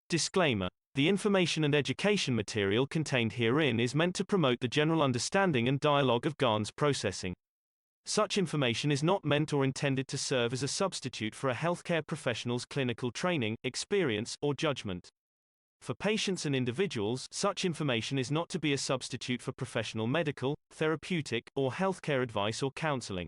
Disclaimer. The information and education material contained herein is meant to promote the general understanding and dialogue of GAN's processing. Such information is not meant or intended to serve as a substitute for a healthcare professional's clinical training, experience, or judgment. For patients and individuals, such information is not to be a substitute for professional medical, therapeutic, or healthcare advice or counseling.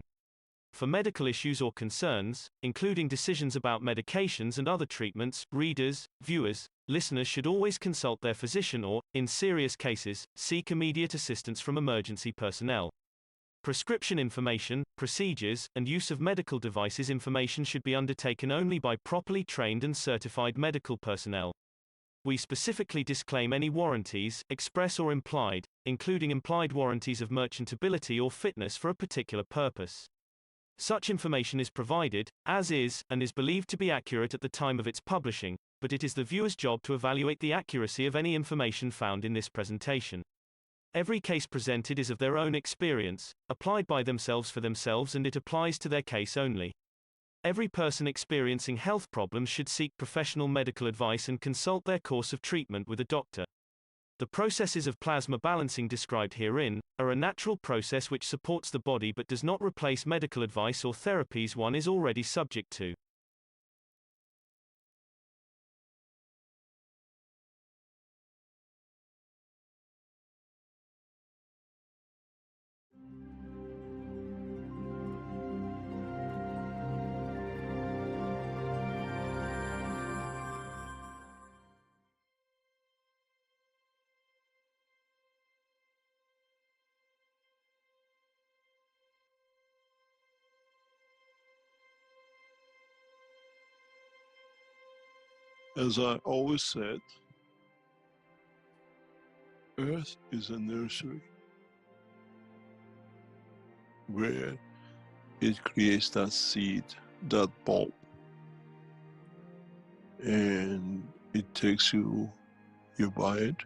For medical issues or concerns, including decisions about medications and other treatments, readers, viewers, listeners should always consult their physician or, in serious cases, seek immediate assistance from emergency personnel. Prescription information, procedures, and use of medical devices information should be undertaken only by properly trained and certified medical personnel. We specifically disclaim any warranties, express or implied, including implied warranties of merchantability or fitness for a particular purpose. Such information is provided, as is, and is believed to be accurate at the time of its publishing, but it is the viewer's job to evaluate the accuracy of any information found in this presentation. Every case presented is of their own experience, applied by themselves for themselves, and it applies to their case only. Every person experiencing health problems should seek professional medical advice and consult their course of treatment with a doctor. The processes of plasma balancing described herein are a natural process which supports the body but does not replace medical advice or therapies one is already subject to. As I always said, Earth is a nursery where it creates that seed, that bulb, and it takes you buy it,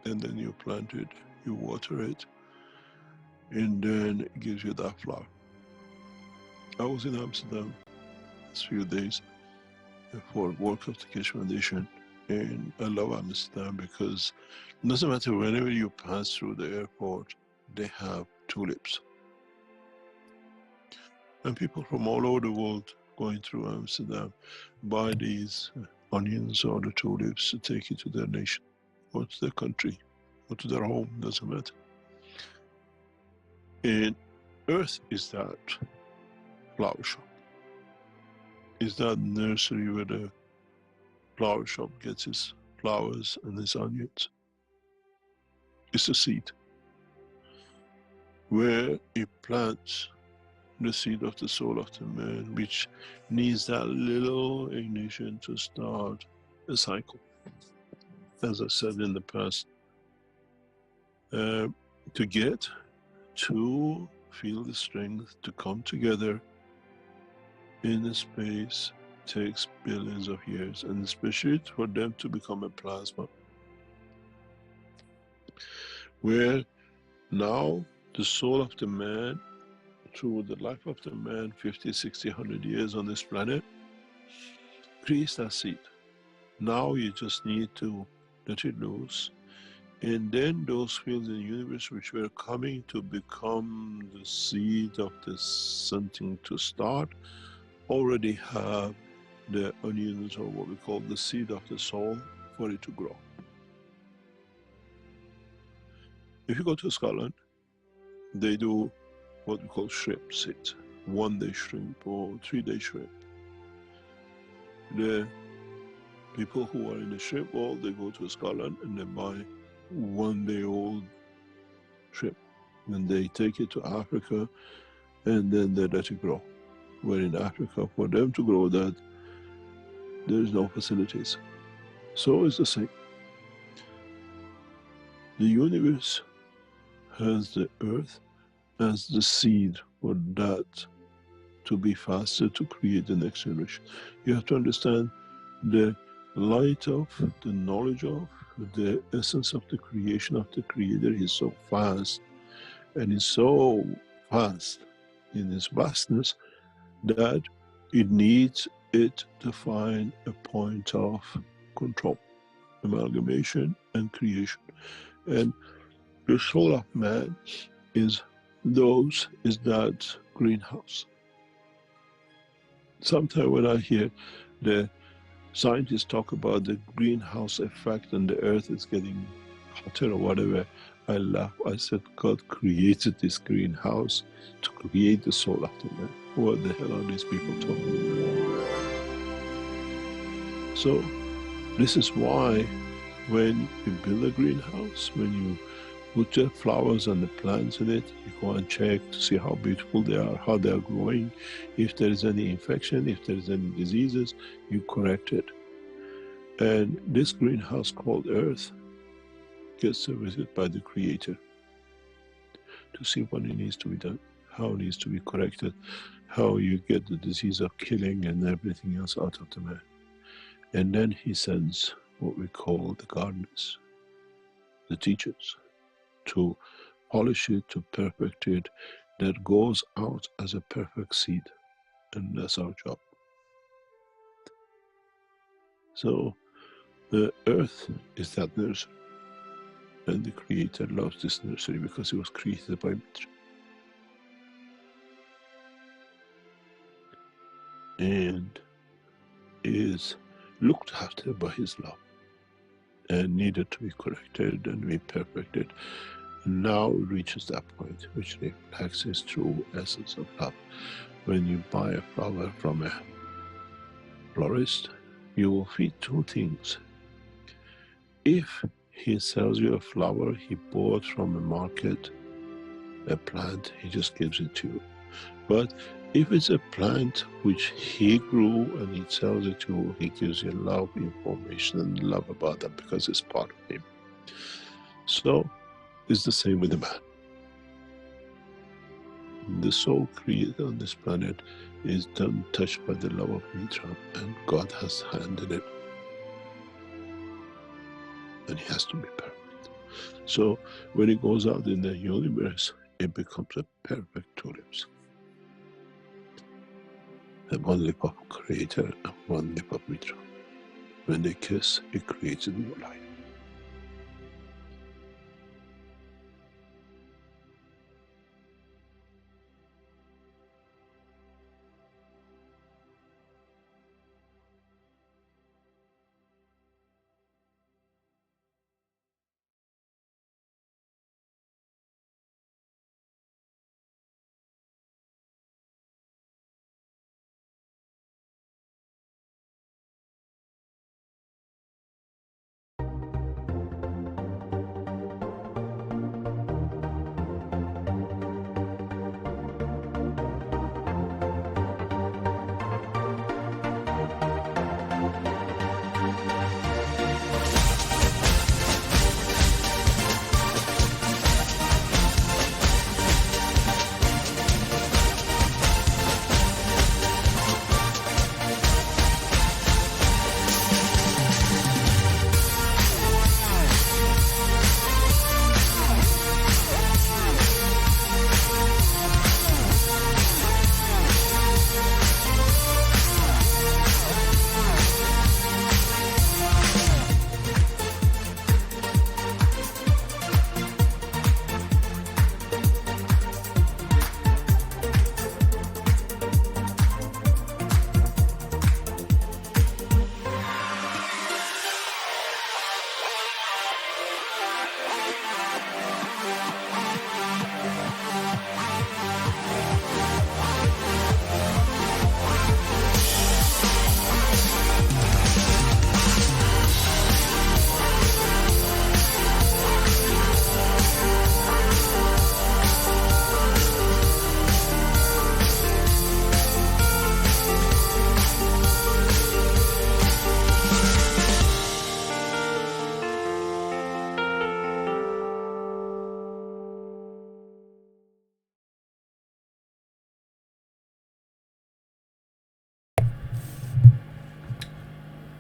and then you plant it, you water it, and then it gives you that flower. I was in Amsterdam this few days for work of the Keshe Foundation, and I love Amsterdam because it doesn't matter, whenever you pass through the airport, they have tulips. And people from all over the world going through Amsterdam buy these onions or the tulips to take it to their nation, or to their country, or to their home, doesn't matter. And Earth is that flower shop. Is that nursery where the flower shop gets its flowers and its onions. It's a seed where it plants the seed of the soul of the man, which needs that little ignition to start a cycle. As I said in the past, to get to feel the strength to come together in a space takes billions of years, and especially for them to become a plasma, where now the soul of the man, through the life of the man, 50, 60, 100 years on this planet, creates that seed. Now you just need to let it loose, and then those fields in the universe which were coming to become the seed of the something to start, already have the onions, or what we call the seed of the soul, for it to grow. If you go to Scotland, they do what we call shrimp sit, 1 day shrimp or 3 day shrimp. The people who are in the shrimp world, they go to Scotland and they buy 1 day old shrimp, and they take it to Africa, and then they let it grow. Where in Africa, for them to grow that, there is no facilities. So it's the same. The universe has the earth as the seed for that to be faster to create the next generation. You have to understand the light of, the knowledge of, the essence of the creation of the Creator is so fast, and is so vast in its vastness that it needs it to find a point of control, amalgamation, and creation. And the soul of man is that greenhouse. Sometimes when I hear the scientists talk about the greenhouse effect and the earth is getting hotter or whatever, I laugh. I said, God created this greenhouse to create the soul of the man. What the hell are these people talking about? So this is why when you build a greenhouse, when you put the flowers and the plants in it, you go and check to see how beautiful they are, how they are growing. If there is any infection, if there is any diseases, you correct it. And this greenhouse called Earth gets serviced by the Creator to see what it needs to be done, how it needs to be corrected, how you get the disease of killing and everything else out of the man. And then he sends what we call the gardeners, the teachers, to polish it, to perfect it, that goes out as a perfect seed. And that's our job. So the earth is that nursery. And the Creator loves this nursery because it was created by Mitra. And is looked after by his love and needed to be corrected and be perfected. Now reaches that point which reflects his true essence of love. When you buy a flower from a florist, you will feed two things. If he sells you a flower he bought from a market, a plant, he just gives it to you. But if it's a plant which he grew and he sells it to you, he gives you love, information, and love about them because it's part of him. So it's the same with the man. The soul created on this planet is done, touched by the love of Mitra, and God has handed it. And he has to be perfect. So when it goes out in the universe, it becomes a perfect tulips. And one lip of Creator and one lip of Mitra. When they kiss, it creates a new life.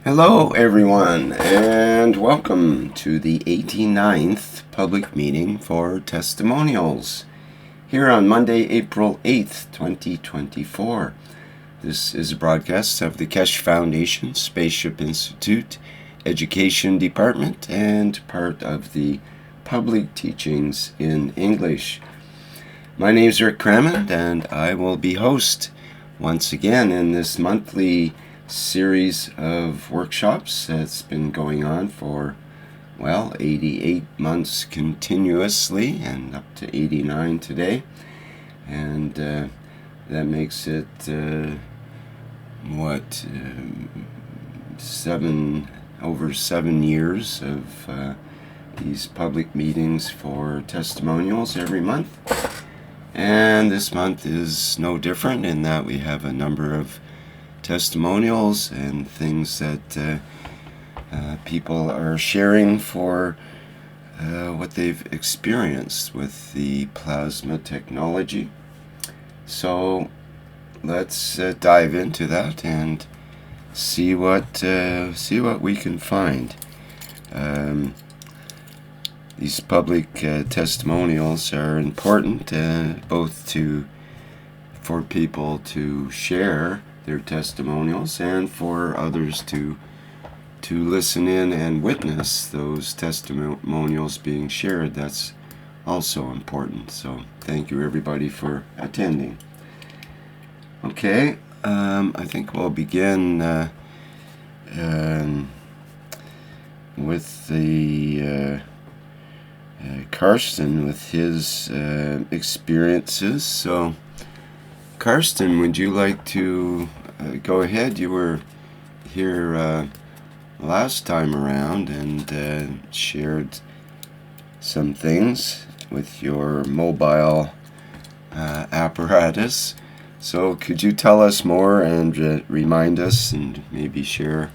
Hello everyone, and welcome to the 89th public meeting for testimonials here on Monday, April 8th, 2024. This is a broadcast of the Keshe Foundation, Spaceship Institute, Education Department and part of the public teachings in English. My name is Rick Crammond, and I will be host once again in this monthly series of workshops that's been going on for 88 months continuously, and up to 89 today. And that makes it, over 7 years of these public meetings for testimonials every month. And this month is no different in that we have a number of testimonials and things that people are sharing for what they've experienced with the plasma technology. So let's dive into that and see what we can find. These public testimonials are important, both for people to share their testimonials and for others to listen in and witness those testimonials being shared. That's also important. So thank you everybody for attending. Okay, I think we'll begin with the Karsten with his experiences. So Karsten, would you like to go ahead? You were here last time around and shared some things with your mobile apparatus. So could you tell us more and remind us and maybe share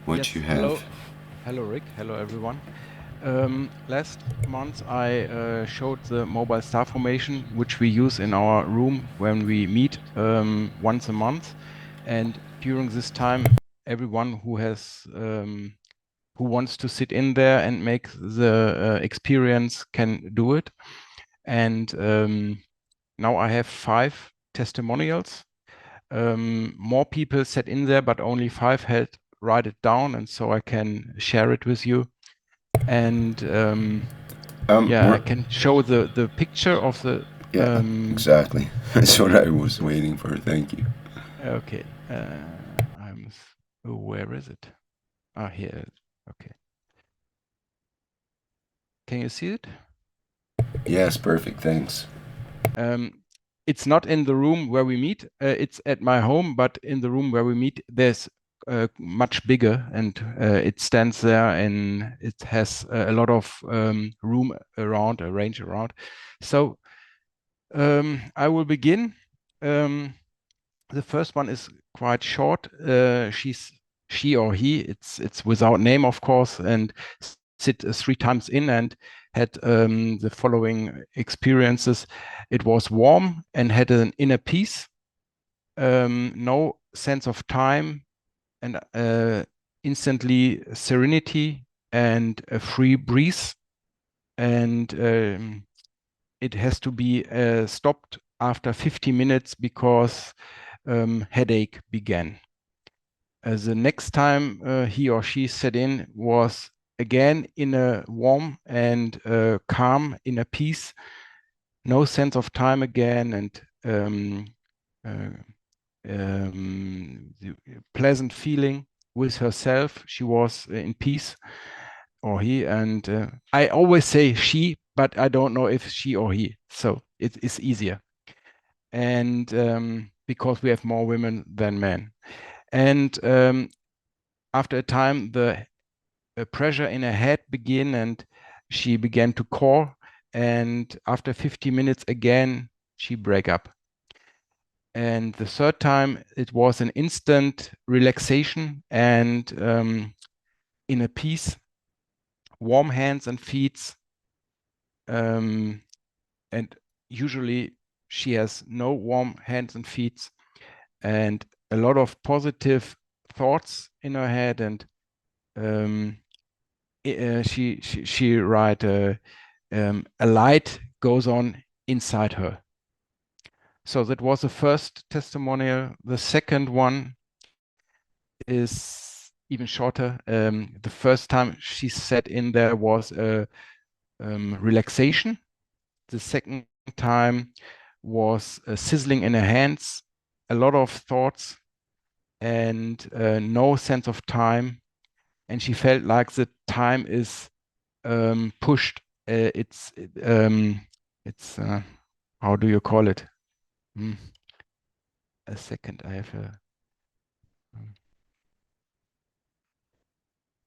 what you have? Hello Rick, hello everyone. Last month I showed the mobile star formation, which we use in our room when we meet once a month. And during this time, everyone who wants to sit in there and make the experience can do it. And now I have 5 testimonials. More people sat in there, but only 5 had write it down, and so I can share it with you. And I can show the picture of the. Exactly. That's what I was waiting for. Thank you. Okay. Where is it? Here. Okay. Can you see it? Yes, perfect. Thanks. It's not in the room where we meet. It's at my home, but in the room where we meet, there's much bigger, and it stands there, and it has a lot of room around, a range around. So I will begin. The first one is quite short. She or he. It's without name, of course, and sit 3 times in and had the following experiences. It was warm and had an inner peace, no sense of time, and instantly serenity and a free breeze. And it has to be stopped after 50 minutes because headache began. The next time he or she sat in was again in a warm and calm inner peace, no sense of time again, and the pleasant feeling with herself. She was in peace, or he, and I always say she, but I don't know if she or he, so it is easier. And because we have more women than men. And after a time, the pressure in her head began, and she began to call. And after 50 minutes again, she break up. And the third time, it was an instant relaxation and inner peace, warm hands and feet. And usually she has no warm hands and feet, and a lot of positive thoughts in her head. And she write a light goes on inside her. So that was the first testimonial. The second one is even shorter. The first time she sat in there was relaxation. The second time was sizzling in her hands, a lot of thoughts, and no sense of time. And she felt like the time is pushed. It's how do you call it? A second, I have a.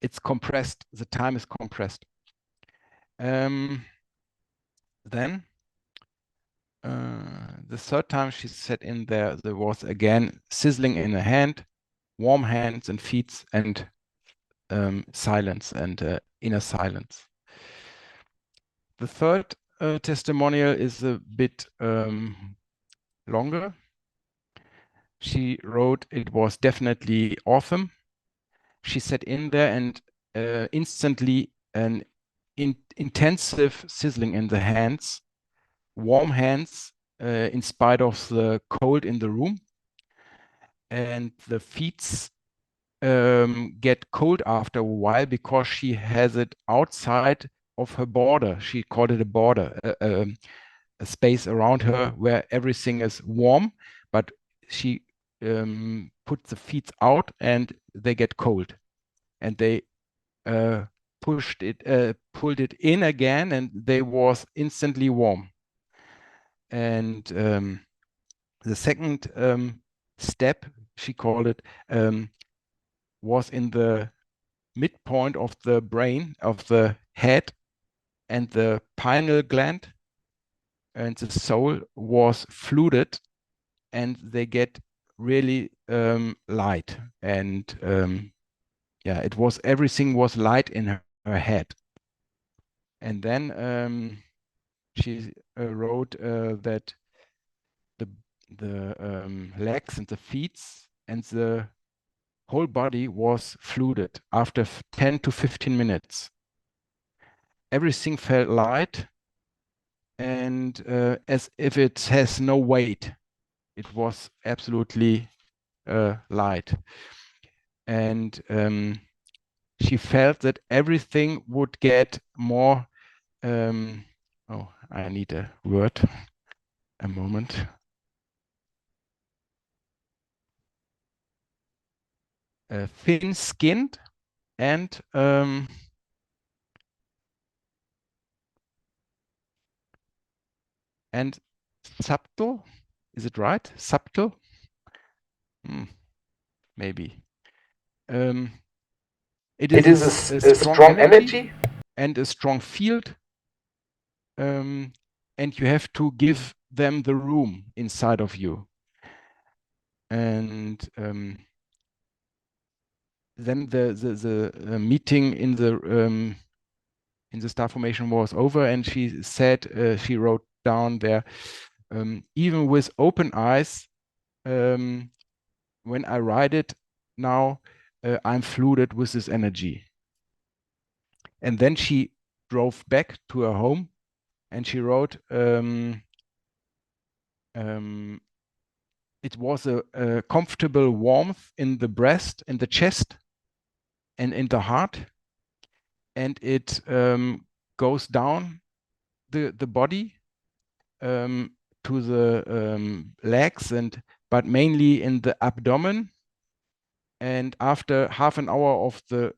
It's compressed. The time is compressed. Then the third time she sat in there, there was again sizzling in her hand, warm hands and feet, and silence and inner silence. The third testimonial is a bit longer. She wrote, it was definitely autumn. She sat in there and instantly an intensive sizzling in the hands, warm hands in spite of the cold in the room. And the feet get cold after a while because she has it outside of her border. She called it a border, a space around her where everything is warm, but she put the feet out and they get cold. And they pulled it in again, and they was instantly warm. And the second step, she called it, was in the midpoint of the brain, of the head, and the pineal gland, and the soul was flooded, and they get really light. And yeah, it was, everything was light in her head. And then she wrote that the legs and the feet and the whole body was flooded after 10 to 15 minutes. Everything felt light and as if it has no weight. It was absolutely light. And she felt that everything would get more, oh, I need a word, a moment. Thin-skinned and subtle. Is it right? Subtle? Maybe. It is a strong energy and a strong field. And you have to give them the room inside of you. And then the meeting in the star formation was over, and she said, she wrote down there, even with open eyes, when I write it now, I'm flooded with this energy. And then she drove back to her home, and she wrote, it was a comfortable warmth in the breast, in the chest, and in the heart, and it goes down the body to the legs, but mainly in the abdomen. And after half an hour of the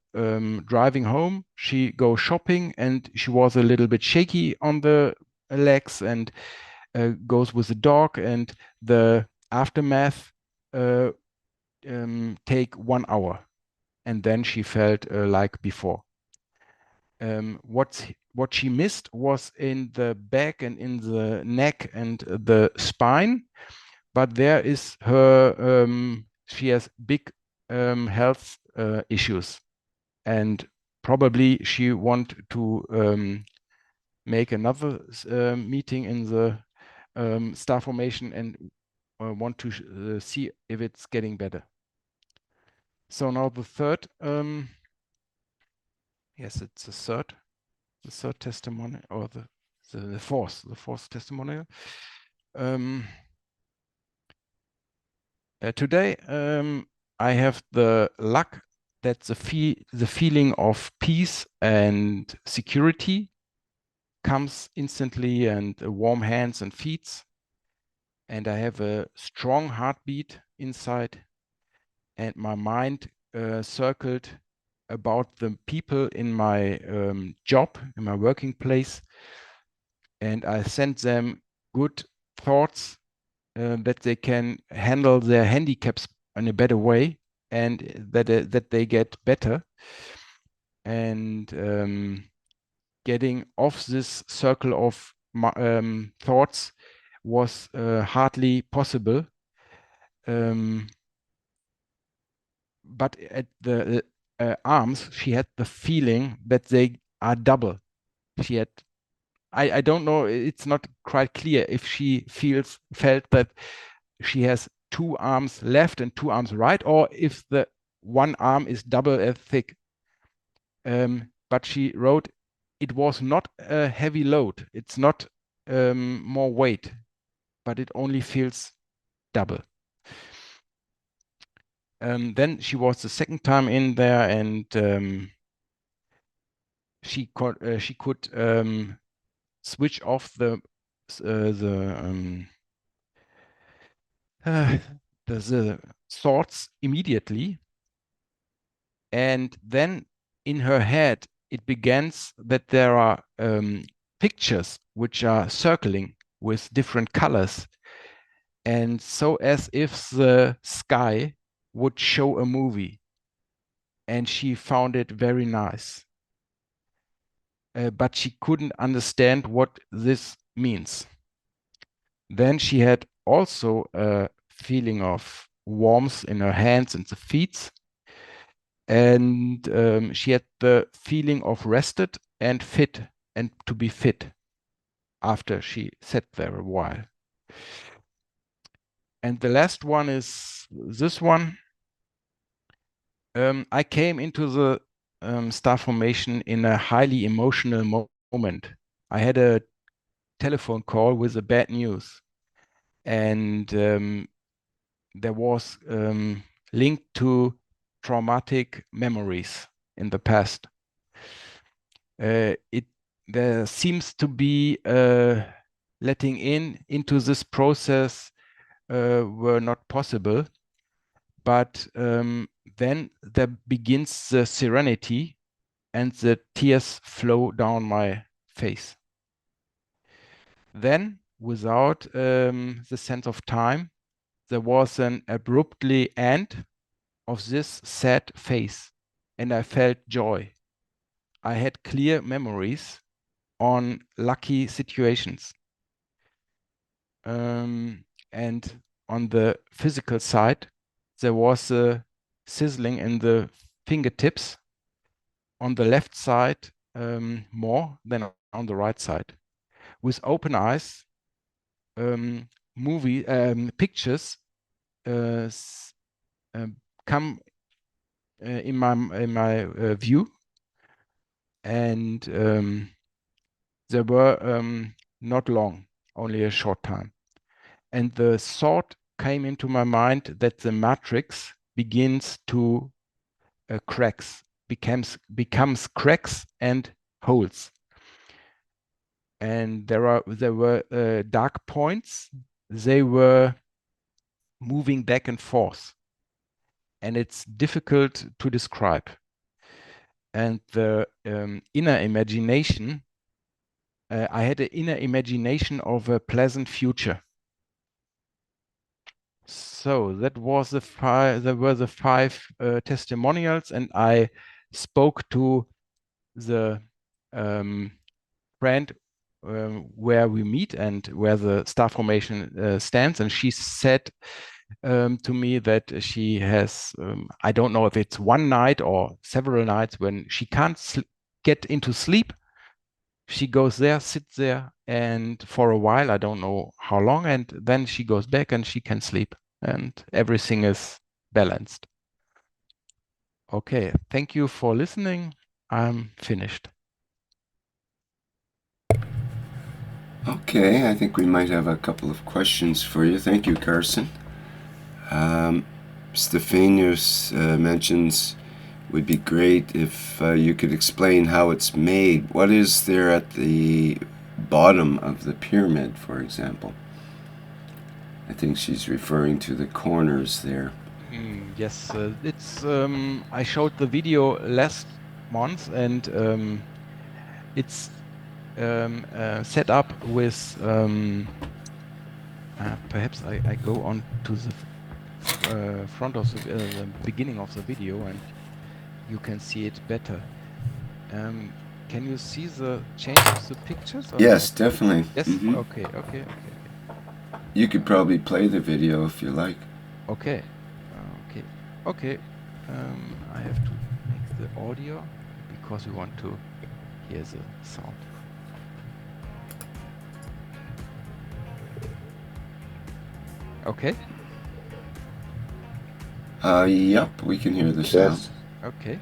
driving home, she goes shopping, and she was a little bit shaky on the legs, and goes with the dog, and the aftermath take 1 hour, and then she felt like before. What she missed was in the back and in the neck and the spine, but there is her, she has big health issues, and probably she want to make another meeting in the star formation and want to see if it's getting better. So now the third, yes, it's the third testimony, or the fourth testimonial. Today I have the luck that the feeling of peace and security comes instantly, and warm hands and feet, and I have a strong heartbeat inside, and my mind circled about the people in my job, in my working place, and I sent them good thoughts that they can handle their handicaps in a better way, and that they get better, and getting off this circle of thoughts was hardly possible. But at the arms, she had the feeling that they are double. She had, I don't know, it's not quite clear if she felt that she has two arms left and two arms right, or if the one arm is double as thick. But she wrote, it was not a heavy load. It's not more weight, but it only feels double. Then she was the second time in there, and she could switch off the thoughts immediately, and then in her head it begins that there are pictures which are circling with different colors, and so as if the sky would show a movie, and she found it very nice. But she couldn't understand what this means. Then she had also a feeling of warmth in her hands and the feet, and she had the feeling of rested and fit, and to be fit after she sat there a while. And the last one is this one. I came into the star formation in a highly emotional moment. I had a telephone call with the bad news, and there was linked to traumatic memories in the past. There seems to be letting into this process were not possible, but then there begins the serenity, and the tears flow down my face. Then, without the sense of time, there was an abruptly end of this sad phase, and I felt joy. I had clear memories on lucky situations. And on the physical side, there was a sizzling in the fingertips. On the left side, more than on the right side. With open eyes, pictures come in my view, and they were not long, only a short time. And the thought came into my mind that the matrix begins to becomes cracks and holes. And there were dark points. They were moving back and forth, and it's difficult to describe. And the inner imagination, I had an inner imagination of a pleasant future. So that was there were the 5 testimonials, and I spoke to the friend where we meet and where the star formation stands, and she said to me that she has, I don't know if it's one night or several nights, when she can't get into sleep, she goes there, sits there, and for a while, I don't know how long, and then she goes back and she can sleep, and everything is balanced. Okay, thank you for listening. I'm finished. Okay, I think we might have a couple of questions for you. Thank you, Carson. Stephanius mentions would be great if you could explain how it's made. What is there at the bottom of the pyramid, for example? I think she's referring to the corners there. Yes, it's. I showed the video last month, and it's set up with. Perhaps I go on to the front of the beginning of the video, and you can see it better. Can you see the change of the pictures? Or Yes, not? definitely. Yes. Mm-hmm. Okay. You could probably play the video if you like. Okay. I have to make the audio because we want to hear the sound. Okay. Yep, we can hear the sound. Yes. Okay.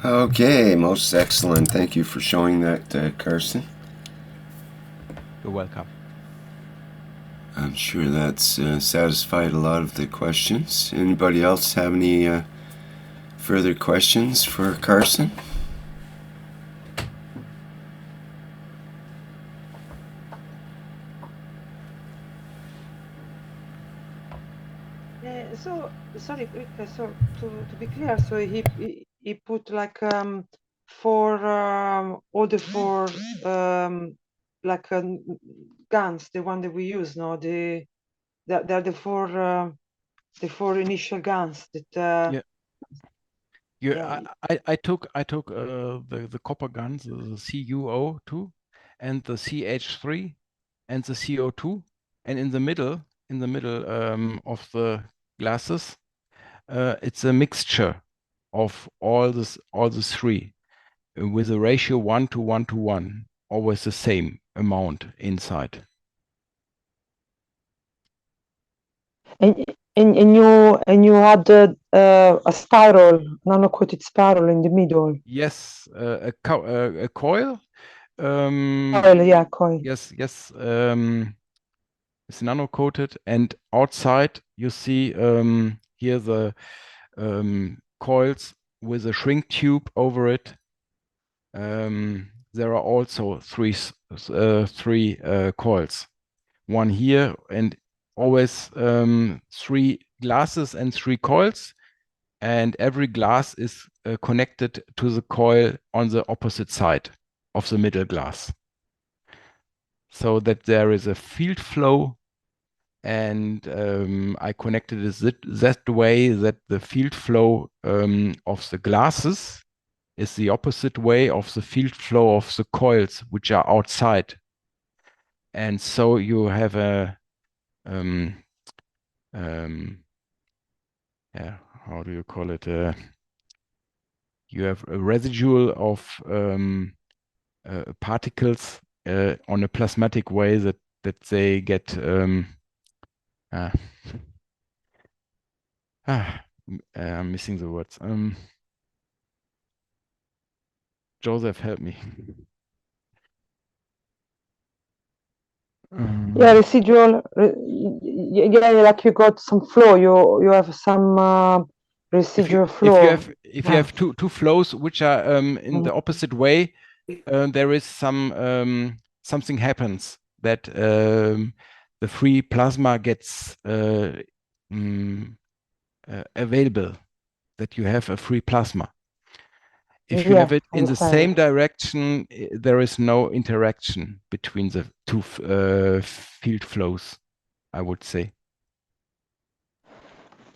Okay, most excellent. Thank you for showing that, Carson. You're welcome. I'm sure that's satisfied a lot of the questions. Anybody else have any further questions for Carson? So sorry, quick. So to be clear, so he put like for all the four like guns, the one that we use, no, they're the four initial guns that. Yeah. Yeah. I took the copper guns, the CuO2 and the CH3 and the CO2, and in the middle of the glasses, it's a mixture of all the three with a ratio 1 to 1 to 1, always the same amount inside. And you had a spiral, nano-coated spiral in the middle. Yes, a coil. Coil, yeah, coil. Yes, it's nano coated, and outside you see here the coils with a shrink tube over it. There are also three coils, one here, and always three glasses and three coils, and every glass is connected to the coil on the opposite side of the middle glass, so that there is a field flow. And I connected it that way that the field flow of the glasses is the opposite way of the field flow of the coils, which are outside. And so you have a yeah, how do you call it? You have a residual of particles on a plasmatic way that they get I'm missing the words. Joseph, help me. Yeah, residual. Yeah, like you got some flow. You have some residual flow. If you have two flows which are in the opposite way, there is something happens that the free plasma gets available, that you have a free plasma. If you have it in the same direction, there is no interaction between the two field flows, I would say.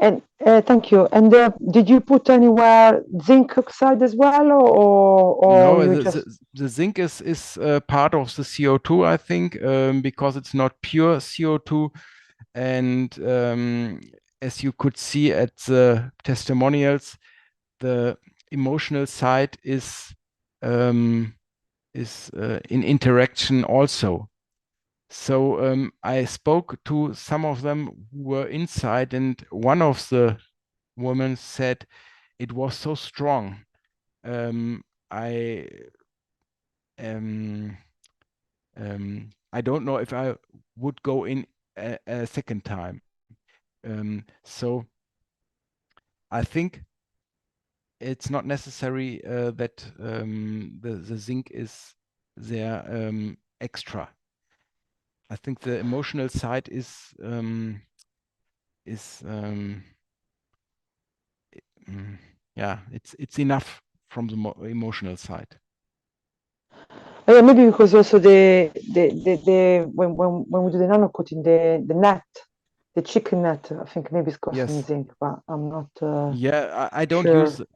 And thank you. And did you put anywhere zinc oxide as well, or No, you just the zinc is part of the CO2, I think, because it's not pure CO2. And as you could see at the testimonials, the emotional side is in interaction also. So I spoke to some of them who were inside, and one of the women said it was so strong. I I don't know if I would go in a second time. So I think it's not necessary that the zinc is there extra. I think the emotional side is yeah, it's enough from the emotional side. yeah, maybe because also the when we do the nano coating, the net, the chicken net, I think maybe it's got some zinc, but I'm not. Yeah, I don't sure. use it.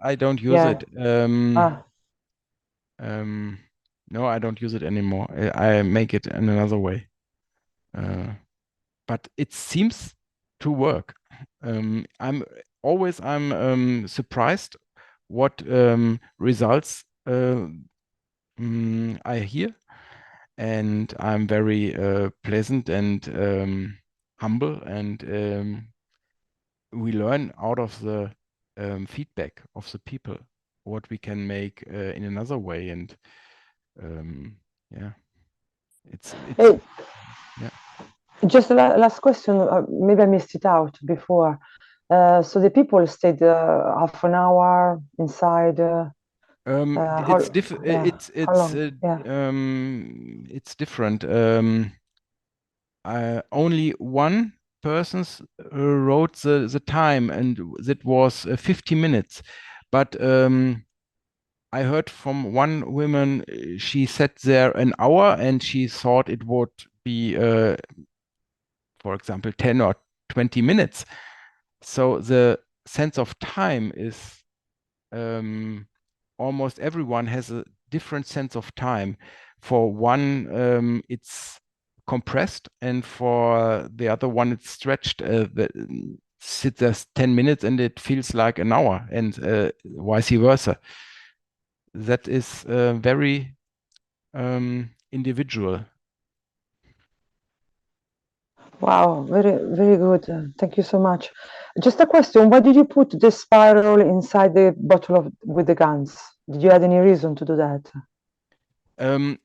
No, I don't use it anymore. I make it in another way. But it seems to work. I'm surprised what results I hear, and I'm very pleasant and humble, and we learn out of the feedback of the people. what we can make in another way. And yeah, it's yeah. Just a last question. Maybe I missed it out before. So the people stayed half an hour inside. It's How long? it's different. Only one person wrote the time, and that was 50 minutes. But I heard from one woman, she sat there an hour, and she thought it would be, for example, 10 or 20 minutes. So the sense of time is almost everyone has a different sense of time. For one, it's compressed, and for the other one, it's stretched. Sit there 10 minutes and it feels like an hour, and vice versa. That is very individual. Wow, very good. Thank you so much. Just a question: why did you put the spiral inside the bottle with the guns? Did you have any reason to do that? That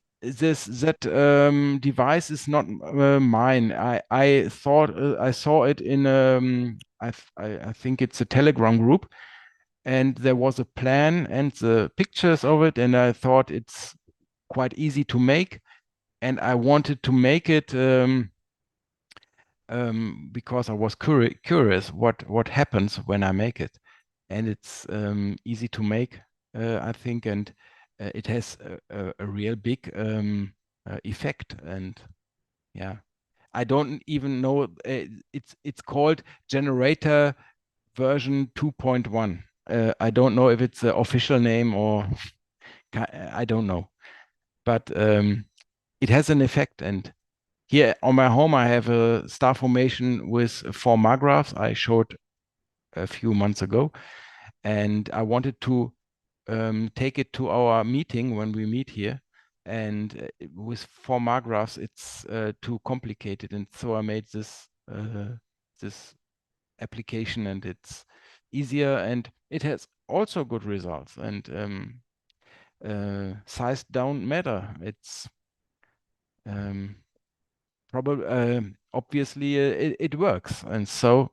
device is not mine. I thought I saw it in I think it's a Telegram group, and there was a plan and the pictures of it, and I thought it's quite easy to make, and I wanted to make it because I was curious what happens when I make it, and it's easy to make, I think, and it has a real big effect. And yeah, I don't even know. It's called generator version 2.1. I don't know if it's the official name or I don't know, but it has an effect. And here on my home, I have a star formation with 4 margraphs I showed a few months ago, and I wanted to take it to our meeting when we meet here. And with 4 margraphs, it's too complicated, and so I made this this application, and it's easier, and it has also good results. And size don't matter. It's probably obviously it works, and so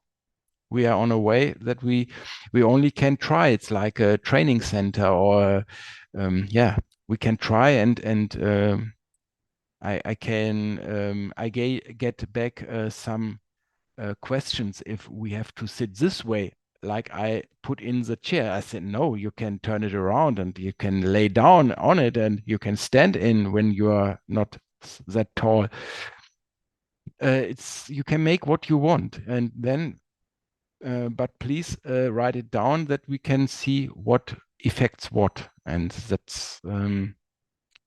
we are on a way that we only can try. It's like a training center, or yeah, we can try, and I can get back some questions if we have to sit this way. Like I put in the chair, I said, no, you can turn it around, and you can lay down on it, and you can stand in when you are not that tall. It's you can make what you want, and then but please write it down that we can see what affects what. And that's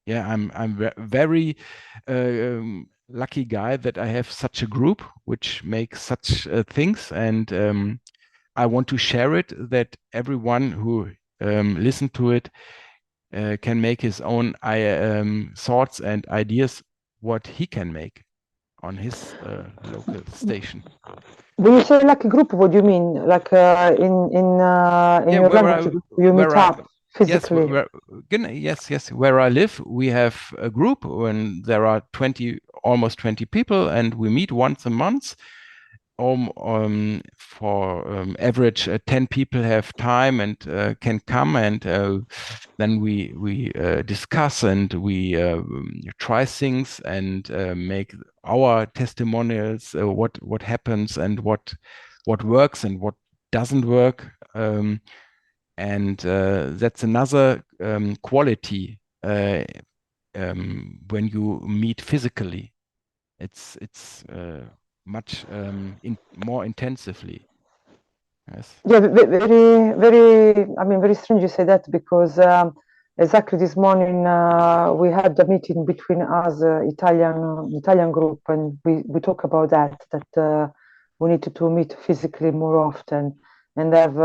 yeah, I'm very lucky guy that I have such a group which makes such things, and I want to share it, that everyone who listen to it can make his own thoughts and ideas what he can make on his local station. When you say like a group, what do you mean? Like in Yeah, your language, you meet up physically? Yes, where I live, we have a group when there are almost 20 people, and we meet once a month. For average 10 people have time and can come, and then we discuss, and we try things, and make our testimonials, what happens, and what works and what doesn't work. And that's another quality when you meet physically. It's much more intensively. Yes. Yeah, very. I mean, very strange you say that, because exactly this morning we had a meeting between us, Italian group, and we talk about that we need to meet physically more often, and have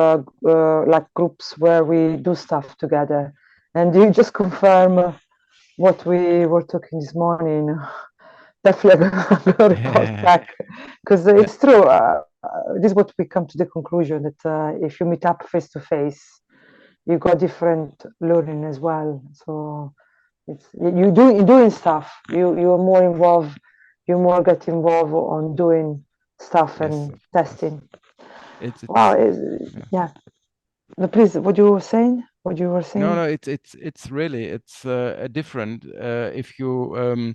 like groups where we do stuff together. And you just confirm what we were talking this morning. Definitely, I'm gonna report back, because it's true. This is what we come to the conclusion, that if you meet up face to face, you got different learning as well. So it's you're doing stuff. You're more involved. You more get involved on doing stuff Yes, and of course. testing. It's Wow, yeah. No, please, what you were saying? What you were saying? No, it's really a different if you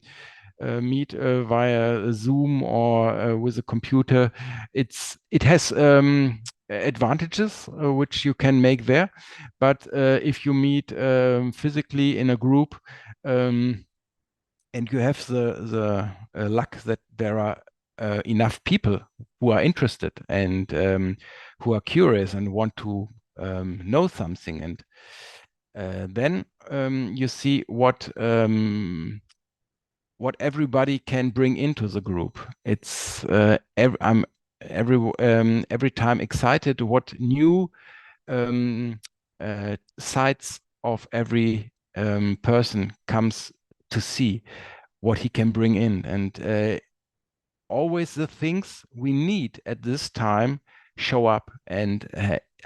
meet via Zoom or with a computer. It has advantages which you can make there, but if you meet physically in a group, and you have the luck that there are enough people who are interested and who are curious and want to know something, and then you see what everybody can bring into the group. It's I'm every time excited what new sides of every person comes to see, what he can bring in, and always the things we need at this time show up, and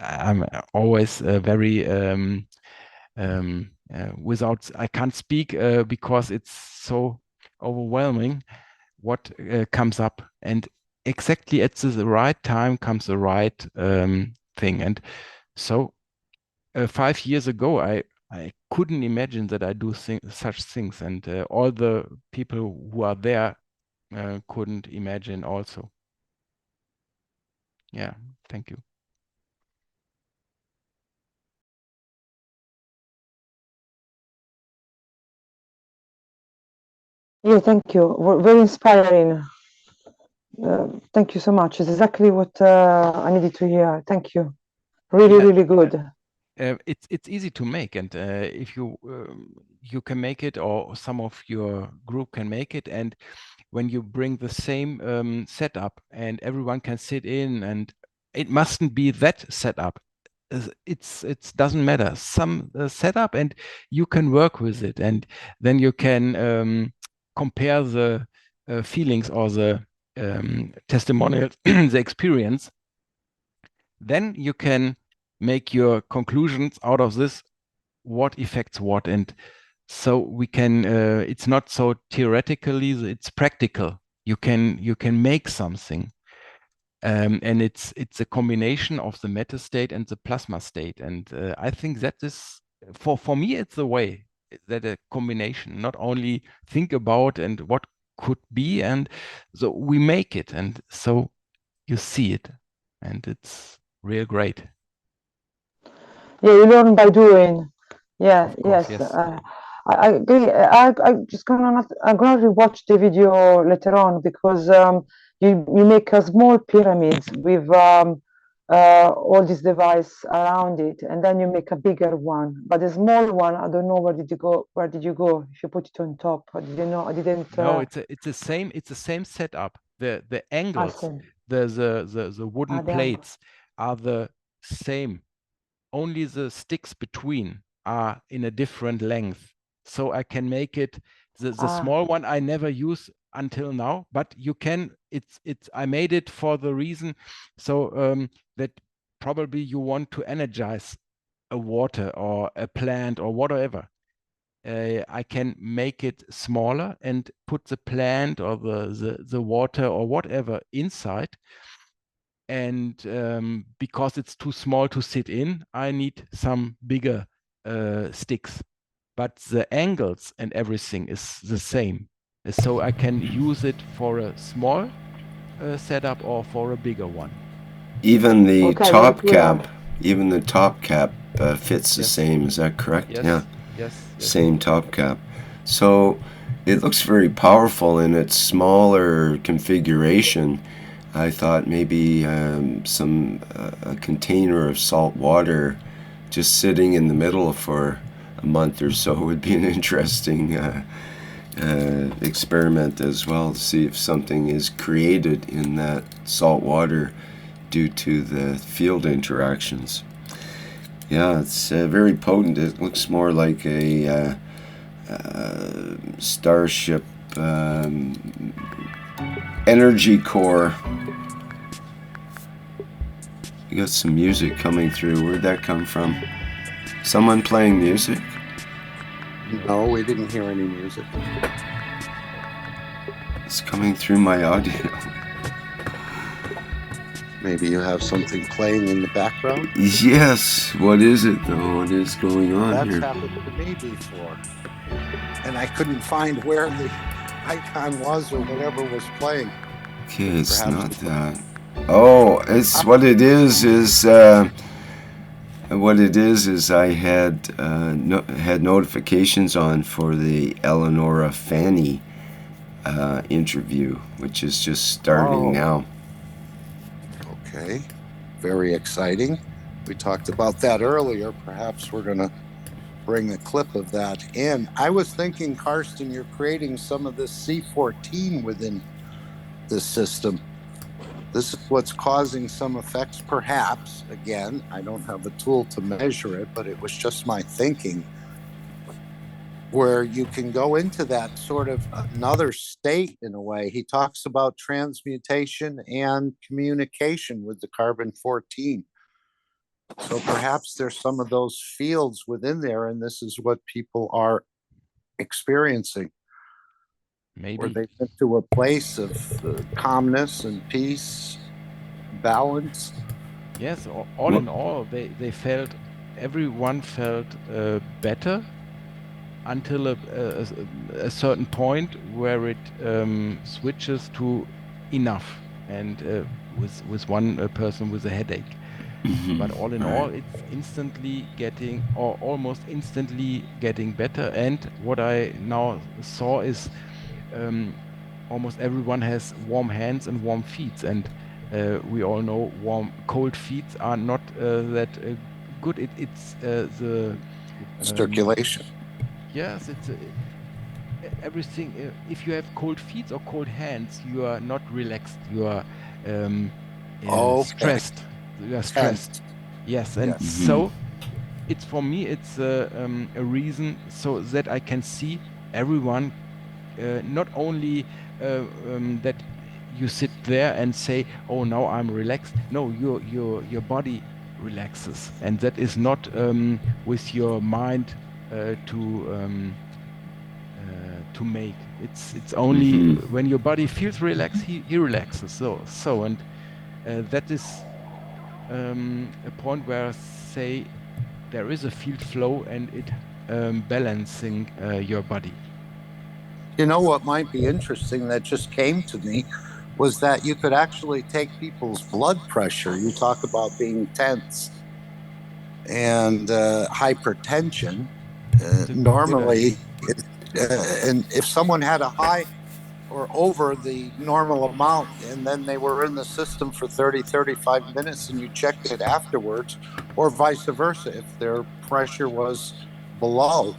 I'm always very without, I can't speak because it's so overwhelming what comes up, and exactly at the right time comes the right thing. And so 5 years ago, I couldn't imagine that I do such things, and all the people who are there couldn't imagine also. Yeah, thank you. Yeah, thank you. Very inspiring. Thank you so much. It's exactly what I needed to hear. Thank you. Really, Yeah. really good. It's easy to make, and if you can make it, or some of your group can make it, and when you bring the same setup and everyone can sit in, and it mustn't be that setup. It doesn't matter, some setup, and you can work with it, and then you can compare the feelings or the testimonial, the experience. Then you can make your conclusions out of this, what affects what, and so we can it's not so theoretically, it's practical. You can make something, and it's a combination of the matter state and the plasma state, and I think that is, for me, it's the way that a combination, not only think about and what could be, and so we make it, and so you see it, and it's real great. Yeah, you learn by doing. Yeah, Of course, yes. yes. I agree. I'm gonna rewatch the video later on, because you make a small pyramids with all this device around it, and then you make a bigger one. But the small one, I don't know, where did you go? Where did you go? If you put it on top, I didn't know. I didn't. No, it's the same setup. The angles, Awesome. the wooden The angle. plates are the same. Only the sticks between are in a different length. So I can make it, the small one I never use until now, but you can, I made it for the reason, so that probably you want to energize a water or a plant or whatever. I can make it smaller and put the plant or the water or whatever inside. And because it's too small to sit in, I need some bigger sticks. But the angles and everything is the same. So I can use it for a small setup or for a bigger one. Even the Okay, top very clear. cap, fits the Yes. same. Is that correct? Yes. Yeah. Yes. Same top cap. So it looks very powerful in its smaller configuration. I thought maybe a container of salt water just sitting in the middle for a month or so would be an interesting experiment as well, to see if something is created in that salt water due to the field interactions. Yeah, it's very potent. It looks more like a starship energy core. You got some music coming through. Where'd that come from? Someone playing music? No, we didn't hear any music. It's coming through my audio. Maybe you have something playing in the background? Yes. What is it, though? What is going on That's here? happened to me before. And I couldn't find where the icon was or whatever was playing. Okay, it's Perhaps not that. Oh, it's what it is what it is I had had notifications on for the Eleonora Fanny interview, which is just starting now. Okay, very exciting. We talked about that earlier. Perhaps we're going to bring a clip of that in. I was thinking, Karsten, you're creating some of this C14 within this system. This is what's causing some effects, perhaps. Again, I don't have a tool to measure it, but it was just my thinking, where you can go into that sort of another state in a way. He talks about transmutation and communication with the carbon-14. So perhaps there's some of those fields within there, and this is what people are experiencing. Maybe. Where they get to a place of calmness and peace, balance. Yes, all in all, everyone felt better until a certain point where it switches to enough, and with one person with a headache. But all in all, it's instantly getting, or almost instantly getting better. And what I now saw is almost everyone has warm hands and warm feet, and we all know cold feet are not that good. It's the circulation. Yes, it's everything. If you have cold feet or cold hands, you are not relaxed. You are stressed. You are stressed. Yes, and so it's, for me, it's a reason so that I can see everyone. Not only that you sit there and say, "Oh, now I'm relaxed." No, your body relaxes, and that is not with your mind to make. It's only when your body feels relaxed, he relaxes. So and that is a point where I say there is a field flow and it balancing your body. You know what might be interesting that just came to me was that you could actually take people's blood pressure. You talk about being tense and hypertension. Normally, and if someone had a high or over the normal amount, and then they were in the system for 30, 35 minutes, and you checked it afterwards, or vice versa, if their pressure was below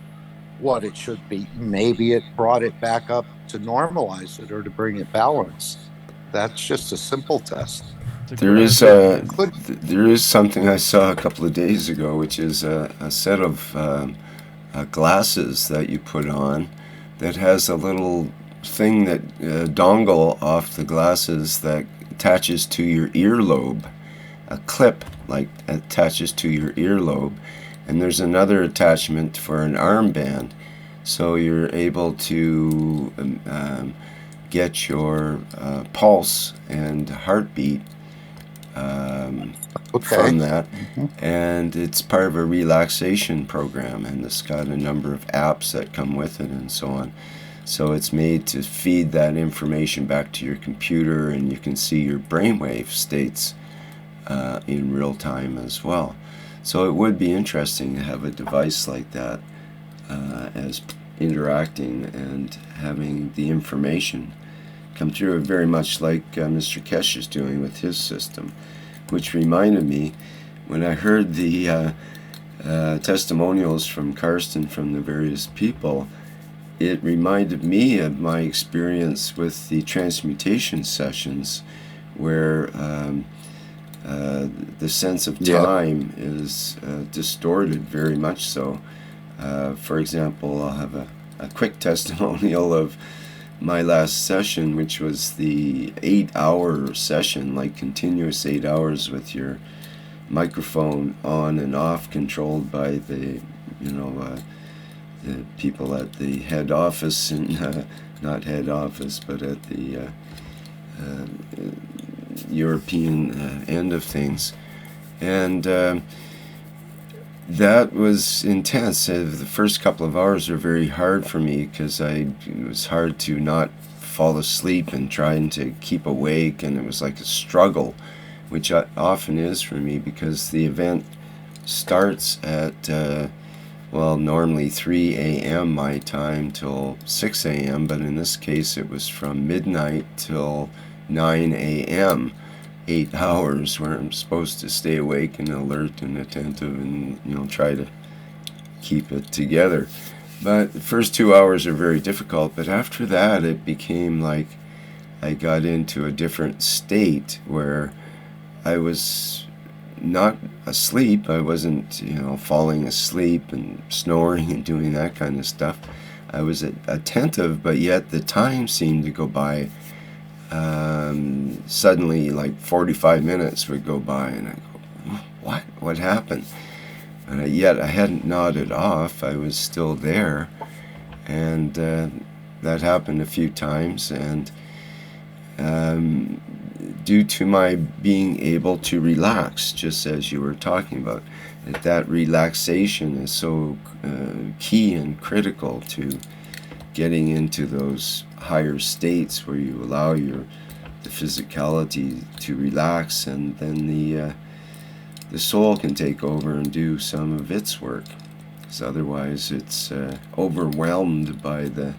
what it should be, maybe it brought it back up to normalize it or to bring it balanced. That's just a simple test. There is something I saw a couple of days ago, which is a set of glasses that you put on that has a little thing that dongle off the glasses that attaches to your earlobe, a clip like attaches to your earlobe, and there's another attachment for an armband, so you're able to get your pulse and heartbeat from that. And it's part of a relaxation program, and it's got a number of apps that come with it and so on. So it's made to feed that information back to your computer, and you can see your brainwave states in real time as well. So it would be interesting to have a device like that as interacting and having the information come through, very much like Mr. Keshe is doing with his system, which reminded me when I heard the testimonials from Karsten from the various people. It reminded me of my experience with the transmutation sessions, where the sense of time is distorted very much so. For example, I'll have a quick testimonial of my last session, which was the 8-hour session, like continuous 8 hours with your microphone on and off, controlled by the people at the head office, and not head office, but at the European end of things. And that was intense. The first couple of hours were very hard for me because it was hard to not fall asleep and trying to keep awake, and it was like a struggle, which often is for me, because the event starts at normally 3 a.m. my time till 6 a.m., but in this case it was from midnight till 9 a.m., 8 hours where I'm supposed to stay awake and alert and attentive and try to keep it together. But the first 2 hours are very difficult, but after that it became like I got into a different state where I was not asleep. I wasn't falling asleep and snoring and doing that kind of stuff. I was attentive, but yet the time seemed to go by. Suddenly, like 45 minutes would go by, and I go, what happened? And yet I hadn't nodded off. I was still there, and that happened a few times. And due to my being able to relax, just as you were talking about, that relaxation is so key and critical to getting into those higher states where you allow the physicality to relax, and then the soul can take over and do some of its work, because otherwise it's overwhelmed by the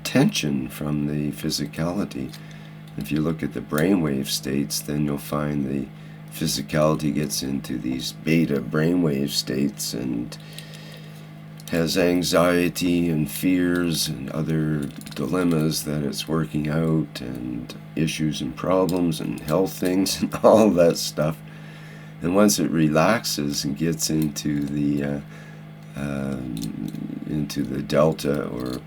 tension from the physicality. If you look at the brainwave states, then you'll find the physicality gets into these beta brainwave states and has anxiety and fears and other dilemmas that it's working out, and issues and problems and health things and all that stuff. And once it relaxes and gets into the delta or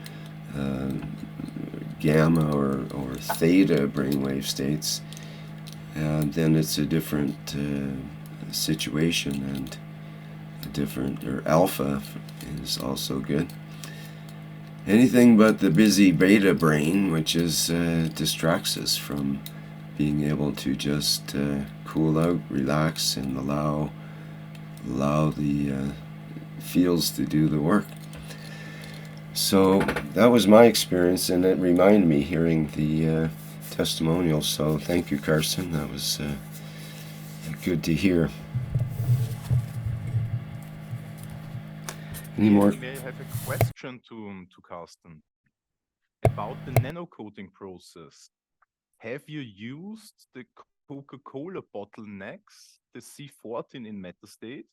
gamma or theta brainwave states, then it's a different situation, and or alpha is also good. Anything but the busy beta brain, which distracts us from being able to just cool out, relax, and allow the fields to do the work. So that was my experience, and it reminded me hearing the testimonials. So thank you, Carsten. That was good to hear. Any more? May I have a question to Carsten about the nano-coating process? Have you used the Coca-Cola bottlenecks, the C14 in metastate,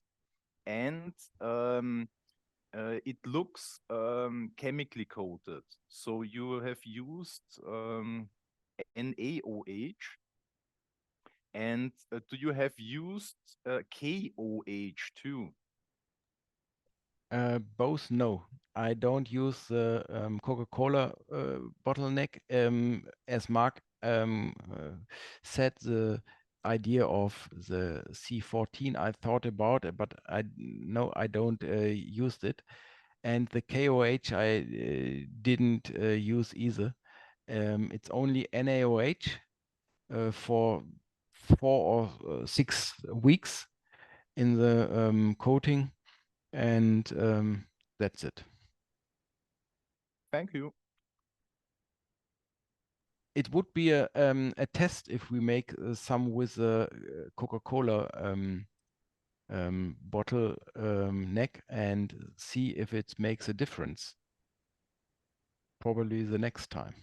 and it looks chemically coated? So you have used NaOH, and do you have used KOH too? Both no. I don't use the Coca-Cola bottleneck. As Mark said, the idea of the C14 I thought about it, but I don't use it. And the KOH I didn't use either. It's only NaOH for 4 or 6 weeks in the coating, and that's it. Thank you. It would be a test if we make some with the Coca-Cola bottle neck and see if it makes a difference. Probably the next time.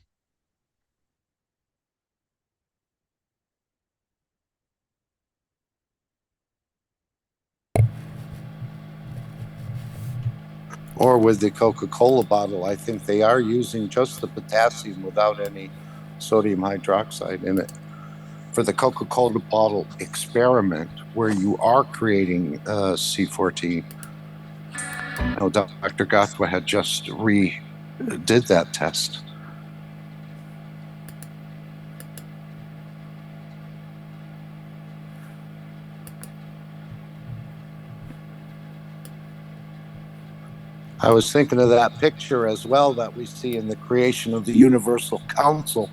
Or with the Coca-Cola bottle, I think they are using just the potassium without any sodium hydroxide in it. For the Coca-Cola bottle experiment, where you are creating C14, Dr. Gathwa had just did that test. I was thinking of that picture as well that we see in the creation of the Universal Council.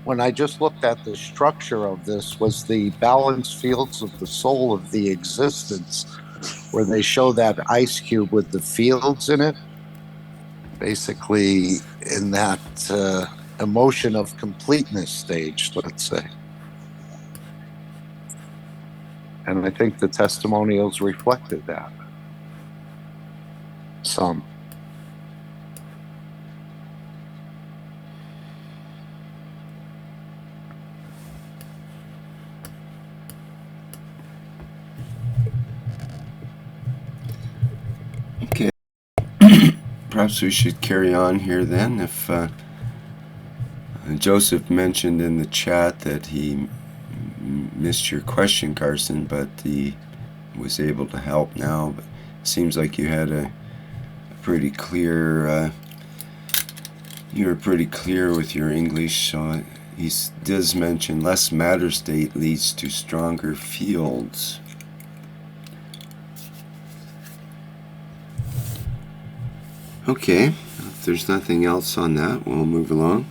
When I just looked at the structure of this, was the balanced fields of the soul of the existence, where they show that ice cube with the fields in it, basically in that emotion of completeness stage, let's say. And I think the testimonials reflected that. Some. Okay. Perhaps we should carry on here then. If Joseph mentioned in the chat that he missed your question, Carsten, but he was able to help now. But it seems like you had a pretty clear, you were pretty clear with your English. So he does mention less matter state leads to stronger fields. Okay, if there's nothing else on that, we'll move along.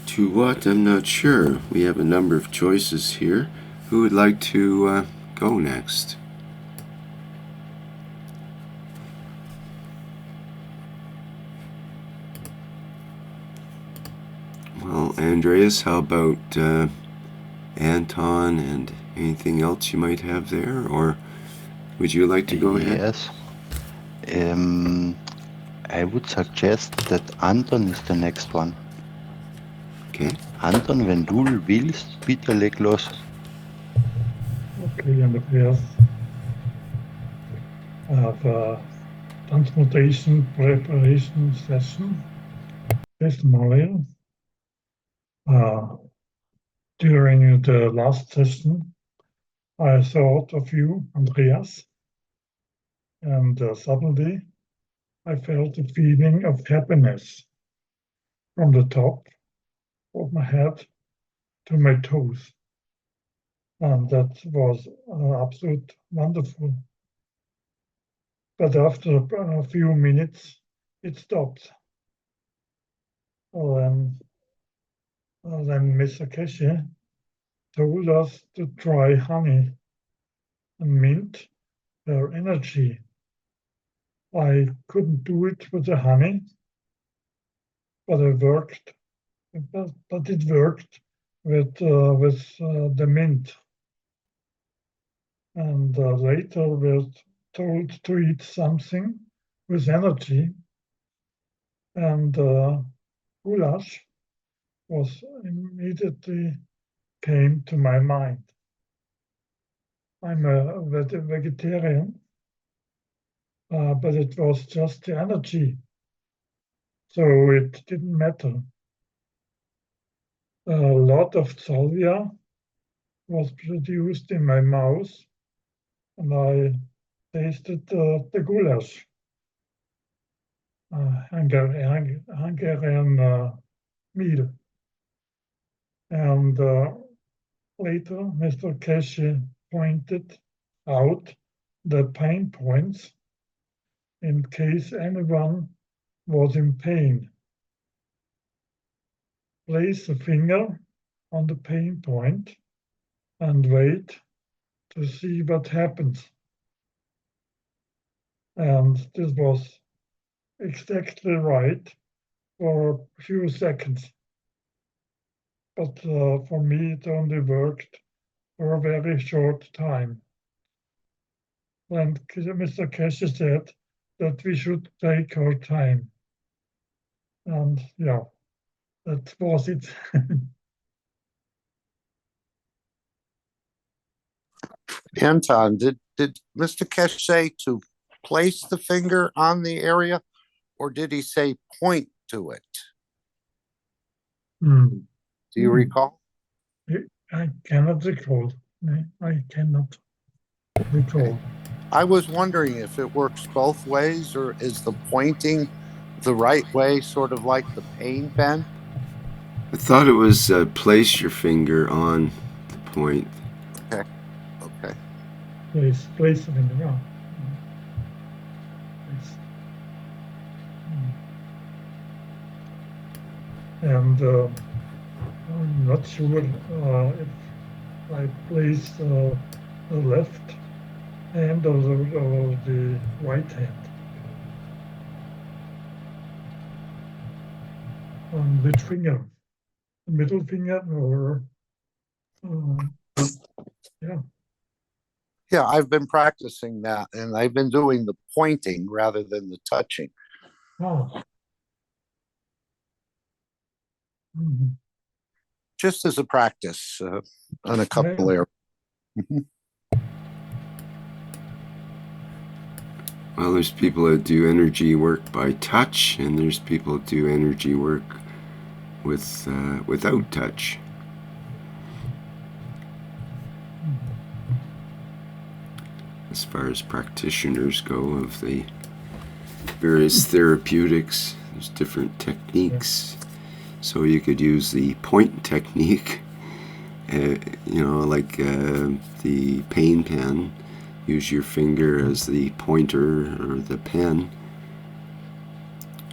To what? I'm not sure. We have a number of choices here. Who would like to go next? Well, Andreas, how about Anton and anything else you might have there? Or would you like to go ahead? Yes. I would suggest that Anton is the next one. Okay. Anton, wenn du willst, bitte leg los. Okay, Andreas. I have a transportation preparation session, testimonial. During the last session, I thought of you, Andreas, and suddenly I felt a feeling of happiness from the top of my head to my toes. And that was absolute wonderful. But after a few minutes, it stopped. Then Mr. Keshe told us to try honey and mint their energy. I couldn't do it with the honey, but it worked. But it worked with the mint. And later we're told to eat something with energy. And goulash was immediately came to my mind. I'm a vegetarian, but it was just the energy, so it didn't matter. A lot of salvia was produced in my mouth, and I tasted the goulash, Hungarian meal. And later, Mr. Keshe pointed out the pain points in case anyone was in pain. Place the finger on the pain point and wait to see what happens. And this was exactly right for a few seconds. But for me, it only worked for a very short time. And Mr. Keshe said that we should take our time. And yeah, that was it. Anton, did Mr. Keshe say to place the finger on the area, or did he say point to it? Do you recall? I cannot recall. I cannot recall. I was wondering if it works both ways, or is the pointing the right way, sort of like the pain pen? I thought it was place your finger on the point. Okay. place them in the ground. And I'm not sure if I place the left hand or the right hand on which finger, the middle finger or yeah. Yeah, I've been practicing that, and I've been doing the pointing rather than the touching. Oh. Just as a practice on a couple areas. Well, there's people that do energy work by touch, and there's people that do energy work with without touch. As far as practitioners go of the various therapeutics, there's different techniques. So you could use the point technique, like the pain pen. Use your finger as the pointer or the pen.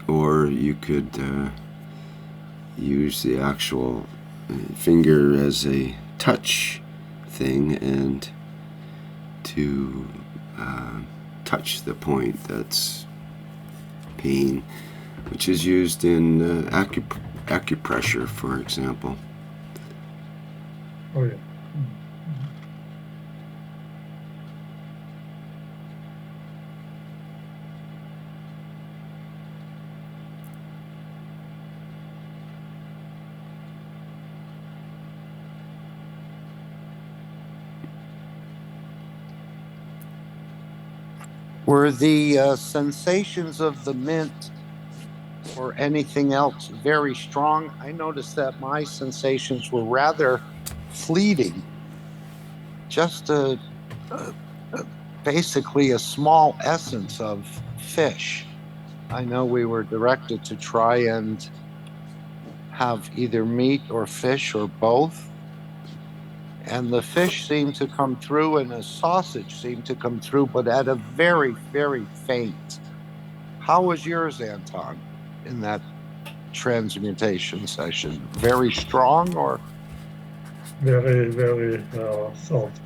Or you could use the actual finger as a touch thing and to touch the point that's pain, which is used in acupressure, for example. Oh, yeah. Were the sensations of the mint or anything else very strong? I noticed that my sensations were rather fleeting. Just basically a small essence of fish. I know we were directed to try and have either meat or fish or both. And the fish seemed to come through and a sausage seemed to come through, but at a very, very faint. How was yours, Anton, in that transmutation session? Very strong or? Very, very soft.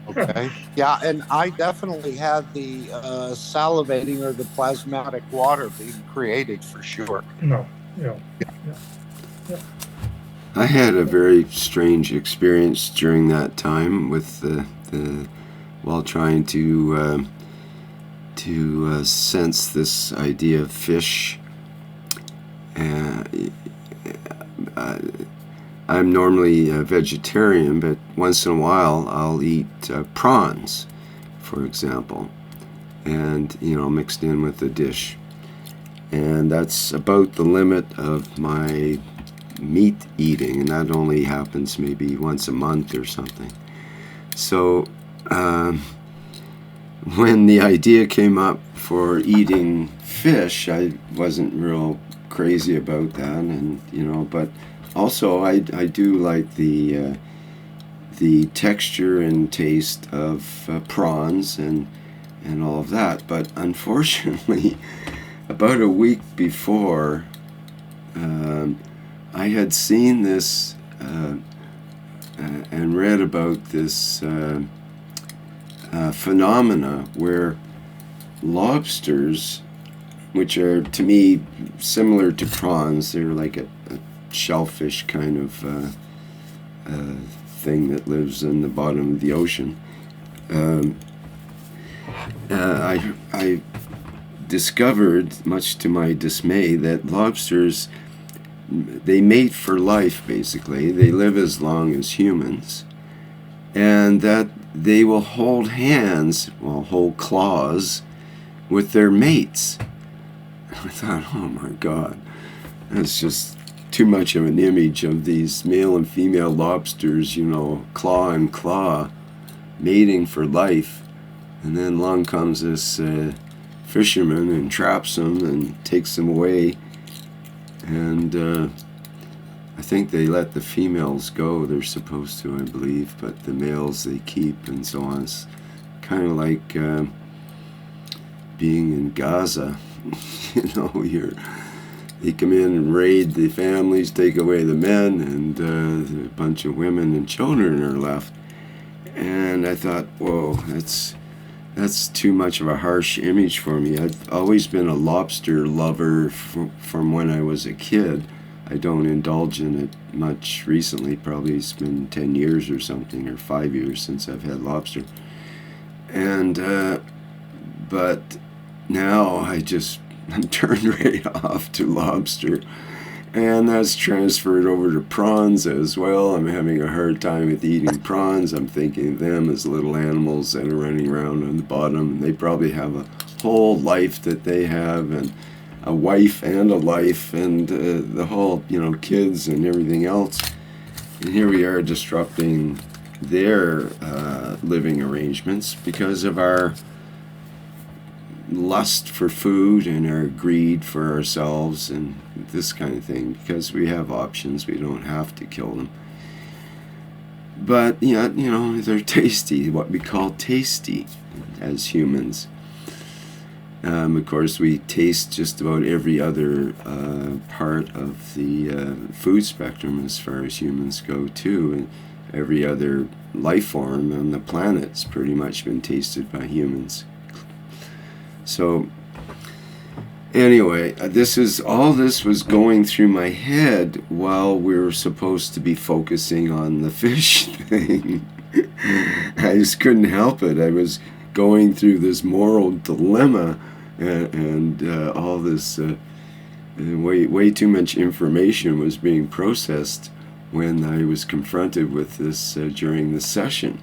Okay. Yeah, and I definitely had the salivating or the plasmatic water being created for sure. No, yeah. I had a very strange experience during that time with while trying to sense this idea of fish. I'm normally a vegetarian, but once in a while I'll eat prawns, for example, and mixed in with the dish. And that's about the limit of my meat eating, and that only happens maybe once a month or something. So when the idea came up for eating fish, I wasn't real crazy about that, and but also I do like the texture and taste of prawns and all of that. But unfortunately, about a week before, I had seen this and read about this phenomena where lobsters, which are to me similar to prawns, they're like a shellfish kind of thing that lives in the bottom of the ocean. I discovered, much to my dismay, that lobsters, they mate for life, basically. They live as long as humans. And that they will hold hands, hold claws with their mates. I thought, oh my God, that's just too much of an image of these male and female lobsters, claw and claw, mating for life. And then along comes this fisherman and traps them and takes them away. And I think they let the females go. They're supposed to, I believe, but the males they keep and so on. It's kind of like being in Gaza. You know, they come in and raid the families, take away the men, and a bunch of women and children are left. And I thought, whoa, that's too much of a harsh image for me. I've always been a lobster lover from when I was a kid. I don't indulge in it much recently. Probably it's been 10 years or something, or 5 years since I've had lobster. And but now I'm turned right off to lobster, and that's transferred over to prawns as well. I'm having a hard time with eating prawns. I'm thinking of them as little animals that are running around on the bottom, and they probably have a whole life that they have, and a wife and a life, and the whole, kids and everything else. And here we are disrupting their living arrangements because of our lust for food and our greed for ourselves and this kind of thing. Because we have options, we don't have to kill them. But they're tasty, what we call tasty as humans. Of course, we taste just about every other part of the food spectrum as far as humans go too, and every other life form on the planet's pretty much been tasted by humans. So anyway, this was going through my head while we were supposed to be focusing on the fish thing. I just couldn't help it. I was going through this moral dilemma, and all this way too much information was being processed when I was confronted with this during the session.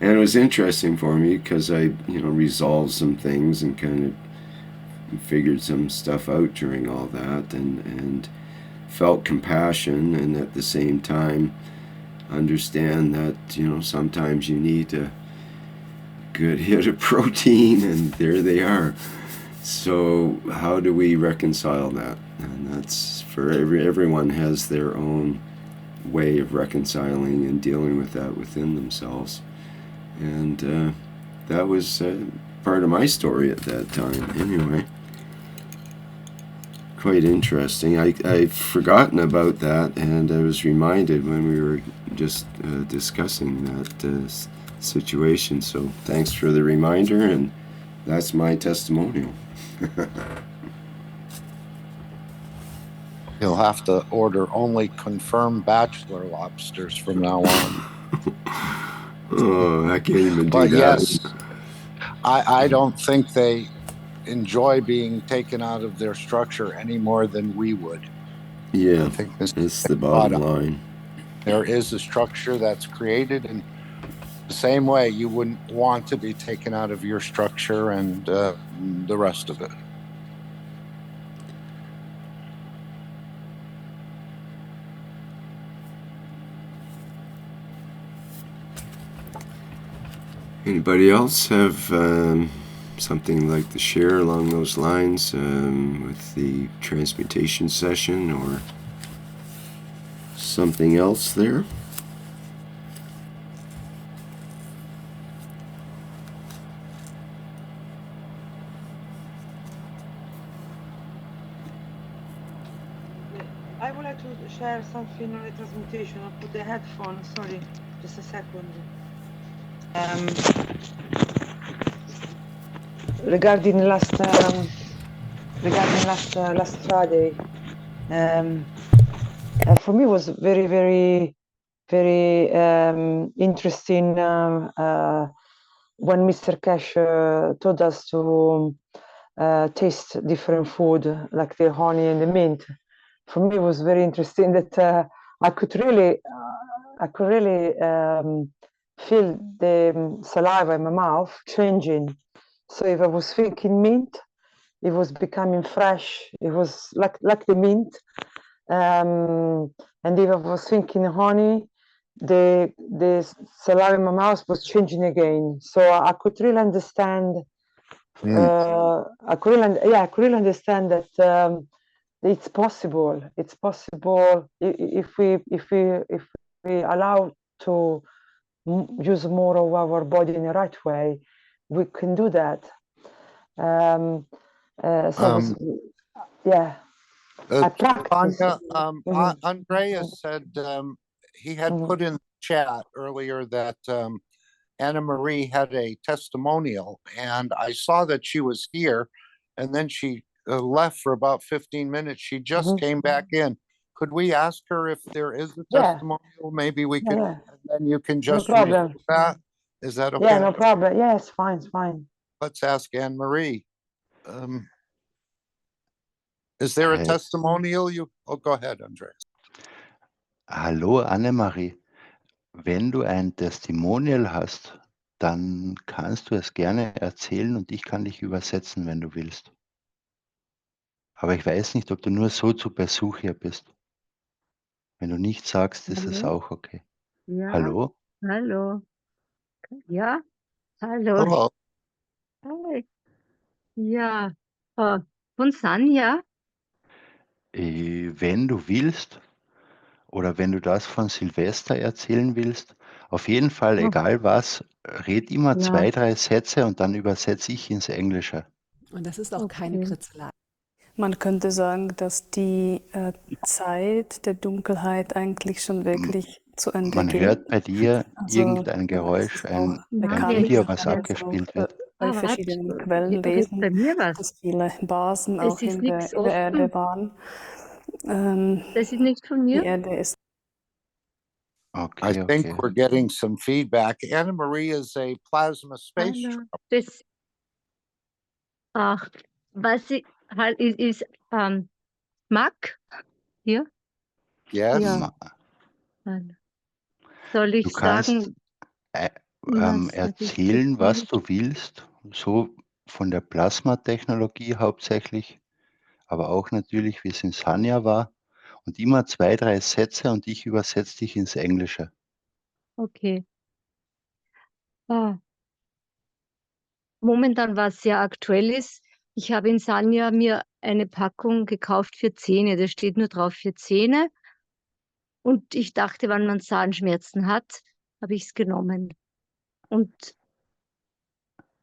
And it was interesting for me because I, resolved some things and kind of figured some stuff out during all that, and felt compassion, and at the same time understand that, sometimes you need a good hit of protein, and there they are. So how do we reconcile that? And that's for everyone has their own way of reconciling and dealing with that within themselves. And that was part of my story at that time. Anyway, quite interesting. I'd forgotten about that, and I was reminded when we were just discussing that situation. So thanks for the reminder, and that's my testimonial. You'll have to order only confirmed bachelor lobsters from now on. Oh, I can't even do But that. yes, I don't think they enjoy being taken out of their structure any more than we would. Yeah, I think this it's the bottom line. There is a structure that's created, and the same way you wouldn't want to be taken out of your structure and the rest of it. Anybody else have something like to share along those lines with the transmutation session or something else there? I would like to share something on the transmutation. I'll put the headphone, sorry, just a second. Regarding last Friday, for me was very, very, very interesting when Mr. Keshe told us to taste different food like the honey and the mint. For me, it was very interesting that I could really feel the saliva in my mouth changing. So if I was thinking mint, it was becoming fresh. It was like the mint. And if I was thinking honey, the saliva in my mouth was changing again. So I could really understand. I could really understand that it's possible. It's possible if we allow to use more of our body in the right way, we can do that. Yeah, I practice. Tanya, Andreas said he had put in the chat earlier that Anna Marie had a testimonial, and I saw that she was here, and then she left for about 15 minutes. She just came back in. Could we ask her if there is a testimonial? Maybe we could, and then you can just read that. Is that okay? Yeah, no problem. Yeah, it's fine, it's fine. Let's ask Anne Marie. Is there a testimonial? Oh, go ahead, Andreas. Hallo Annemarie, wenn du ein Testimonial hast, dann kannst du es gerne erzählen und ich kann dich übersetzen, wenn du willst. Aber ich weiß nicht, ob du nur so zu Besuch hier bist. Wenn du nichts sagst, ist es auch okay. Ja. Hallo? Hallo. Ja, hallo. Hello. Hi. Ja, von Sanja? Wenn du willst oder wenn du das von Silvester erzählen willst, auf jeden Fall, egal was, red immer 2, 3 Sätze und dann übersetze ich ins Englische. Und das ist auch keine Kritzelei. Man könnte sagen, dass die Zeit der Dunkelheit eigentlich schon wirklich zu Ende Man geht. hört bei dir Also, irgendein Geräusch, ein bekannt, Video, was kann man abgespielt auch, wird. bei verschiedenen Quellen lesen, bei mir was. dass viele Basen auch ist in nichts der Erde waren. Das ist nicht von mir. Die Erde ist I think we're getting some feedback. Anna Marie is a plasma space traveler. Das, was halt ist Mac hier? Yes. Ja. Soll ich Du kannst sagen, erzählen, was du willst, so von der Plasmatechnologie hauptsächlich, aber auch natürlich, wie es in Sanja war. Und immer 2, 3 Sätze und ich übersetze dich ins Englische. Okay. Momentan, was sehr aktuell ist, ich habe in Sanja mir eine Packung gekauft für Zähne. Da steht nur drauf für Zähne. Und ich dachte, wenn man Zahnschmerzen hat, habe ich es genommen. Und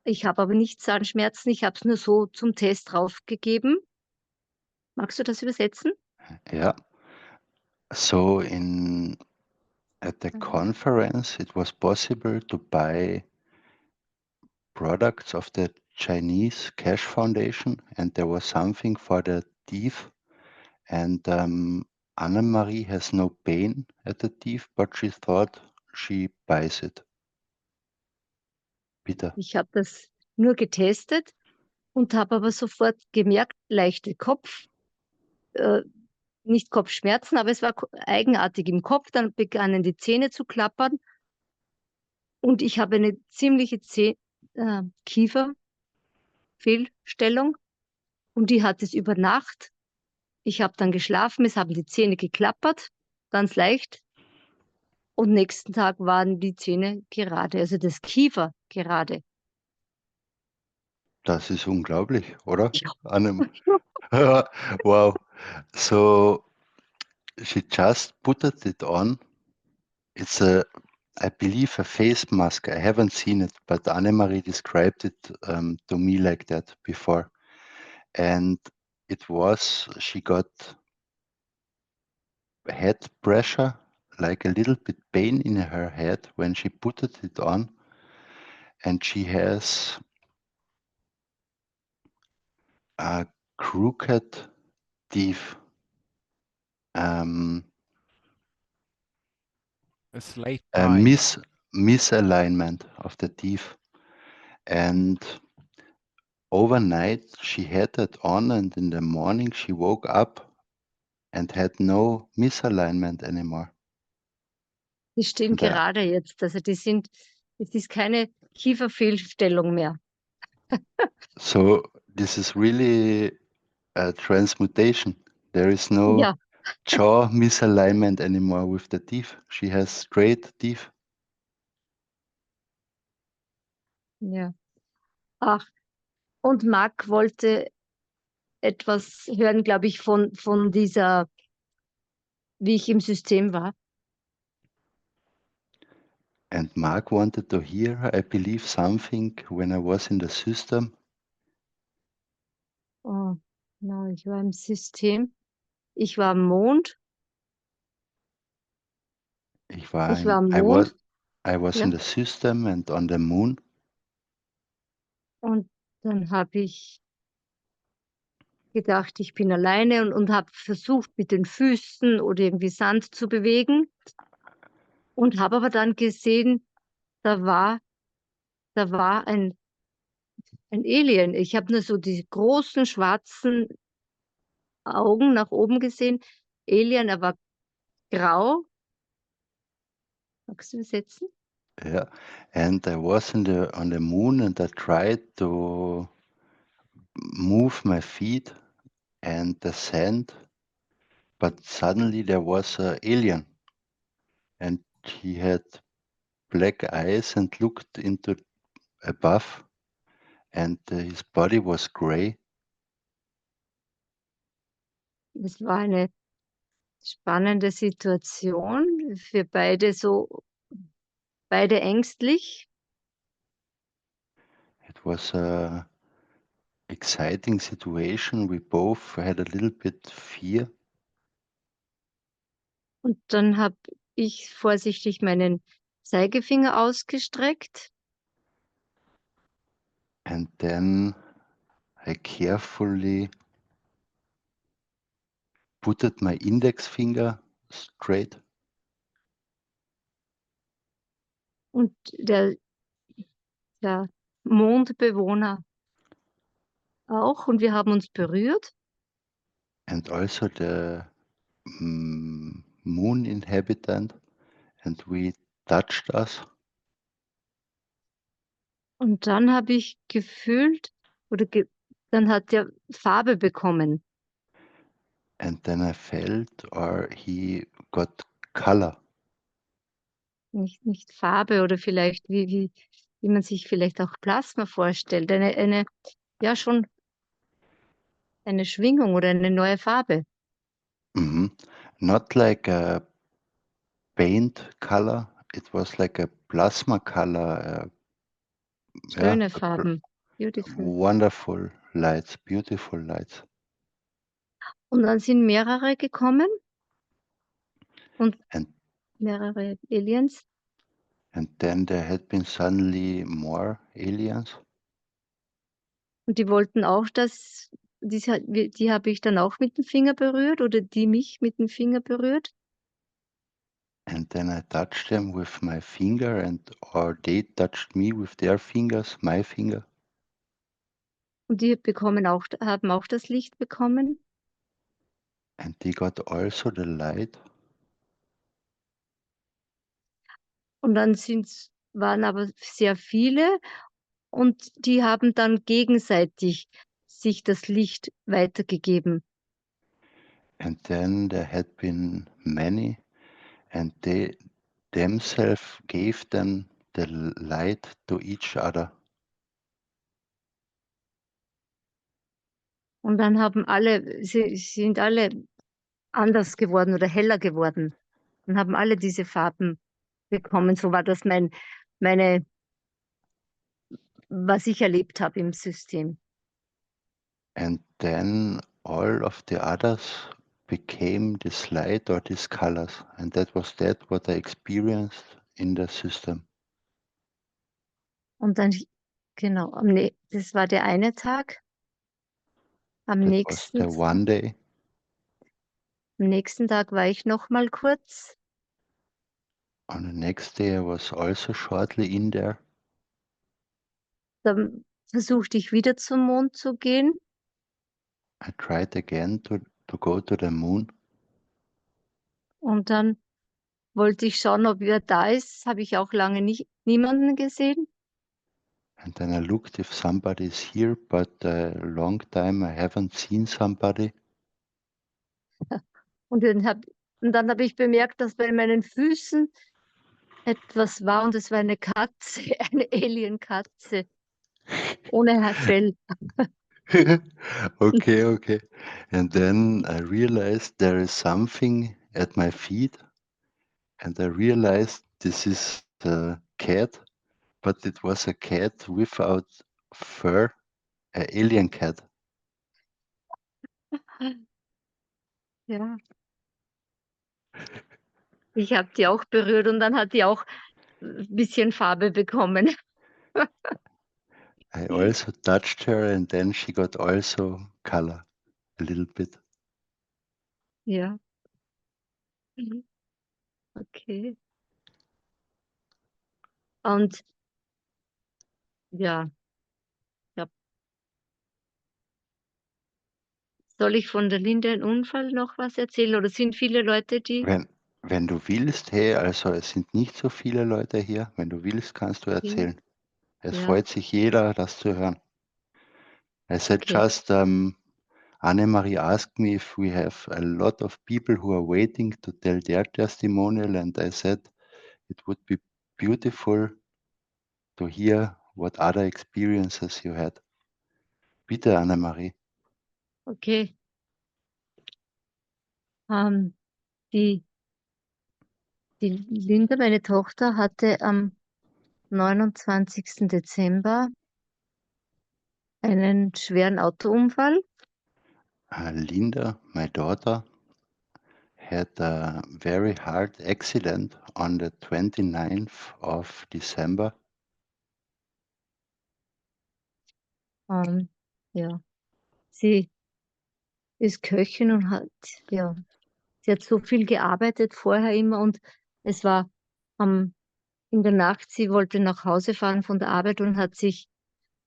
ich habe aber nicht Zahnschmerzen, ich habe es nur so zum Test draufgegeben. Magst du das übersetzen? Ja. So at the conference, it was possible to buy products of the Chinese Keshe Foundation, and there was something for the teeth. And Anna-Marie has no pain at the teeth, but she thought she buys it. Bitte. Ich habe das nur getestet und habe aber sofort gemerkt, leichte nicht Kopfschmerzen, aber es war eigenartig im Kopf. Dann begannen die Zähne zu klappern und ich habe eine ziemliche Kieferfehlstellung und die hat es über Nacht. Ich habe dann geschlafen, es haben die Zähne geklappert, ganz leicht. Und nächsten Tag waren die Zähne gerade, also das Kiefer gerade. Das ist unglaublich, oder? Wow. So she just put it on. It's I believe, a face mask. I haven't seen it, but Annemarie described it to me like that before. And she got head pressure, like a little bit pain in her head when she put it on. And she has a crooked teeth. A slight A pine. misalignment of the teeth. And overnight she had that on, and in the morning she woke up and had no misalignment anymore. Die stehen gerade jetzt, also es ist keine Kieferfehlstellung mehr. So this is really a transmutation. There is no jaw misalignment anymore with the teeth. She has straight teeth. Ja. Ach, und Marc wollte etwas hören, glaube ich, von dieser, wie ich im System war. And Mark wanted to hear, I believe, something when I was in the system. Oh, no, ich war im System. Ich war am Mond. Ich war Ich war am I Mond. was Ja. in the system and on the moon. Und dann habe ich gedacht, ich bin alleine und habe versucht, mit den Füßen oder irgendwie Sand zu bewegen. Und habe aber dann gesehen, da war ein Alien. Ich habe nur so die großen schwarzen Augen nach oben gesehen. Alien, er war grau. Magst du übersetzen? Yeah, and I was on the moon and I tried to move my feet and the sand, but suddenly there was an alien and he had black eyes and looked into above and his body was gray. Es war eine spannende Situation für beide, so beide ängstlich. It was a exciting situation. We both had a little bit fear. Und dann habe ich vorsichtig meinen Zeigefinger ausgestreckt. And then I carefully putted my index finger straight. Und der Mondbewohner auch. Und wir haben uns berührt. And also the moon inhabitant, and we touched us. Und dann habe ich gefühlt, dann hat er Farbe bekommen. And then I felt, or he got color. Nicht Farbe oder vielleicht wie man sich vielleicht auch Plasma vorstellt. Ja, schon eine Schwingung oder eine neue Farbe. Not like a paint color, it was like a plasma color. Schöne Farben. Beautiful. Wonderful lights, beautiful lights. Und dann sind mehrere gekommen. Und And mehrere Aliens. And then there had been suddenly more aliens. Und die wollten auch die habe ich dann auch mit dem Finger berührt oder die mich mit dem Finger berührt. And then I touched them with my finger or they touched me with their fingers, my finger. Und die haben auch das Licht bekommen. And they got also the light. Und dann waren aber sehr viele und die haben dann gegenseitig sich das Licht weitergegeben. And then there had been many and they themselves gave them the light to each other. Und dann sie sind alle anders geworden oder heller geworden und haben alle diese Farben bekommen. So war das was ich erlebt habe im System. And then all of the others became this light or these colors. And that was what I experienced in the system. Und dann, genau, das war der eine Tag. Am That was the one day. Am nächsten Tag war ich noch mal kurz. On the next day I was also shortly in there. Dann versuchte ich wieder zum Mond zu gehen. I tried again to go to the moon. Und dann wollte ich schauen, ob wer da ist. Habe ich auch lange niemanden gesehen. And then I looked if somebody is here, but a long time I haven't seen somebody. Und dann habe ich bemerkt, dass bei meinen Füßen etwas war und es war eine Katze, eine Alien-Katze ohne Fell. Okay, okay. And then I realized there is something at my feet, and I realized this is a cat, but it was a cat without fur, an alien cat. Ja. Ich habe die auch berührt und dann hat die auch ein bisschen Farbe bekommen. I also touched her, and then she got also color a little bit. Ja. Mhm. Okay. Und ja, ja. Soll ich von der Linde einen Unfall noch was erzählen oder sind viele Leute, die Wenn du willst, hey, also es sind nicht so viele Leute hier. Wenn du willst, kannst du okay, erzählen. Es ja, freut sich jeder, das zu hören. I said okay, just Annemarie asked me if we have a lot of people who are waiting to tell their testimonial, and I said it would be beautiful to hear what other experiences you had. Bitte, Annemarie. okay. Die Linda, meine Tochter, hatte am 29. Dezember einen schweren Autounfall. Linda, my daughter, had a very hard accident on the 29th of December. Ja, sie ist Köchin und sie hat so viel gearbeitet vorher immer und es war in der Nacht, sie wollte nach Hause fahren von der Arbeit und hat sich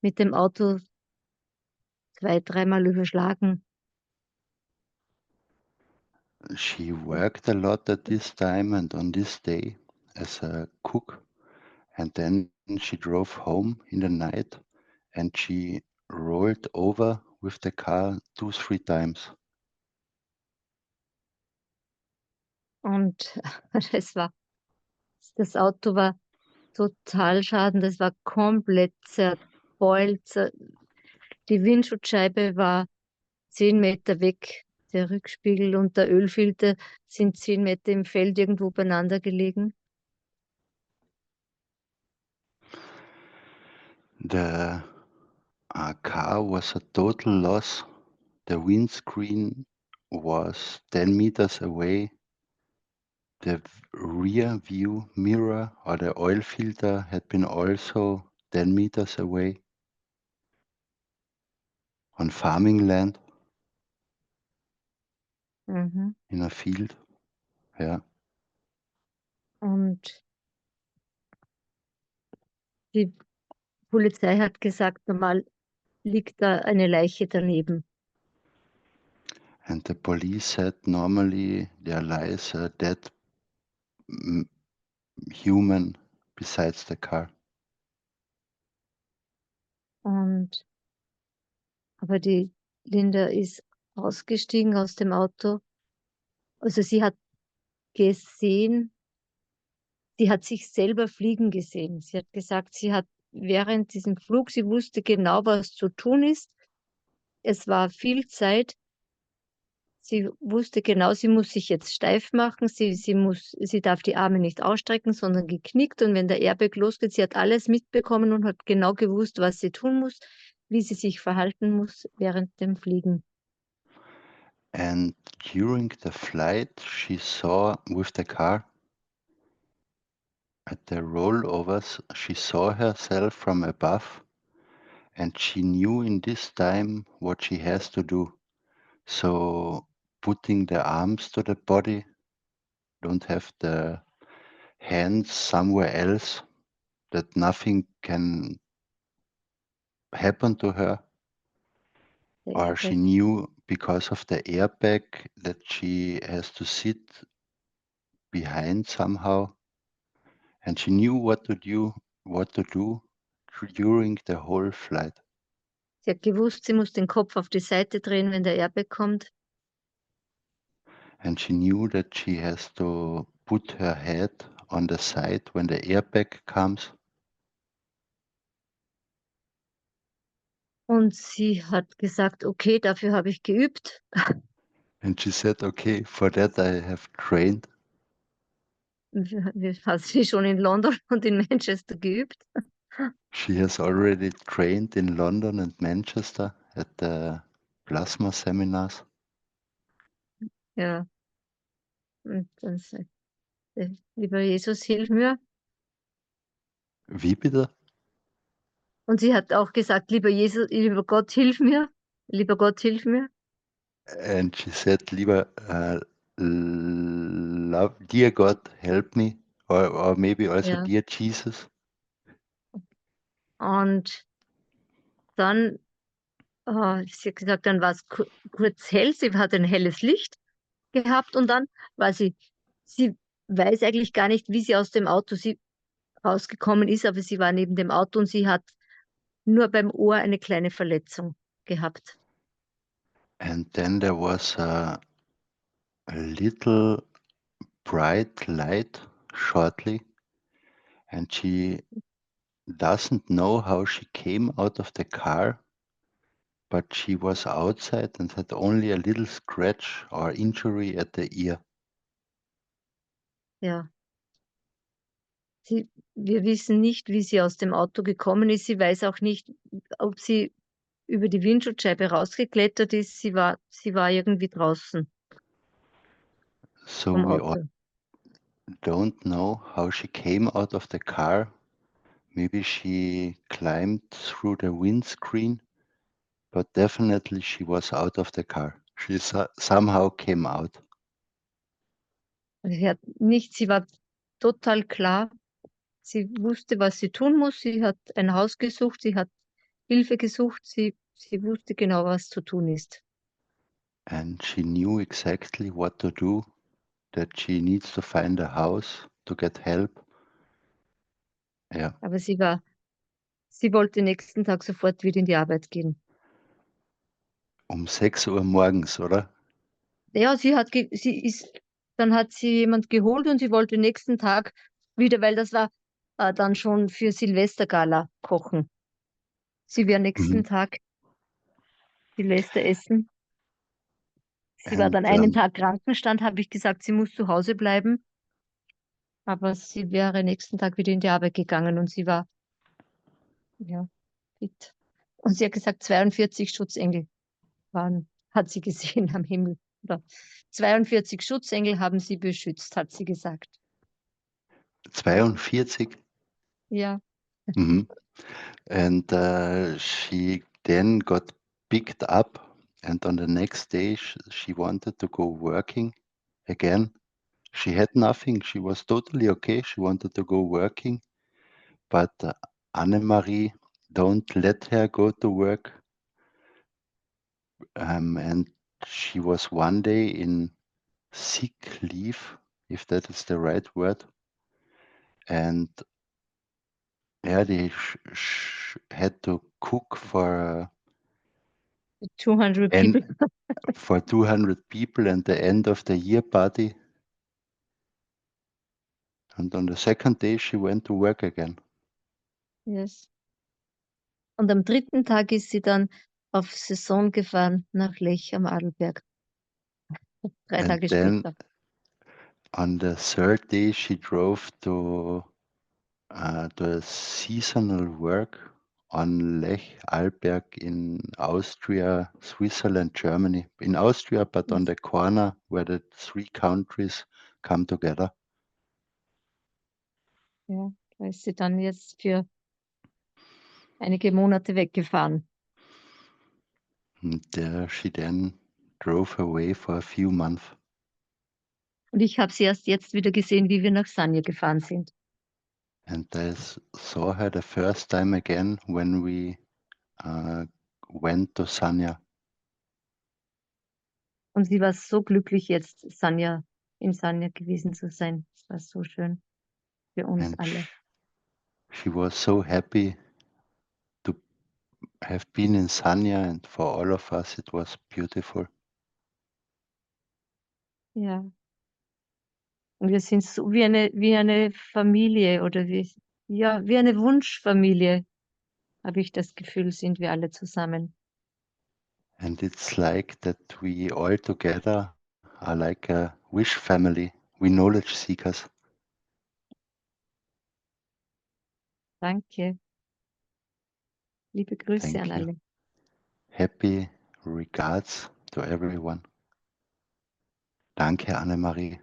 mit dem Auto 2, dreimal überschlagen. She worked a lot at this time and on this day as a cook, and then she drove home in the night and she rolled over with the car 2, 3 times. Und das Auto war total schaden, das war komplett zerbeult. Die Windschutzscheibe war 10 Meter weg, der Rückspiegel und der Ölfilter sind 10 Meter im Feld irgendwo beieinander gelegen. The car was a total loss. The windscreen was 10 meters away. The rear view mirror or the oil filter had been also 10 meters away on farming land Mhm. in a field. Yeah. Und die Polizei hat gesagt, normal liegt da eine Leiche daneben. And the police said normally there lies a dead human besides the car. Aber die Linda ist ausgestiegen aus dem Auto. Also sie hat gesehen, sie hat sich selber fliegen gesehen. Sie hat gesagt, sie hat während diesem Flug, sie wusste genau, was zu tun ist. Es war viel Zeit. Sie wusste genau, sie muss sich jetzt steif machen. Sie darf die Arme nicht ausstrecken, sondern geknickt. Und wenn der Airbag losgeht, sie hat alles mitbekommen und hat genau gewusst, was sie tun muss, wie sie sich verhalten muss während dem Fliegen. And during the flight, she saw with the car at the rollovers, she saw herself from above, and she knew in this time what she has to do. So putting the arms to the body, don't have the hands somewhere else, that nothing can happen to her. Der Or she Airbag. knew because of the airbag that she has to sit behind somehow, and she knew what to do during the whole flight. Sie hat gewusst, sie muss den Kopf auf die Seite drehen, wenn der Airbag kommt. And she knew that she has to put her head on the side when the airbag comes. Und sie hat gesagt, okay, dafür habe ich geübt. And she said, okay, for that I have trained. Hat sie schon in London und in Manchester geübt. She has already trained in London and Manchester at the plasma seminars. Ja. Und dann sagt sie, lieber Jesus, hilf mir. Wie bitte? Und sie hat auch gesagt, lieber Jesus, lieber Gott, hilf mir. Lieber Gott, hilf mir. And she said, lieber, love, dear God, help me. Or maybe also, Ja. dear Jesus. Und dann, sie hat gesagt, dann war es kurz hell, sie hat ein helles Licht gehabt und dann war sie weiß eigentlich gar nicht, wie sie aus dem Auto rausgekommen ist, aber sie war neben dem Auto und sie hat nur beim Ohr eine kleine Verletzung gehabt. And then there was a little bright light shortly, and she doesn't know how she came out of the car, but she was outside and had only a little scratch or injury at the ear. Ja. Wir wissen nicht, wie sie aus dem Auto gekommen ist. Sie weiß auch nicht, ob sie über die Windschutzscheibe rausgeklettert ist. Sie war irgendwie draußen So vom we all Auto. don't know how she came out of the car. Maybe she climbed through the windscreen, but definitely she was out of the car. She somehow came out. Sie war total klar. Sie wusste, was sie tun muss. Sie hat ein Haus gesucht, sie hat Hilfe gesucht. Sie wusste genau, was zu tun ist. And she knew exactly what to do, that she needs to find a house to get help. Ja. Aber sie wollte nächsten Tag sofort wieder in die Arbeit gehen. Um 6 Uhr morgens, oder? Ja, dann hat sie jemand geholt und sie wollte nächsten Tag wieder, weil das war dann schon für Silvestergala kochen. Sie wäre nächsten Tag Silvester essen. Sie war dann einen Tag Krankenstand, habe ich gesagt, sie muss zu Hause bleiben. Aber sie wäre nächsten Tag wieder in die Arbeit gegangen und sie war, ja, fit. Und sie hat gesagt, 42 Schutzengel hat sie gesehen am Himmel. Oder 42 Schutzengel haben sie beschützt, hat sie gesagt. 42? Ja. And she then got picked up, and on the next day she wanted to go working again. She had nothing. She was totally okay. She wanted to go working, but Annemarie don't let her go to work. And she was one day in sick leave, if that is the right word. And yeah, they had to cook for 200 people. For 200 people and the end of the year party. And on the second day she went to work again. Yes. Und am 3. Tag ist sie dann auf Saison gefahren nach Lech am Adelberg. 3 And Tage then später. on the third day she drove to the seasonal work on Lech Alberg in Austria, Switzerland, Germany. In Austria, but on the corner where the 3 countries come together. Ja, da ist sie dann jetzt für einige Monate weggefahren. And there she then drove away for a few months. Und ich habe sie erst jetzt wieder gesehen, wie wir nach Sanja gefahren sind. And I saw her the first time again when we went to Sanja. Und sie war so glücklich, jetzt in Sanja gewesen zu sein. Es war so schön für uns And alle. she was so happy to have been in Sanja, and for all of us it was beautiful. Ja. Und wir sind so wie eine Familie oder wie eine Wunschfamilie. habe ich das Gefühl, sind wir alle zusammen. And it's like that we all together are like a wish family. We knowledge seekers. Danke. Liebe Grüße an Thank you. alle. Happy regards to everyone. Danke, Annemarie.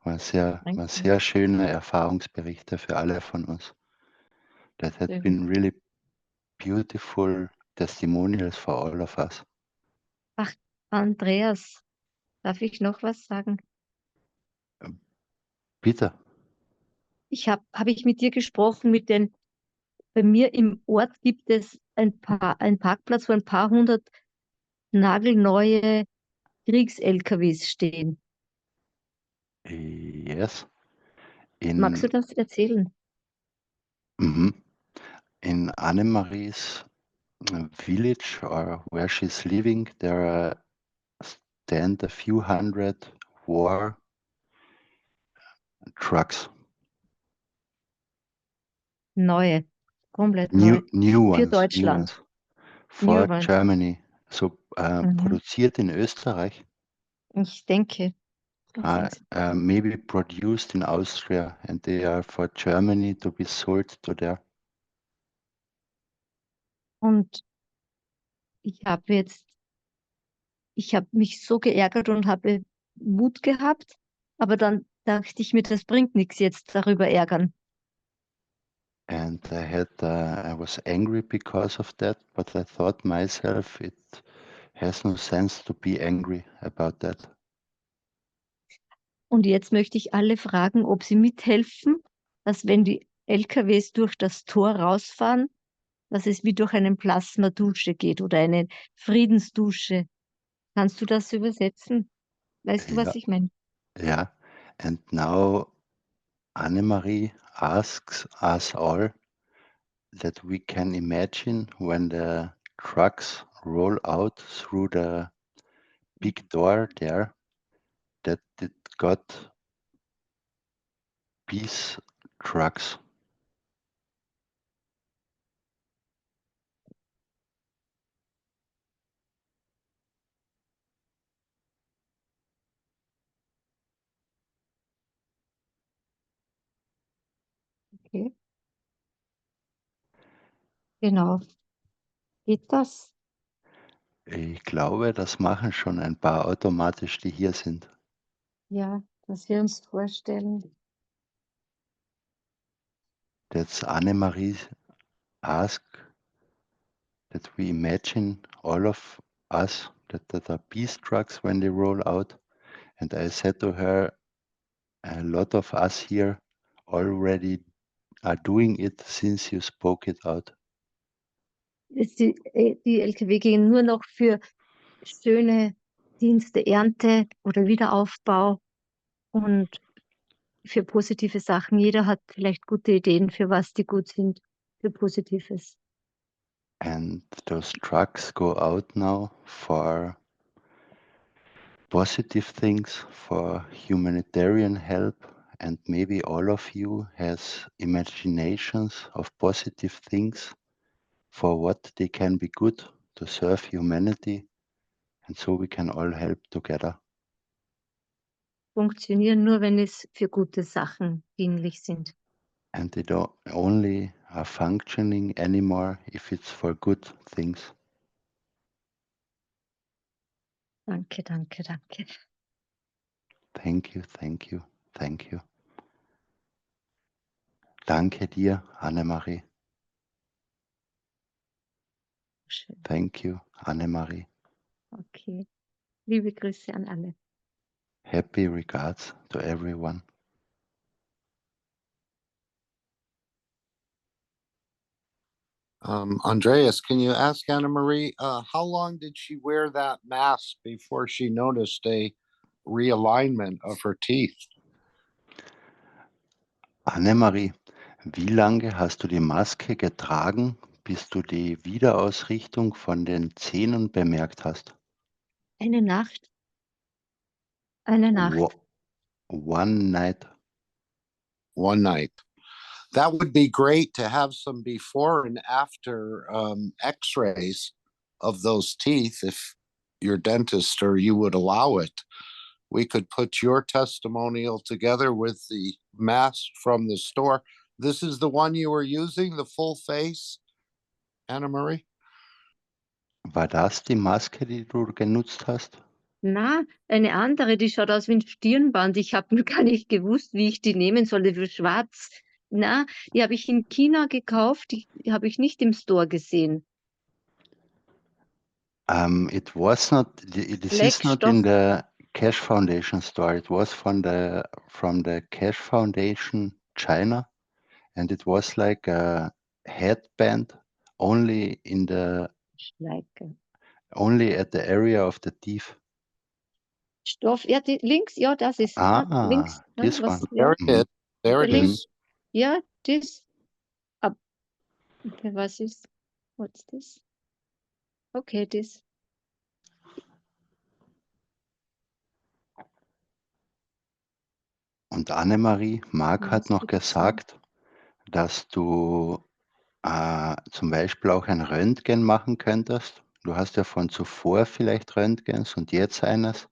War Danke. sehr schöne Erfahrungsberichte für alle von uns. That had Schön. been really beautiful testimonials for all of us. Ach, Andreas, darf ich noch was sagen? Bitte. Hab ich mit dir gesprochen, bei mir im Ort gibt es einen Parkplatz, wo ein paar hundert nagelneue Kriegs-LKWs stehen. Yes. Magst du das erzählen? In Annemarie's village or where she's living, there stand a few hundred war trucks. Neue, komplett New neu. Für ones, Deutschland. for New ones. Germany. So Mhm. produziert in Österreich. Ich denke. Maybe produced in Austria, and they are for Germany to be sold to there. Und ich habe mich so geärgert und habe Wut gehabt, aber dann dachte ich mir, das bringt nichts jetzt darüber ärgern. And I was angry because of that, but I thought myself it has no sense to be angry about that. Und jetzt möchte ich alle fragen, ob sie mithelfen, dass wenn die LKWs durch das Tor rausfahren, dass es wie durch eine Plasmadusche geht oder eine Friedensdusche. Kannst du das übersetzen? Weißt du, was ich meine? Yeah, and now Annemarie asks us all that we can imagine when the trucks roll out through the big door there, that it got peace trucks. Okay. Genau. Geht das? Ich glaube, das machen schon ein paar automatisch, die hier sind. Ja, dass wir uns vorstellen. That's Annemarie ask that we imagine all of us that are peace trucks when they roll out. And I said to her, a lot of us here already are doing it since you spoke it out. Die LKW gehen nur noch für schöne Dienste, Ernte oder Wiederaufbau und für positive Sachen. Jeder hat vielleicht gute Ideen, für was die gut sind, für Positives. And those trucks go out now for positive things, for humanitarian help, and maybe all of you has imaginations of positive things for what they can be good to serve humanity, and so we can all help together. Funktionieren nur, wenn es für gute Sachen dienlich sind. And they don't only are functioning anymore if it's for good things. Danke, danke, danke. Thank you, thank you, thank you. Danke dir, Annemarie. Schön. Thank you, Annemarie. Okay. Liebe Grüße an alle. Happy regards to everyone. Andreas, can you ask Anna Marie, how long did she wear that mask before she noticed a realignment of her teeth? Annemarie, wie lange hast du die Maske getragen, bis du die Wiederausrichtung von den Zähnen bemerkt hast? Eine Nacht. Eine Nacht. One night. One night. That would be great to have some before and after x-rays of those teeth if your dentist or you would allow it. We could put your testimonial together with the mask from the store. This is the one you were using, the full face, Anna-Marie? War das die Maske, die du genutzt hast? Na, eine andere, die schaut aus wie ein Stirnband. Ich habe nur gar nicht gewusst, wie ich die nehmen sollte für schwarz. Na, die habe ich in China gekauft, die habe ich nicht im Store gesehen. It was not, this is not Stoff. in the Keshe Foundation store. It was from the Keshe Foundation China, and it was like a headband only in the only at the area of the teeth. Stoff, ja, links, ja, das ist links. This was, one. There it is. There it links. is. Ja, das. Okay, was ist? What's this? Okay, das. Und Annemarie, Marc hat noch gesagt, dass du zum Beispiel auch ein Röntgen machen könntest. Du hast ja von zuvor vielleicht Röntgens und jetzt eines.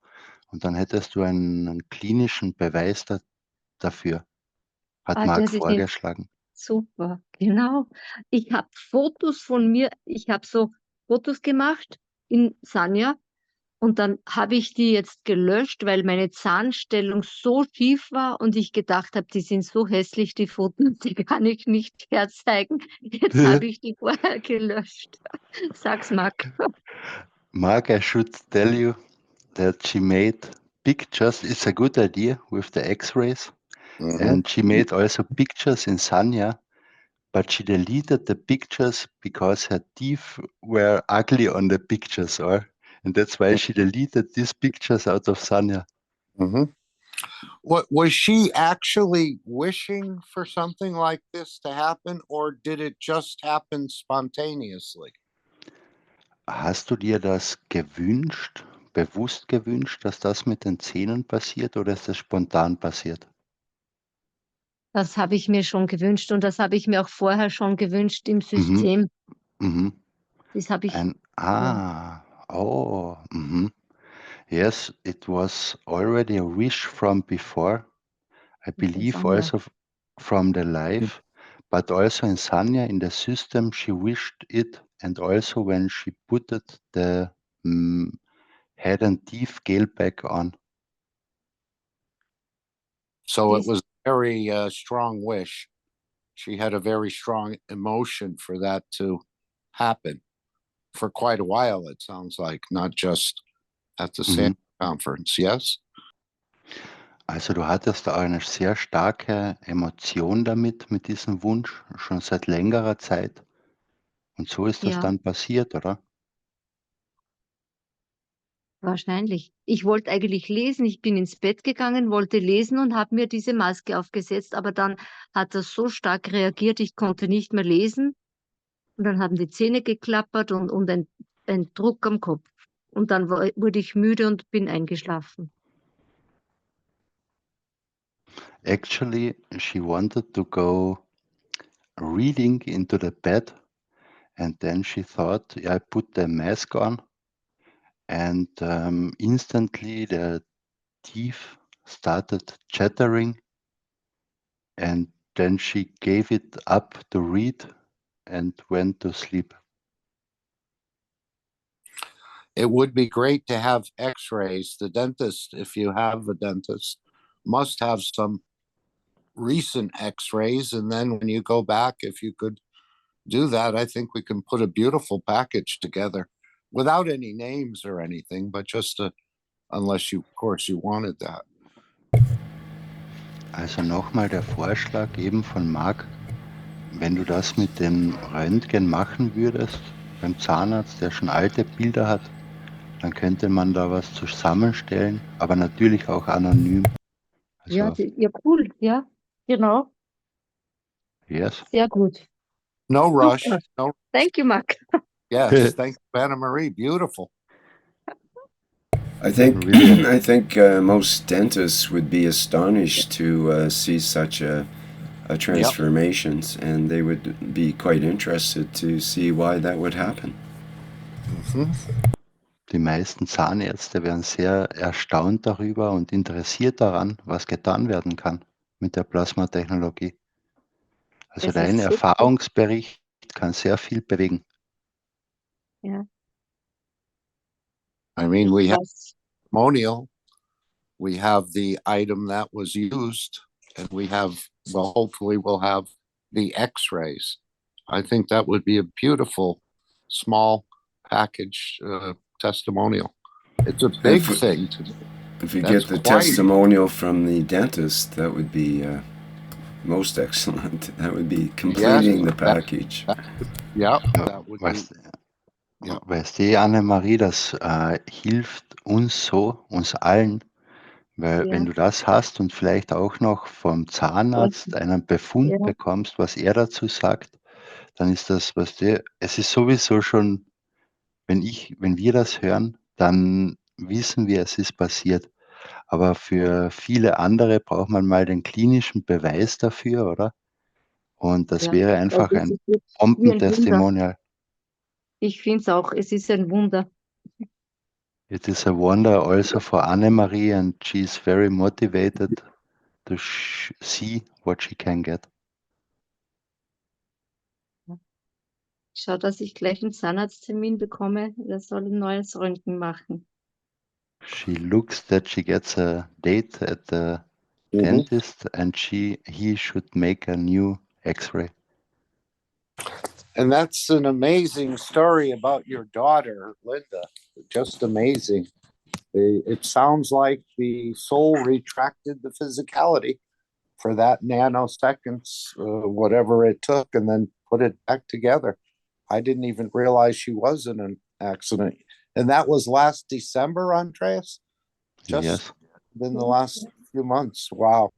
Und dann hättest du einen klinischen Beweis dafür, hat Marc vorgeschlagen. Super, genau. Ich habe Fotos von mir, ich habe so Fotos gemacht in Sanya und dann habe ich die jetzt gelöscht, weil meine Zahnstellung so schief war und ich gedacht habe, die sind so hässlich, die Fotos, die kann ich nicht herzeigen. Jetzt habe ich die vorher gelöscht. Sag's, Marc. Marc, I should tell you that she made pictures. It's a good idea with the x-rays. And she made also pictures in Sanya, but she deleted the pictures because her teeth were ugly on the pictures, and that's why she deleted these pictures out of Sanya. What was she actually wishing for something like this to happen, or did it just happen spontaneously? Hast du dir das gewünscht, bewusst gewünscht, dass das mit den Zähnen passiert, oder ist das spontan passiert? Das habe ich mir schon gewünscht und das habe ich mir auch vorher schon gewünscht im System. Das habe ich. Yes, it was already a wish from before. I believe also from the life, but also in Sanya, in the system, she wished it, and also when she put it, the head and teeth gel back on. So it was a very strong wish. She had a very strong emotion for that to happen for quite a while, it sounds like, not just at the same conference, yes? Also du hattest eine sehr starke Emotion damit, mit diesem Wunsch, schon seit längerer Zeit. Und so ist das dann passiert, oder? Wahrscheinlich. Ich wollte eigentlich lesen. Ich bin ins Bett gegangen, wollte lesen und habe mir diese Maske aufgesetzt, aber dann hat das so stark reagiert, ich konnte nicht mehr lesen. Und dann haben die Zähne geklappert und ein Druck am Kopf. Und dann wurde ich müde und bin eingeschlafen. Actually, she wanted to go reading into the bed, and then she thought, I put the mask on, and instantly the teeth started chattering, and then she gave it up to read and went to sleep. It would be great to have x-rays. The dentist, if you have a dentist, must have some recent x-rays. And then when you go back, if you could do that, I think we can put a beautiful package together without any names or anything, but just unless you, of course, you wanted that. Also nochmal der Vorschlag eben von Marc, wenn du das mit dem Röntgen machen würdest, beim Zahnarzt, der schon alte Bilder hat, dann könnte man da was zusammenstellen, aber natürlich auch anonym. Also Cool, ja, genau. Yes. Sehr gut. No rush. No. Thank you, Marc. Yes, thank you, Anna-Marie. Beautiful. I think most dentists would be astonished to see such a transformations, and they would be quite interested to see why that would happen. Die meisten Zahnärzte wären sehr erstaunt darüber und interessiert daran, was getan werden kann mit der Plasmatechnologie. Also Es dein ist so, Erfahrungsbericht kann sehr viel bewegen. ja, I mean, we have was, testimonial, we have the item that was used, and we have, well, hopefully we'll have the x-rays. I think that would be a beautiful small package testimonial. It's a big thing to do. If you That's get the quite- testimonial from the dentist, that would be most excellent. That would be completing the package. Yeah, that would be. Ja. Weißt du, Annemarie, das hilft uns so, uns allen, weil ja, wenn du das hast und vielleicht auch noch vom Zahnarzt einen Befund ja, bekommst, was er dazu sagt, dann ist das, weißt du, es ist sowieso schon, wenn wir das hören, dann wissen wir, es ist passiert. Aber für viele andere braucht man mal den klinischen Beweis dafür, oder? Und das ja. wäre Also einfach es ein ist wie ein Wunder. Bombentestimonial. Ich finde es auch, es ist ein Wunder. It is a wonder also for Annemarie, and she's very motivated to see what she can get. Schau, dass ich gleich einen Zahnarzttermin bekomme. Der soll ein neues Röntgen machen. She looks that she gets a date at the dentist, and he should make a new X-ray. And that's an amazing story about your daughter, Linda. Just amazing. It sounds like the soul retracted the physicality for that nanoseconds, whatever it took, and then put it back together. I didn't even realize she was in an accident. And that was last December, Andreas? Just Yes. in the last few months. Wow.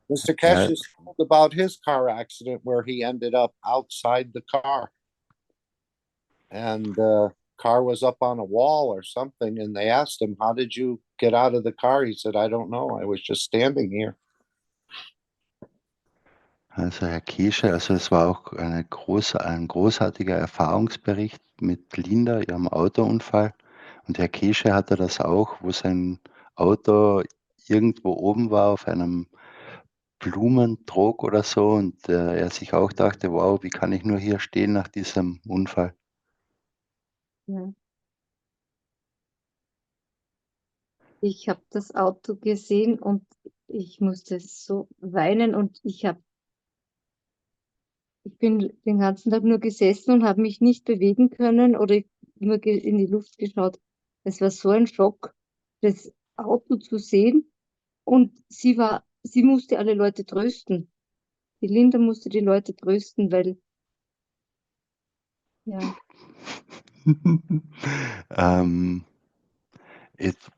Mr. Keshe is told about his car accident where he ended up outside the car. And the car was up on a wall or something. And they asked him, how did you get out of the car? He said, I don't know. I was just standing here. Also Herr Keshe, also es war auch ein großartiger Erfahrungsbericht mit Linda, ihrem Autounfall. Und Herr Keshe hatte das auch, wo sein Auto irgendwo oben war auf einem Blumentrog oder so und er sich auch dachte, wow, wie kann ich nur hier stehen nach diesem Unfall? Ja. Ich habe das Auto gesehen und ich musste so weinen und ich bin den ganzen Tag nur gesessen und habe mich nicht bewegen können oder nur in die Luft geschaut. Es war so ein Schock, das Auto zu sehen und sie musste alle Leute trösten. Die Linda musste die Leute trösten, weil, ja,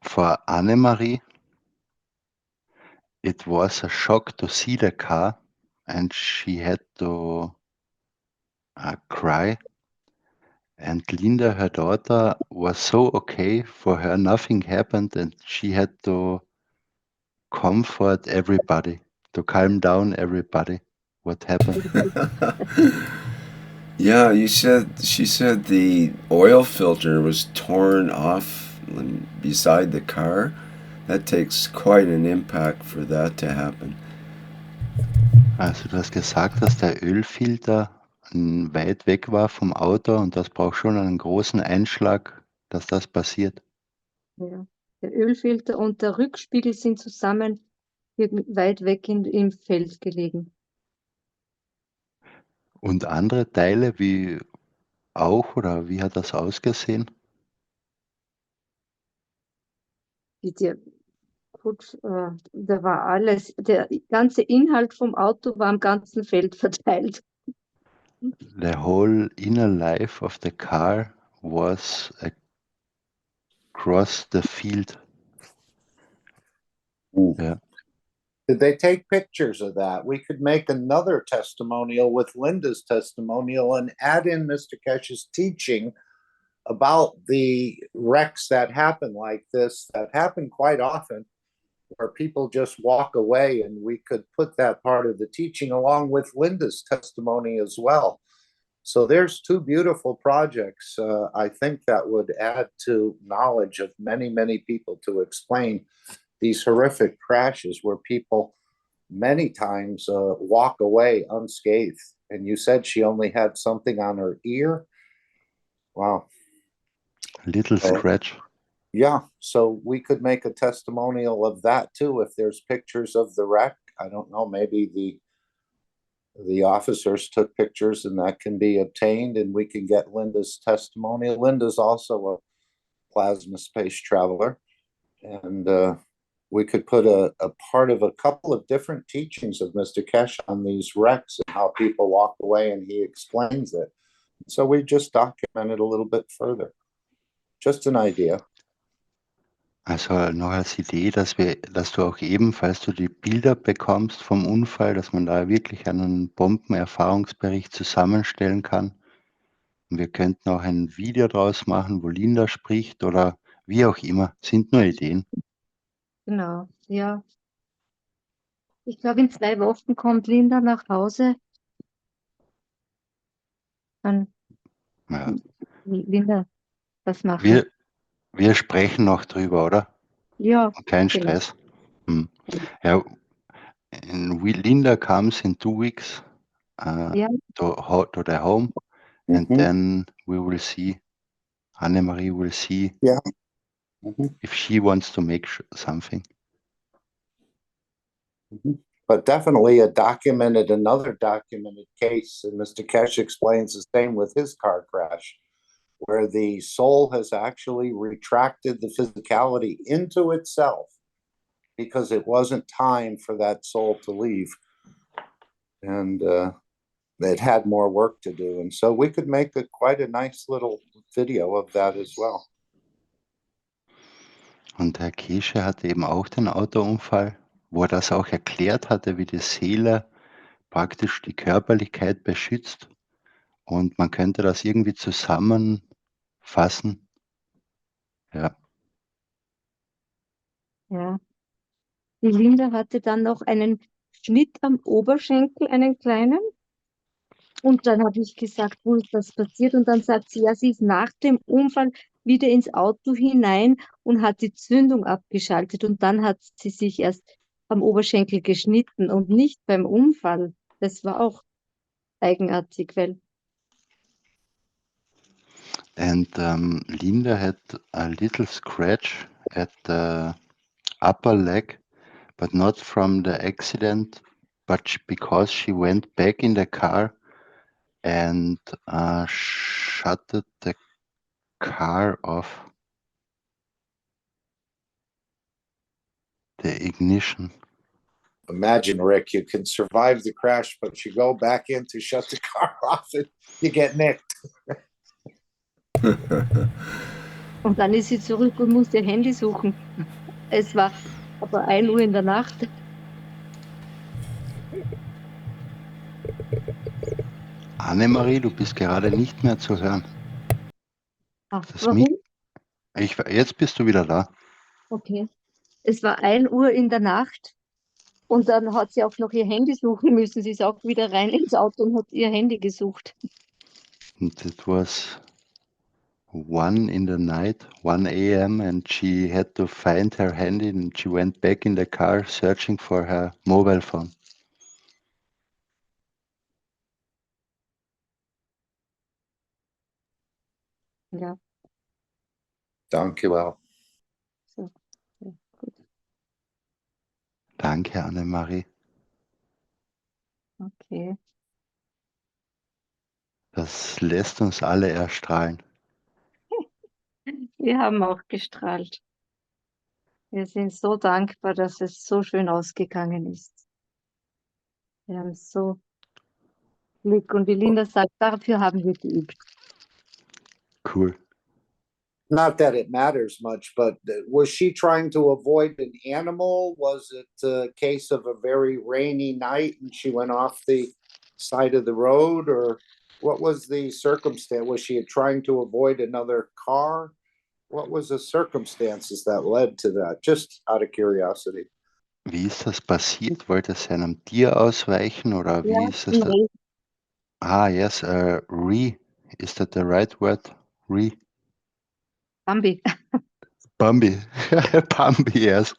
For Annemarie, it was a shock to see the car and she had to cry. And Linda, her daughter, was so okay. For her, nothing happened, and she had to comfort everybody, to calm down everybody. What happened? Yeah, she said the oil filter was torn off beside the car. That takes quite an impact for that to happen. Also du hast gesagt, dass der Ölfilter weit weg war vom Auto und das braucht schon einen großen Einschlag, dass das passiert. ja. Der Ölfilter und der Rückspiegel sind zusammen weit weg im Feld gelegen. Und andere Teile wie auch, oder wie hat das ausgesehen? Da war alles, der ganze Inhalt vom Auto war am ganzen Feld verteilt. The whole inner life of the car was across the field. Yeah. Did they take pictures of that? We could make another testimonial with Linda's testimonial and add in Mr. Keshe's teaching about the wrecks that happen like this, that happen quite often. where people just walk away, and we could put that part of the teaching along with Linda's testimony as well. So there's two beautiful projects. I think that would add to knowledge of many, many people to explain these horrific crashes where people many times walk away unscathed. And you said she only had something on her ear. Wow. Little scratch. Yeah, so we could make a testimonial of that too if there's pictures of the wreck. I don't know, maybe the officers took pictures and that can be obtained, and we can get Linda's testimonial. Linda's also a plasma space traveler, and we could put a part of a couple of different teachings of Mr. Keshe on these wrecks and how people walk away, and he explains it. So we just document it a little bit further. Just an idea. Also noch als Idee, dass du auch eben, falls du die Bilder bekommst vom Unfall, dass man da wirklich einen Bombenerfahrungsbericht zusammenstellen kann. Und wir könnten auch ein Video draus machen, wo Linda spricht oder wie auch immer. Sind nur Ideen. Genau, ja. Ich glaube, in 2 Wochen kommt Linda nach Hause. Dann Ja. Linda, was machen? Wir sprechen noch drüber, oder? Ja. Kein genau. Stress. Ja, Linda comes in 2 weeks Ja, to their home, and then we will see, Annemarie will see if she wants to make something. But definitely another documented case, and Mr. Keshe explains the same with his car crash, where the soul has actually retracted the physicality into itself because it wasn't time for that soul to leave. And it had more work to do. And so we could make quite a nice little video of that as well. Und Herr Keshe hatte eben auch den Autounfall, wo er das auch erklärt hatte, wie die Seele praktisch die Körperlichkeit beschützt. Und man könnte das irgendwie zusammenfassen. Ja. ja. Die Linda hatte dann noch einen Schnitt am Oberschenkel, einen kleinen. Und dann habe ich gesagt, wo ist das passiert? Und dann sagt sie, ja, sie ist nach dem Unfall wieder ins Auto hinein und hat die Zündung abgeschaltet. Und dann hat sie sich erst am Oberschenkel geschnitten und nicht beim Unfall. Das war auch eigenartig, weil. And Linda had a little scratch at the upper leg, but not from the accident, but because she went back in the car and shut the car off, the ignition. Imagine, Rick, you can survive the crash, but you go back in to shut the car off and you get nicked. Und dann ist sie zurück und musste ihr Handy suchen. Es war aber 1 Uhr in der Nacht. Annemarie, du bist gerade nicht mehr zu hören. Ach, warum? Jetzt bist du wieder da. Okay. Es war 1 Uhr in der Nacht und dann hat sie auch noch ihr Handy suchen müssen. Sie ist auch wieder rein ins Auto und hat ihr Handy gesucht. And it was 1 in the night, 1 a.m. and she had to find her handy and she went back in the car searching for her mobile phone. Ja. Danke, well. So. Ja, gut. Danke, Annemarie. Okay. Das lässt uns alle erstrahlen. Wir haben auch gestrahlt. Wir sind so dankbar, dass es so schön ausgegangen ist. Wir haben so Glück. Und wie Linda sagt, dafür haben wir geübt. Cool. Not that it matters much, but was she trying to avoid an animal? Was it a case of a very rainy night and she went off the side of the road? Or what was the circumstance? Was she trying to avoid another car? What was the circumstances that led to that? Just out of curiosity. Wie ist das passiert? Wollte sie einem Tier ausweichen oder Ja, wie ist es im da? Regen. Ah, yes, Re. Is that the right word? Re. Bambi. Bambi. Bambi, yes.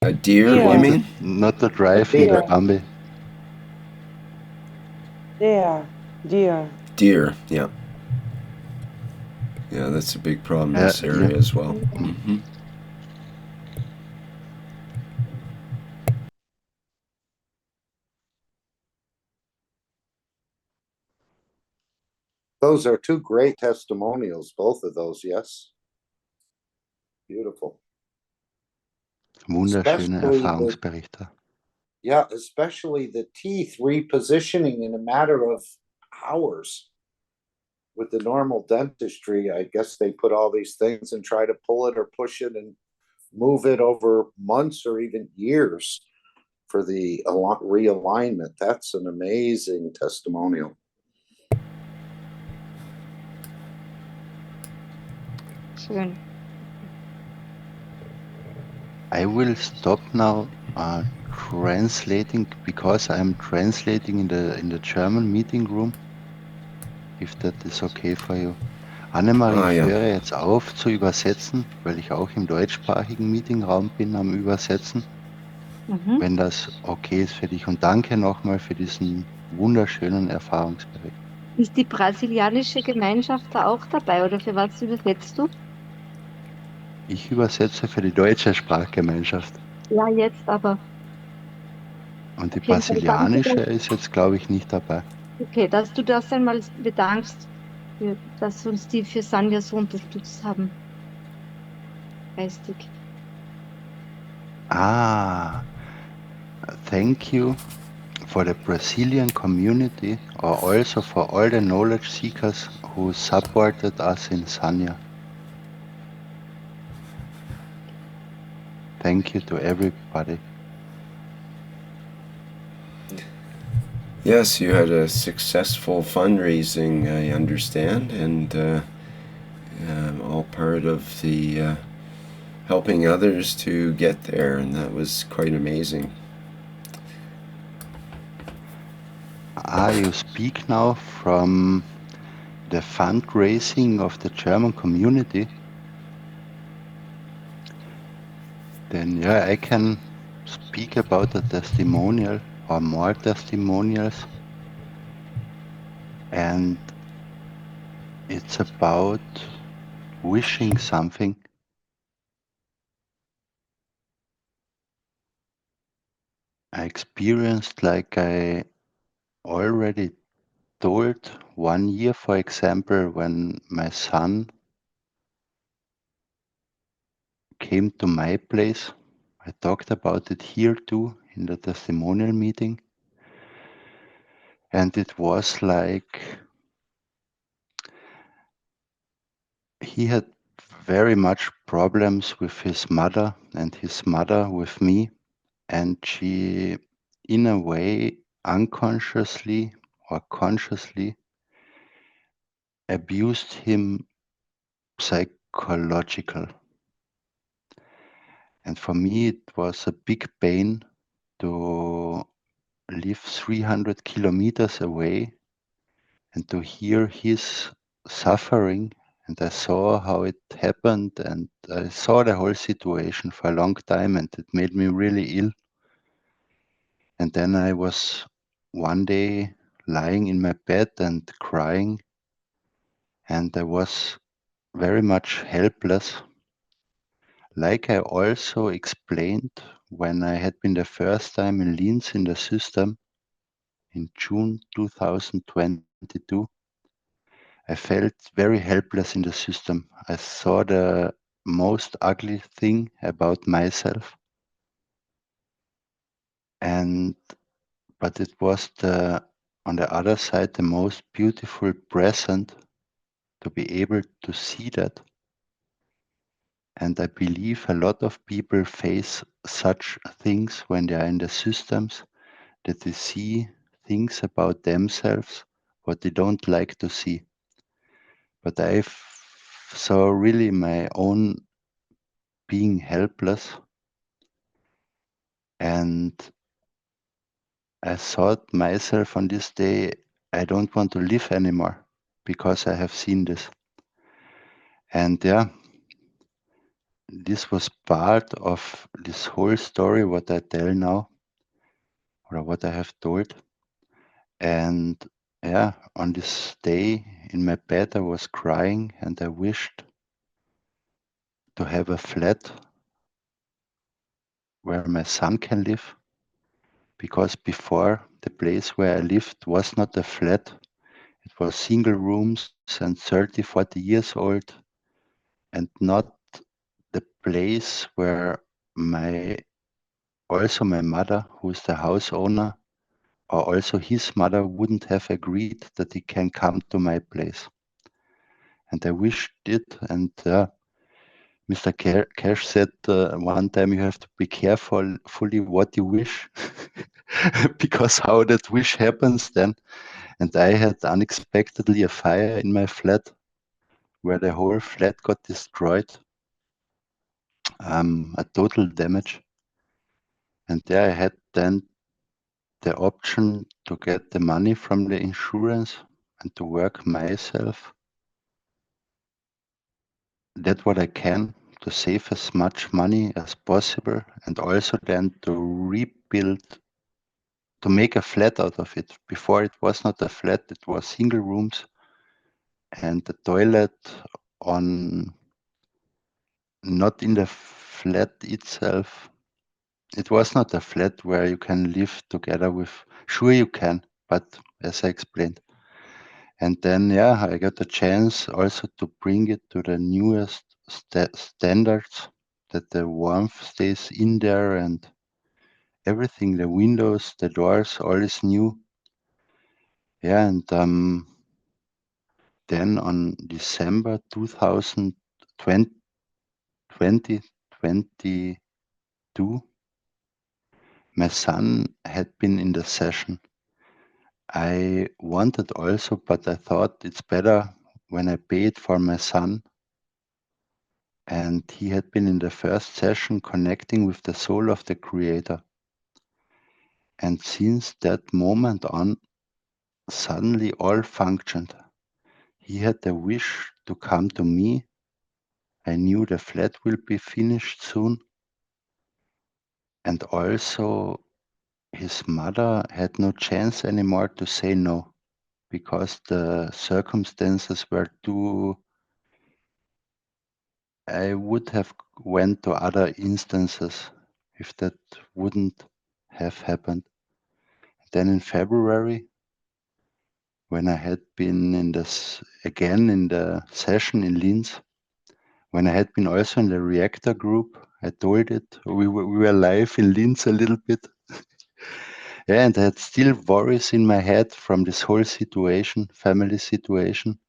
A deer, you Deer, mean? Not the driving, the deer, Bambi. deer. Deer, yeah. Yeah, that's a big problem in this Yeah. area as well. Hmm. Those are two great testimonials, both of those, yes. Beautiful. Wunderschöne Especially the, Erfahrungsberichte. yeah, especially the teeth repositioning in a matter of hours. With the normal dentistry, I guess they put all these things and try to pull it or push it and move it over months or even years for the realignment. That's an amazing testimonial. Schön. I will stop now translating because I'm translating in the German meeting room. If that is okay for you. Annemarie, ich ja. höre jetzt auf zu übersetzen, weil ich auch im deutschsprachigen Meetingraum bin am Übersetzen. Wenn das okay ist für dich. Und danke nochmal für diesen wunderschönen Erfahrungsbericht. Ist die brasilianische Gemeinschaft da auch dabei oder für was übersetzt du? Ich übersetze für die deutsche Sprachgemeinschaft. Ja, jetzt aber. Und die Auf jeden Fall danke, brasilianische ist jetzt, glaube ich, nicht dabei. okay, dass du das einmal bedankst, dass uns die für Sanja so unterstützt haben. Geistig. Ah, thank you for the Brazilian community or also for all the knowledge seekers who supported us in Sanya. Thank you to everybody. Yes, you had a successful fundraising, I understand, and all part of the helping others to get there, and that was quite amazing. You speak now from the fundraising of the German community. Then yeah, I can speak about a testimonial or more testimonials. And it's about wishing something. I experienced, like I already told, 1 year, for example, when my son came to my place. I talked about it here too in the testimonial meeting. And it was like he had very much problems with his mother and his mother with me. And she, in a way, unconsciously or consciously abused him psychological. And for me, it was a big pain to live 300 kilometers away and to hear his suffering. And I saw how it happened, and I saw the whole situation for a long time, and it made me really ill. And then I was one day lying in my bed and crying, and I was very much helpless. Like I also explained when I had been the first time in Linz in the system in June 2022, I felt very helpless in the system. I saw the most ugly thing about myself. But it was on the other side, the most beautiful present to be able to see that. And I believe a lot of people face such things when they are in the systems, that they see things about themselves what they don't like to see. But I saw really my own being helpless. And I thought myself on this day, I don't want to live anymore because I have seen this. And yeah, this was part of this whole story, what I tell now, or what I have told. And yeah, on this day in my bed, I was crying and I wished to have a flat where my son can live. Because before, the place where I lived was not a flat. It was single rooms and 30, 40 years old, and not the place where also my mother, who is the house owner, or also his mother wouldn't have agreed that he can come to my place. And I wished it, and Mr. Cash said one time you have to be careful fully what you wish, because how that wish happens then. And I had unexpectedly a fire in my flat where the whole flat got destroyed, a total damage. And there I had then the option to get the money from the insurance and to work myself. That's what I can to save as much money as possible and also then to rebuild, to make a flat out of it. Before it was not a flat, it was single rooms and the toilet on, not in the flat itself. It was not a flat where you can live together with, sure you can, but as I explained. And then, yeah, I got a chance also to bring it to the newest standards, that the warmth stays in there and everything, the windows, the doors, all is new. Yeah, and then on December 2022, my son had been in the session. I wanted also, but I thought it's better when I pay it for my son. And he had been in the first session connecting with the soul of the Creator. And since that moment on, suddenly all functioned. He had the wish to come to me. I knew the flat will be finished soon. And also, his mother had no chance anymore to say no, because the circumstances were too. I would have went to other instances if that wouldn't have happened. Then in February, when I had been in this again in the session in Linz, when I had been also in the reactor group, I told it we were live in Linz a little bit. Yeah, and I had still worries in my head from this whole situation, family situation.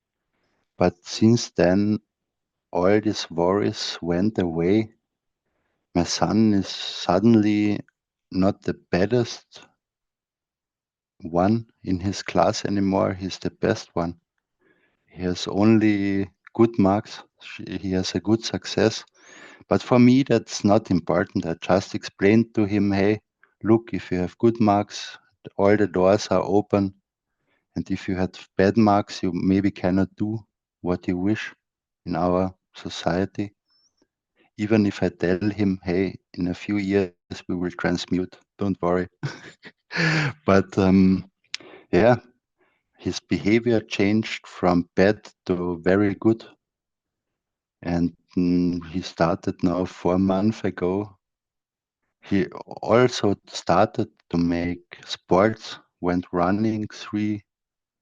But since then, all these worries went away. My son is suddenly not the baddest one in his class anymore. He's the best one. He has only good marks. He has a good success. But for me, that's not important. I just explained to him, hey, look, if you have good marks, all the doors are open. And if you had bad marks, you maybe cannot do what you wish in our society. Even if I tell him, hey, in a few years we will transmute, don't worry. But yeah, his behavior changed from bad to very good. And he started now 4 months ago. He also started to make sports, went running 3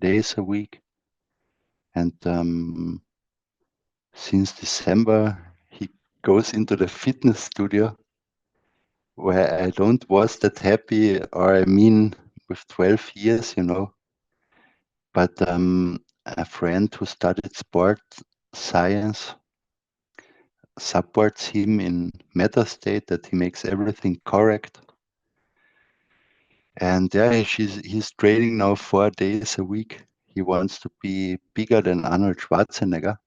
days a week. And since December, he goes into the fitness studio where I don't was that happy, or I mean, with 12 years, you know. But a friend who studied sport science supports him in meta state that he makes everything correct. And yeah, he's training now 4 days a week. He wants to be bigger than Arnold Schwarzenegger.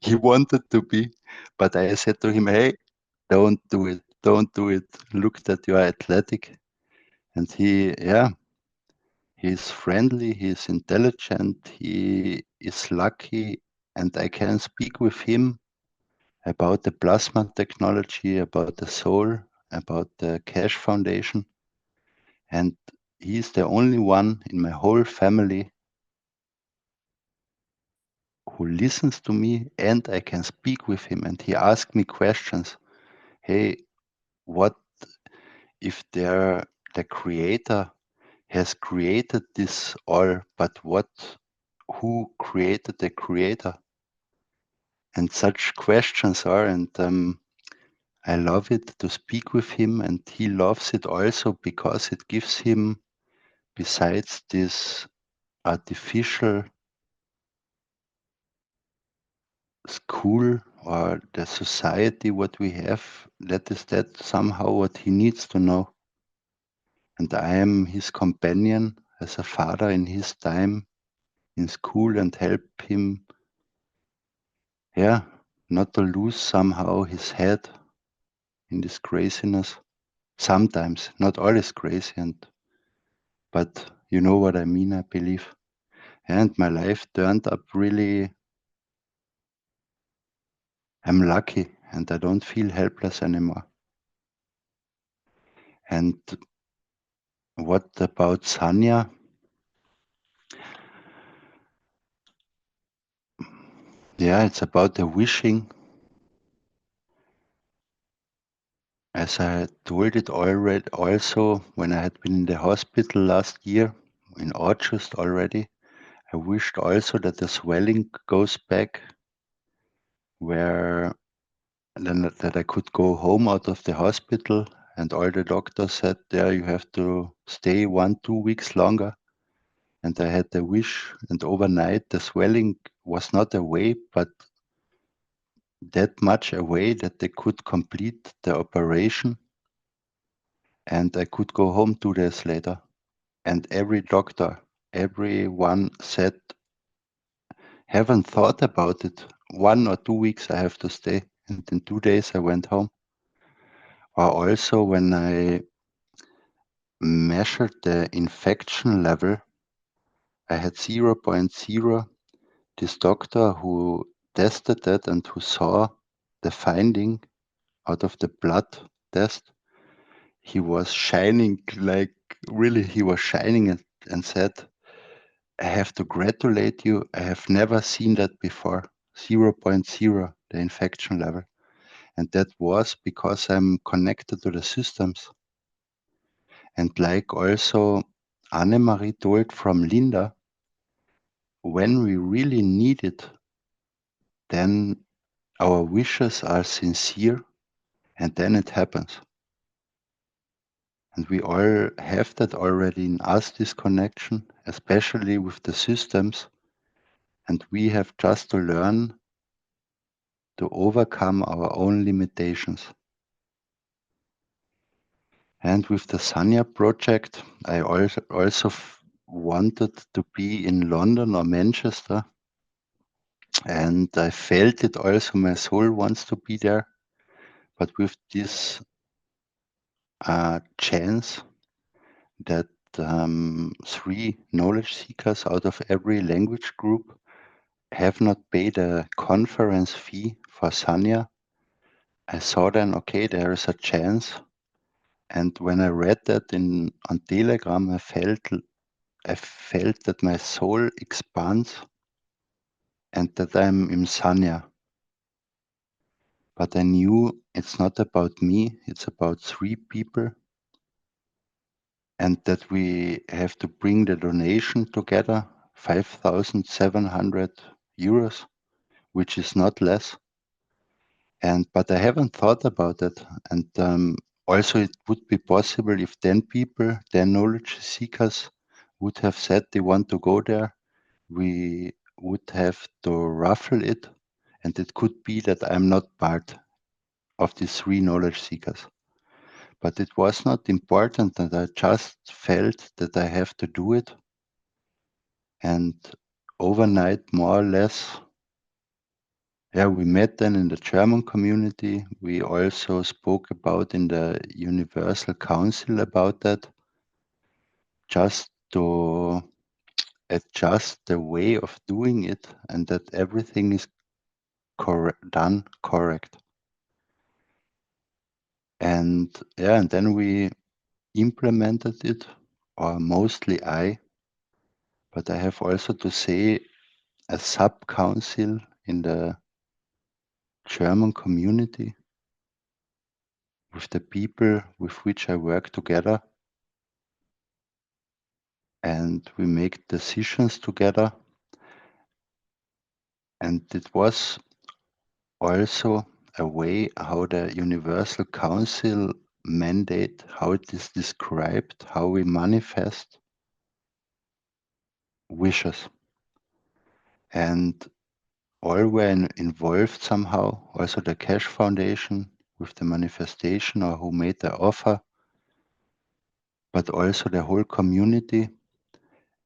He wanted to be, but I said to him, hey, Don't do it. Don't do it. Look that you are athletic. And he's friendly, he's intelligent, he is lucky, and I can speak with him about the plasma technology, about the soul, about the Keshe Foundation. And he's the only one in my whole family who listens to me, and I can speak with him. And he asks me questions. Hey, what if the creator has created this all, but who created the creator? And such questions are, and I love it to speak with him, and he loves it also because it gives him, besides this artificial school or the society what we have, that somehow what he needs to know. And I am his companion as a father in his time in school and help him, not to lose somehow his head in this craziness. Sometimes, not always crazy, but you know what I mean, I believe. And my life turned up really, I'm lucky and I don't feel helpless anymore. And what about Sanya? Yeah, it's about the wishing. As I told it already, also when I had been in the hospital last year, in August already, I wished also that the swelling goes back, where then that I could go home out of the hospital, and all the doctors said, there you have to stay 1-2 weeks longer. And I had the wish, and overnight the swelling was not away, but that much away that they could complete the operation, and I could go home 2 days later. And every doctor, everyone said, haven't thought about it. 1 or 2 weeks I have to stay, and in 2 days I went home. Or also when I measured the infection level, I had 0.0. This doctor who tested that and who saw the finding out of the blood test, he was shining, like really, he was shining and said, I have to gratulate you. I have never seen that before. 0.0, the infection level. And that was because I'm connected to the systems. And like also Annemarie told from Linda, when we really need it, then our wishes are sincere, and then it happens. And we all have that already in us, this connection, especially with the systems. And we have just to learn to overcome our own limitations. And with the Sanya project, I also wanted to be in London or Manchester. And I felt it also, my soul wants to be there. But with this chance that 3 knowledge seekers out of every language group have not paid a conference fee for Sanya, I saw then, okay, there is a chance. And when I read that on Telegram, I felt that my soul expands and that I'm in Sanya. But I knew it's not about me, it's about 3 people, and that we have to bring the donation together, 5,700 euros, which is not less. But I haven't thought about it. And also it would be possible if 10 people, 10 knowledge seekers would have said they want to go there, we would have to ruffle it, and it could be that I'm not part of these 3 knowledge seekers. But it was not important, and I just felt that I have to do it. And overnight, more or less, Yeah, we met then in the German community. We also spoke about in the Universal Council about that, just to adjust the way of doing it and that everything is done correct. And yeah, and then we implemented it, or mostly I, but I have also to say a sub-council in the German community with the people with which I work together, and we make decisions together. And it was also a way how the Universal Council mandate, how it is described, how we manifest wishes. And all were involved somehow, also the Keshe Foundation with the manifestation or who made the offer, but also the whole community.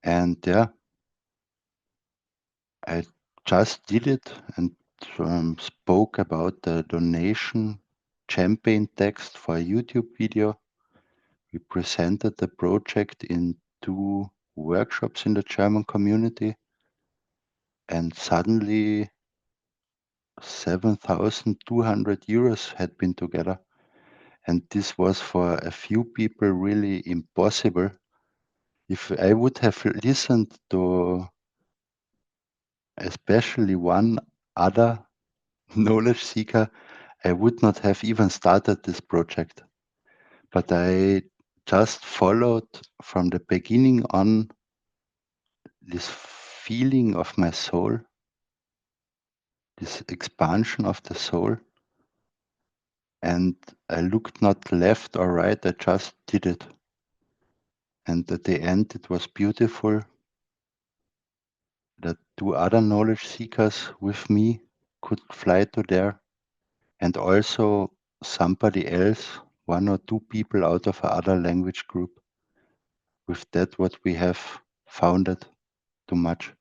And yeah, I just did it and spoke about the donation campaign text for a YouTube video. We presented the project in 2 workshops in the German community, and suddenly 7,200 euros had been together. And this was for a few people really impossible. If I would have listened to especially one other knowledge seeker, I would not have even started this project. But I just followed from the beginning on this feeling of my soul, this expansion of the soul. And I looked not left or right, I just did it. And at the end, it was beautiful that 2 other knowledge seekers with me could fly to there, and also somebody else, 1 or 2 people out of another language group. With that, what we have founded too much.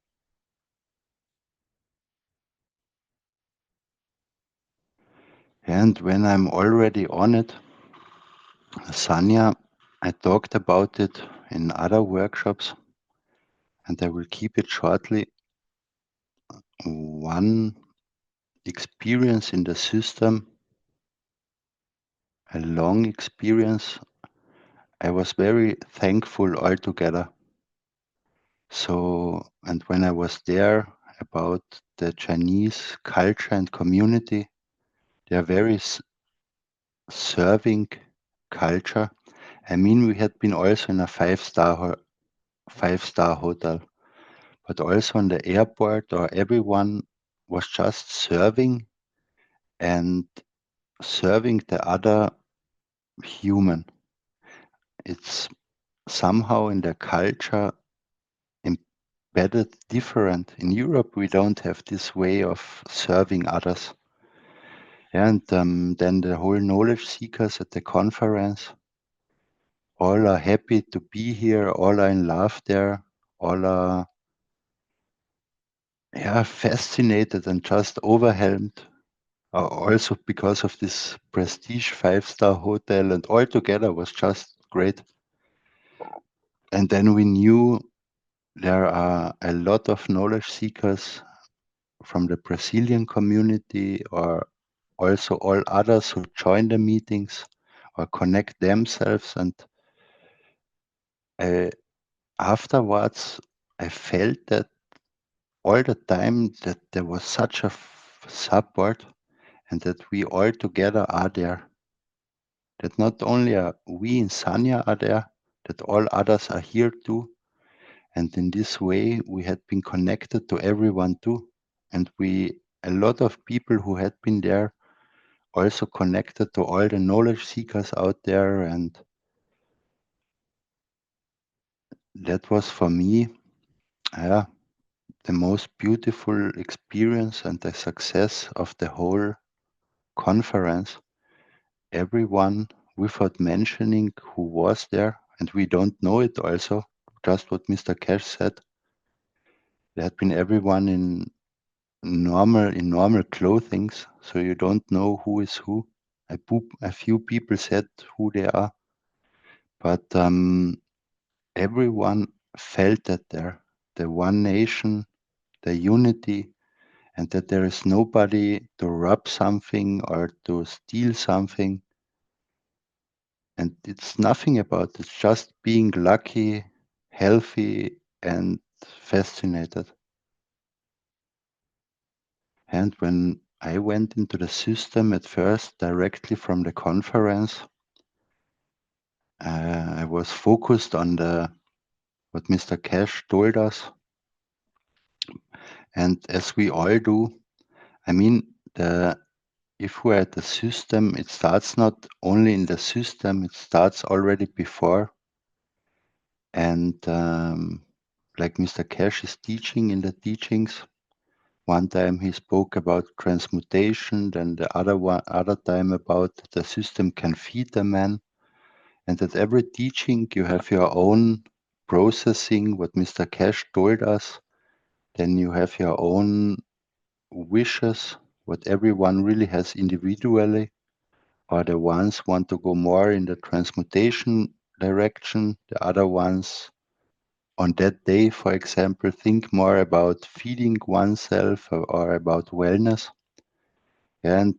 And when I'm already on it, Sanya, I talked about it in other workshops, and I will keep it shortly. One experience in the system, a long experience, I was very thankful altogether. So, and when I was there about the Chinese culture and community, they are very serving culture. I mean, we had been also in a five-star hotel, but also in the airport, or everyone was just serving and serving the other human. It's somehow in the culture embedded different. In Europe, we don't have this way of serving others. And then the whole knowledge seekers at the conference, all are happy to be here, all are in love there, all are fascinated and just overwhelmed. Also because of this prestige 5-star hotel, and all together was just great. And then we knew there are a lot of knowledge seekers from the Brazilian community, or also all others who join the meetings or connect themselves. And afterwards, I felt that all the time that there was such a support, and that we all together are there. That not only are we in Sanya are there, that all others are here too. And in this way, we had been connected to everyone too. And a lot of people who had been there also connected to all the knowledge seekers out there. And that was for me, the most beautiful experience and the success of the whole conference. Everyone, without mentioning who was there, and we don't know it also, just what Mr. Keshe said, there had been everyone in normal clothings, so you don't know who is who. A few people said who they are, but everyone felt that there, the one nation, the unity, and that there is nobody to rob something or to steal something. And it's nothing about it. It's just being lucky, healthy, and fascinated. And when I went into the system at first, directly from the conference, I was focused on what Mr. Keshe told us. And as we all do, I mean, if we're at the system, it starts not only in the system, it starts already before. And like Mr. Keshe is teaching in the teachings, one time he spoke about transmutation, then the other time about the system can feed the man. And at every teaching, you have your own processing, what Mr. Keshe told us. Then you have your own wishes, what everyone really has individually, or the ones want to go more in the transmutation direction, the other ones on that day, for example, think more about feeding oneself or about wellness. And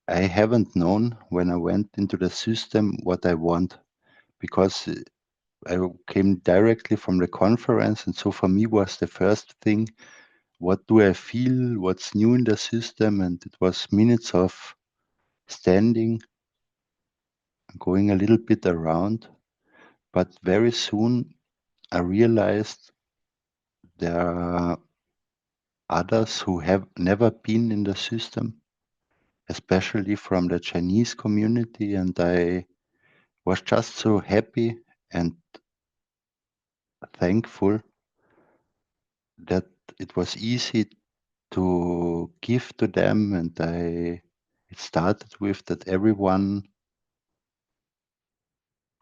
I haven't known when I went into the system what I want, because I came directly from the conference, and so for me was the first thing, what do I feel, what's new in the system, and it was minutes of standing, going a little bit around, but very soon I realized there are others who have never been in the system, especially from the Chinese community, and I was just so happy and thankful that it was easy to give to them, and it started with that everyone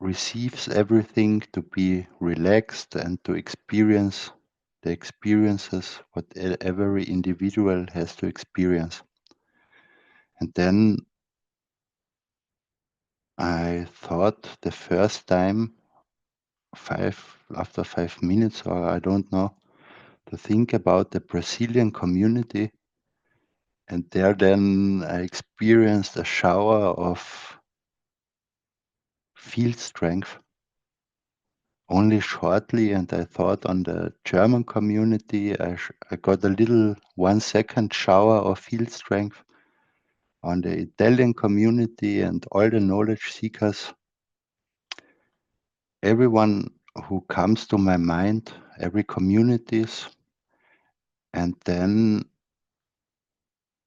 receives everything to be relaxed and to experience the experiences what every individual has to experience. And then I thought the first time, after 5 minutes, or I don't know, to think about the Brazilian community. And there then I experienced a shower of field strength only shortly. And I thought on the German community, I got a little 1 second shower of field strength. On the Italian community and all the knowledge seekers, everyone who comes to my mind, every communities, and then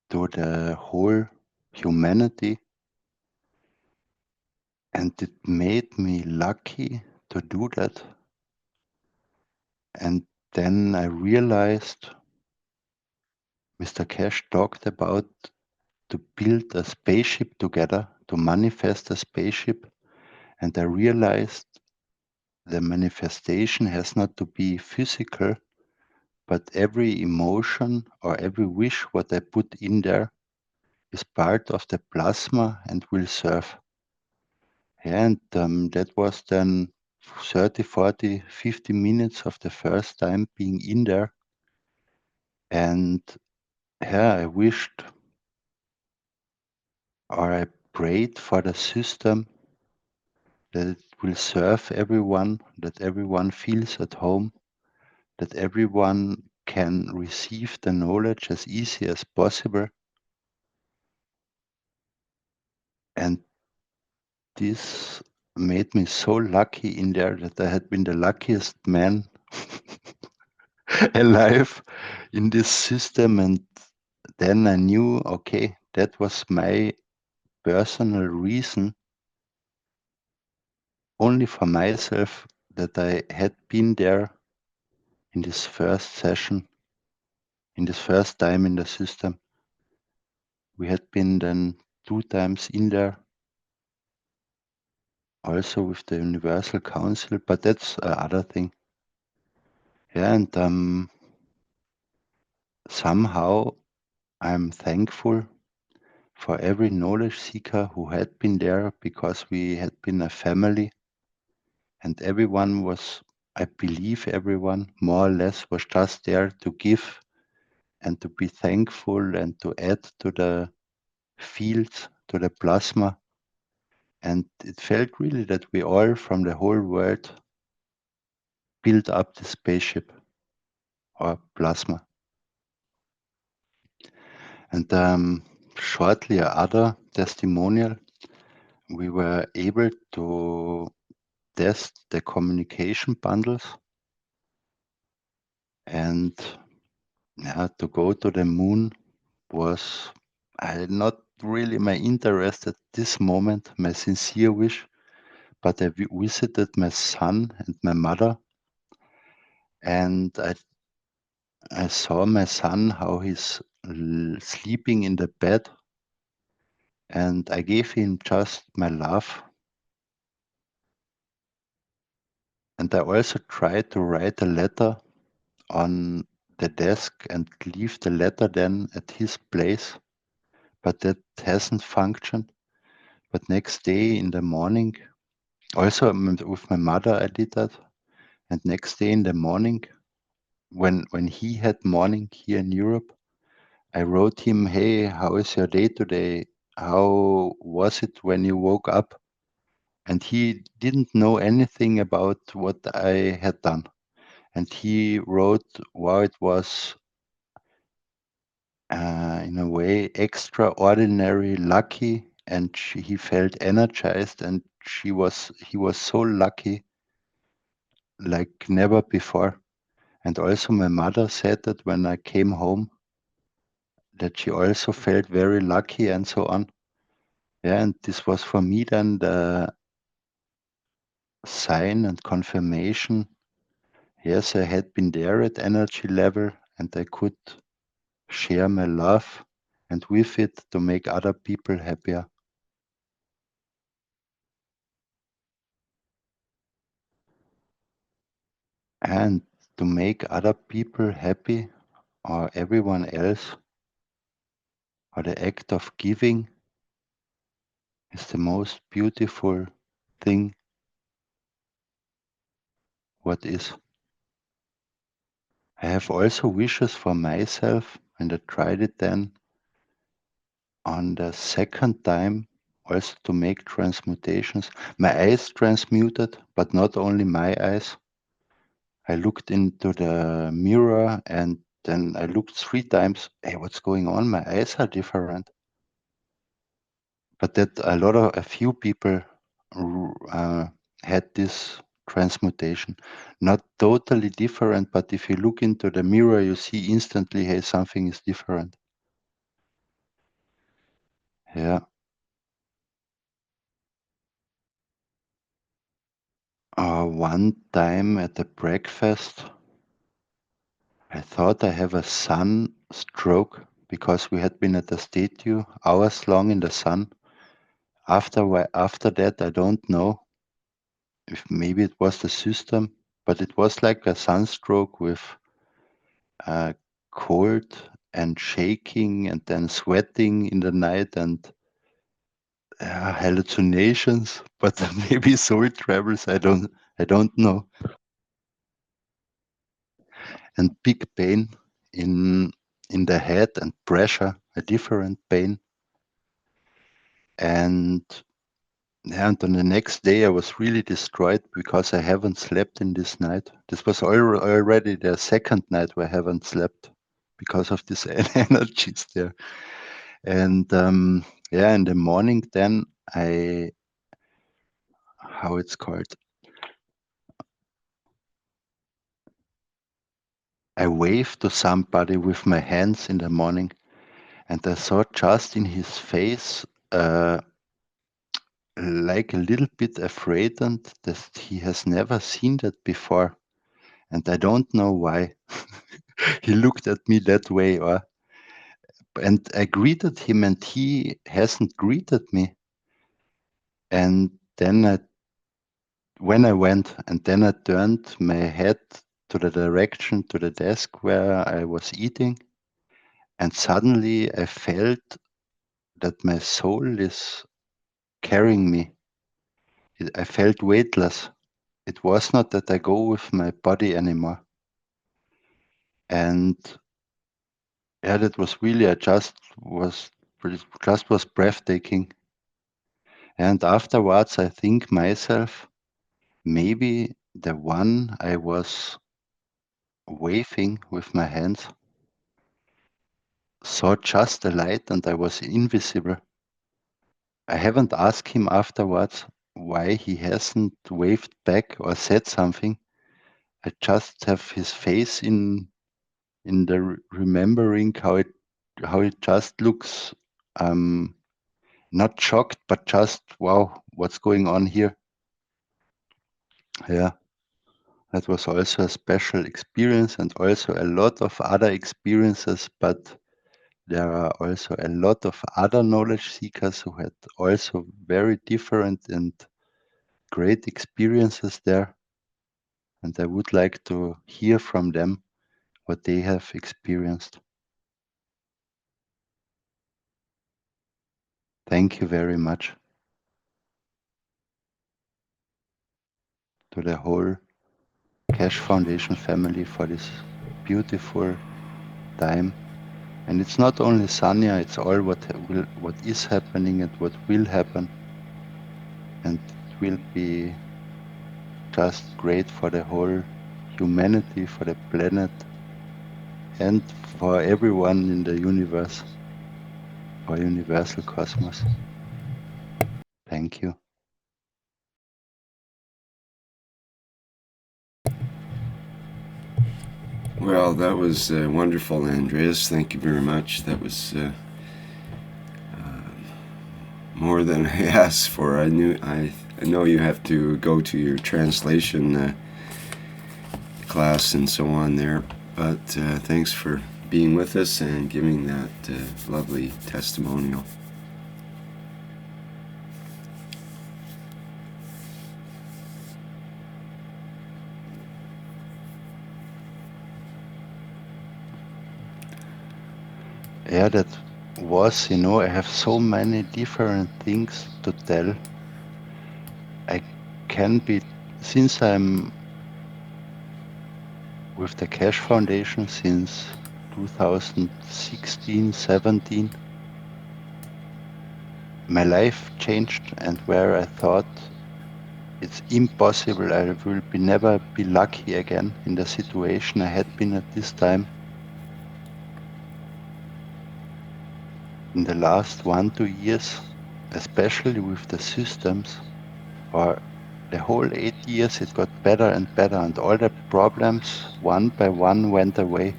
to the whole humanity. And it made me lucky to do that. And then I realized Mr. Keshe talked about to build a spaceship together, to manifest a spaceship. And I realized the manifestation has not to be physical, but every emotion or every wish what I put in there is part of the plasma and will serve. And that was then 30, 40, 50 minutes of the first time being in there. And yeah, I wished or I prayed for the system that it will serve everyone, that everyone feels at home, that everyone can receive the knowledge as easy as possible. And this made me so lucky in there that I had been the luckiest man alive in this system. And then I knew, okay, that was my personal reason only for myself that I had been there in this first session, in this first time in the system. We had been then 2 times in there, also with the Universal Council, but that's another thing. Yeah, and somehow I'm thankful for every knowledge seeker who had been there, because we had been a family, and everyone was, I believe everyone more or less was just there to give and to be thankful and to add to the fields, to the plasma. And it felt really that we all from the whole world built up the spaceship or plasma. And shortly other testimonial, we were able to test the communication bundles, and to go to the moon was not really my interest at this moment, my sincere wish, but I visited my son and my mother, and I saw my son how he's sleeping in the bed, and I gave him just my love. And I also tried to write a letter on the desk and leave the letter then at his place, but that hasn't functioned. But next day in the morning, also with my mother, I did that. And next day in the morning, when he had morning here in Europe, I wrote him, "Hey, how is your day today? How was it when you woke up?" And he didn't know anything about what I had done. And he wrote, wow, it was in a way extraordinary lucky, and he felt energized, and he was so lucky like never before. And also my mother said that when I came home, that she also felt very lucky and so on. Yeah, and this was for me then the sign and confirmation. Yes, I had been there at energy level, and I could share my love, and with it to make other people happier. And to make other people happy, or everyone else, or the act of giving, is the most beautiful thing what is. I have also wishes for myself, and I tried it then on the second time also to make transmutations. My eyes transmuted, but not only my eyes. I looked into the mirror and then I looked 3 times. Hey, what's going on? My eyes are different. But that a few people had this transmutation. Not totally different, but if you look into the mirror, you see instantly, hey, something is different. Yeah. One time at the breakfast, I thought I have a sunstroke because we had been at the statue hours long in the sun. After that, I don't know if maybe it was the system, but it was like a sunstroke with cold and shaking and then sweating in the night and hallucinations, but maybe soul travels. I don't know. And big pain in the head and pressure, a different pain. And on the next day, I was really destroyed because I haven't slept in this night. This was already the second night where I haven't slept because of this energies there. And in the morning, then how it's called? I waved to somebody with my hands in the morning, and I saw just in his face like a little bit afraid, and that he has never seen that before. And I don't know why he looked at me that way, and I greeted him and he hasn't greeted me. And then when I went, and then I turned my head to the direction to the desk where I was eating, And suddenly I felt that my soul is carrying me. I felt weightless. It was not that I go with my body anymore. And yeah, that was really, was breathtaking. And afterwards, I think myself, maybe the one I was waving with my hands saw just a light and I was invisible. I haven't asked him afterwards why he hasn't waved back or said something. I just have his face in the remembering how it just looks, not shocked, but just, wow, what's going on here? Yeah, that was also a special experience and also a lot of other experiences, but there are also a lot of other knowledge seekers who had also very different and great experiences there. And I would like to hear from them what they have experienced. Thank you very much to the whole Keshe Foundation family for this beautiful time. And it's not only Sanya, it's all what is happening and what will happen. And it will be just great for the whole humanity, for the planet, and for everyone in the universe, for universal cosmos. Thank you. Well, that was wonderful, Andreas. Thank you very much. That was more than I asked for. I know you have to go to your translation class and so on there, but thanks for being with us and giving that lovely testimonial. Yeah, that was, I have so many different things to tell. I can be, since I'm with the Keshe Foundation since 2016, 17, my life changed, and where I thought it's impossible, I will never be lucky again in the situation I had been at this time. In the last 1-2 years, especially with the systems, or the whole 8 years, it got better and better, and all the problems one by one went away.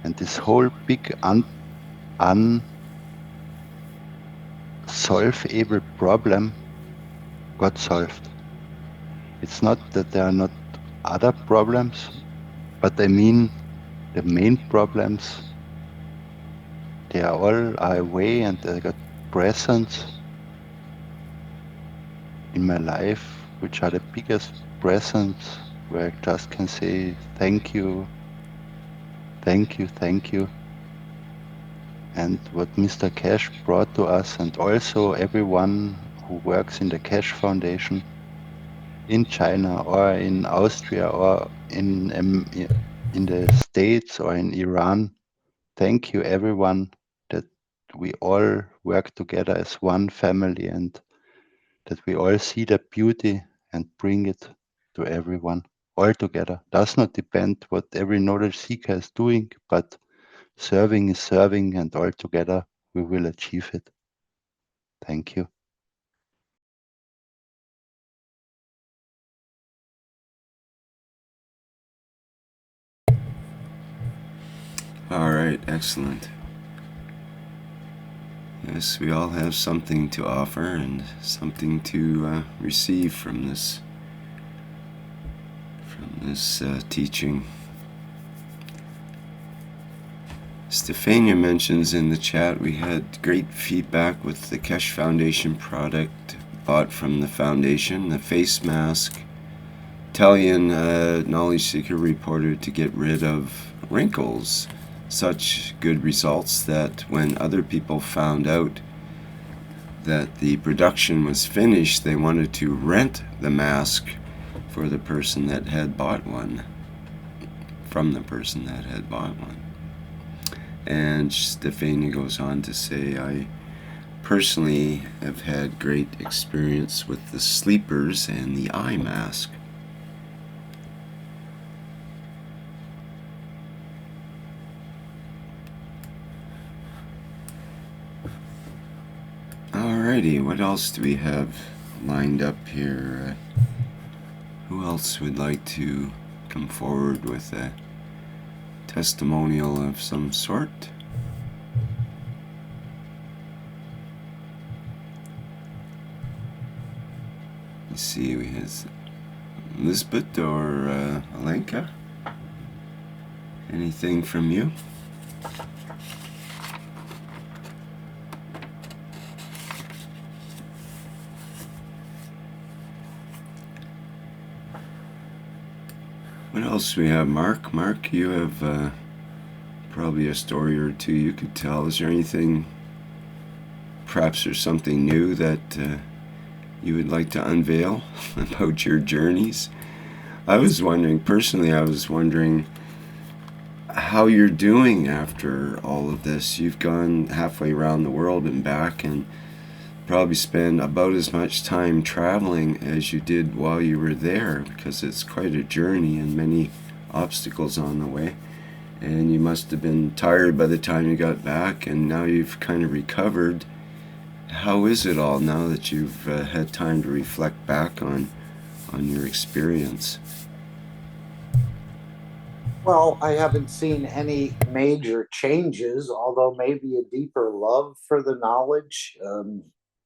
And this whole big unsolvable problem got solved. It's not that there are not other problems, but I mean the main problems, they are all away, and I got presents in my life, which are the biggest presents, where I just can say thank you, thank you, thank you. And what Mr. Keshe brought to us, and also everyone who works in the Keshe Foundation in China or in Austria or in the States or in Iran. Thank you, everyone, that we all work together as one family and that we all see the beauty and bring it to everyone all together. Does not depend what every knowledge seeker is doing, but serving is serving, and all together we will achieve it. Thank you. All right, excellent. Yes, we all have something to offer and something to receive from this teaching. Stefania mentions in the chat we had great feedback with the Keshe Foundation product bought from the foundation, the face mask. Italian knowledge seeker reported to get rid of wrinkles. such good results that when other people found out that the production was finished, they wanted to rent the mask for the person that had bought one, from the person that had bought one. And Stefania goes on to say, I personally have had great experience with the sleepers and the eye mask. Alrighty, what else do we have lined up here? Who else would like to come forward with a testimonial of some sort? Let's see, we have Lisbeth or Alenka? Anything from you? What else do we have? Mark? Mark, you have probably a story or two you could tell. Is there anything, perhaps there's something new that you would like to unveil about your journeys? I was wondering, personally, how you're doing after all of this. You've gone halfway around the world and back, and probably spend about as much time traveling as you did while you were there, because it's quite a journey and many obstacles on the way. And you must have been tired by the time you got back, and now you've kind of recovered. How is it all now that you've had time to reflect back on your experience? Well, I haven't seen any major changes, although maybe a deeper love for the knowledge,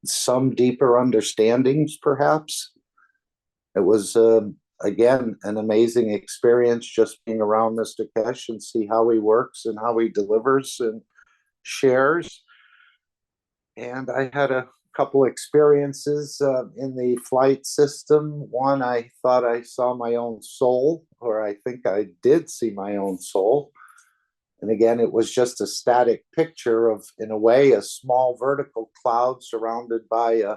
some deeper understandings, perhaps. It was, again, an amazing experience just being around Mr. Keshe and see how he works and how he delivers and shares. And I had a couple experiences in the flight system. One, I thought I saw my own soul, or I think I did see my own soul. And again, it was just a static picture of, in a way, a small vertical cloud surrounded by a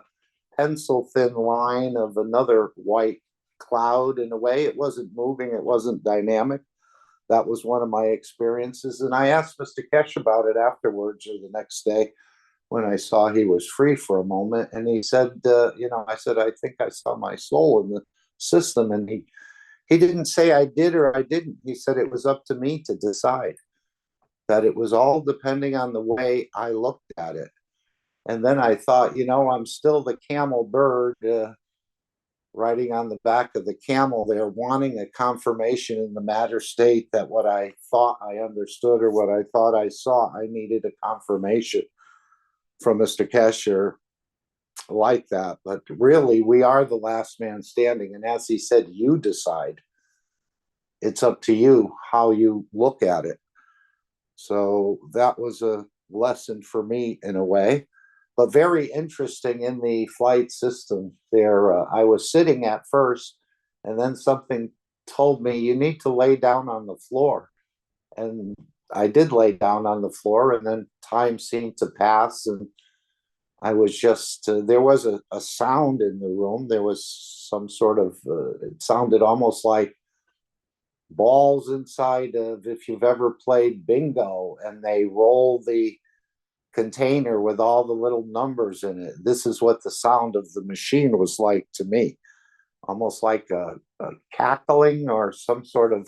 pencil thin line of another white cloud. In a way, it wasn't moving, it wasn't dynamic. That was one of my experiences. And I asked Mr. Keshe about it afterwards or the next day when I saw he was free for a moment. And he said, I said, I think I saw my soul in the system. And he didn't say I did or I didn't. He said it was up to me to decide, that it was all depending on the way I looked at it. And then I thought, I'm still the camel bird riding on the back of the camel there, wanting a confirmation in the matter state that what I thought I understood or what I thought I saw, I needed a confirmation from Mr. Keshe like that. But really, we are the last man standing. And as he said, you decide. It's up to you how you look at it. So that was a lesson for me in a way, but very interesting in the flight system there. I was sitting at first, and then something told me, you need to lay down on the floor. And I did lay down on the floor, and then time seemed to pass, and I was just, there was a sound in the room. There was some sort of, it sounded almost like balls inside of, if you've ever played bingo and they roll the container with all the little numbers in it. This is what the sound of the machine was like to me, almost like a cackling or some sort of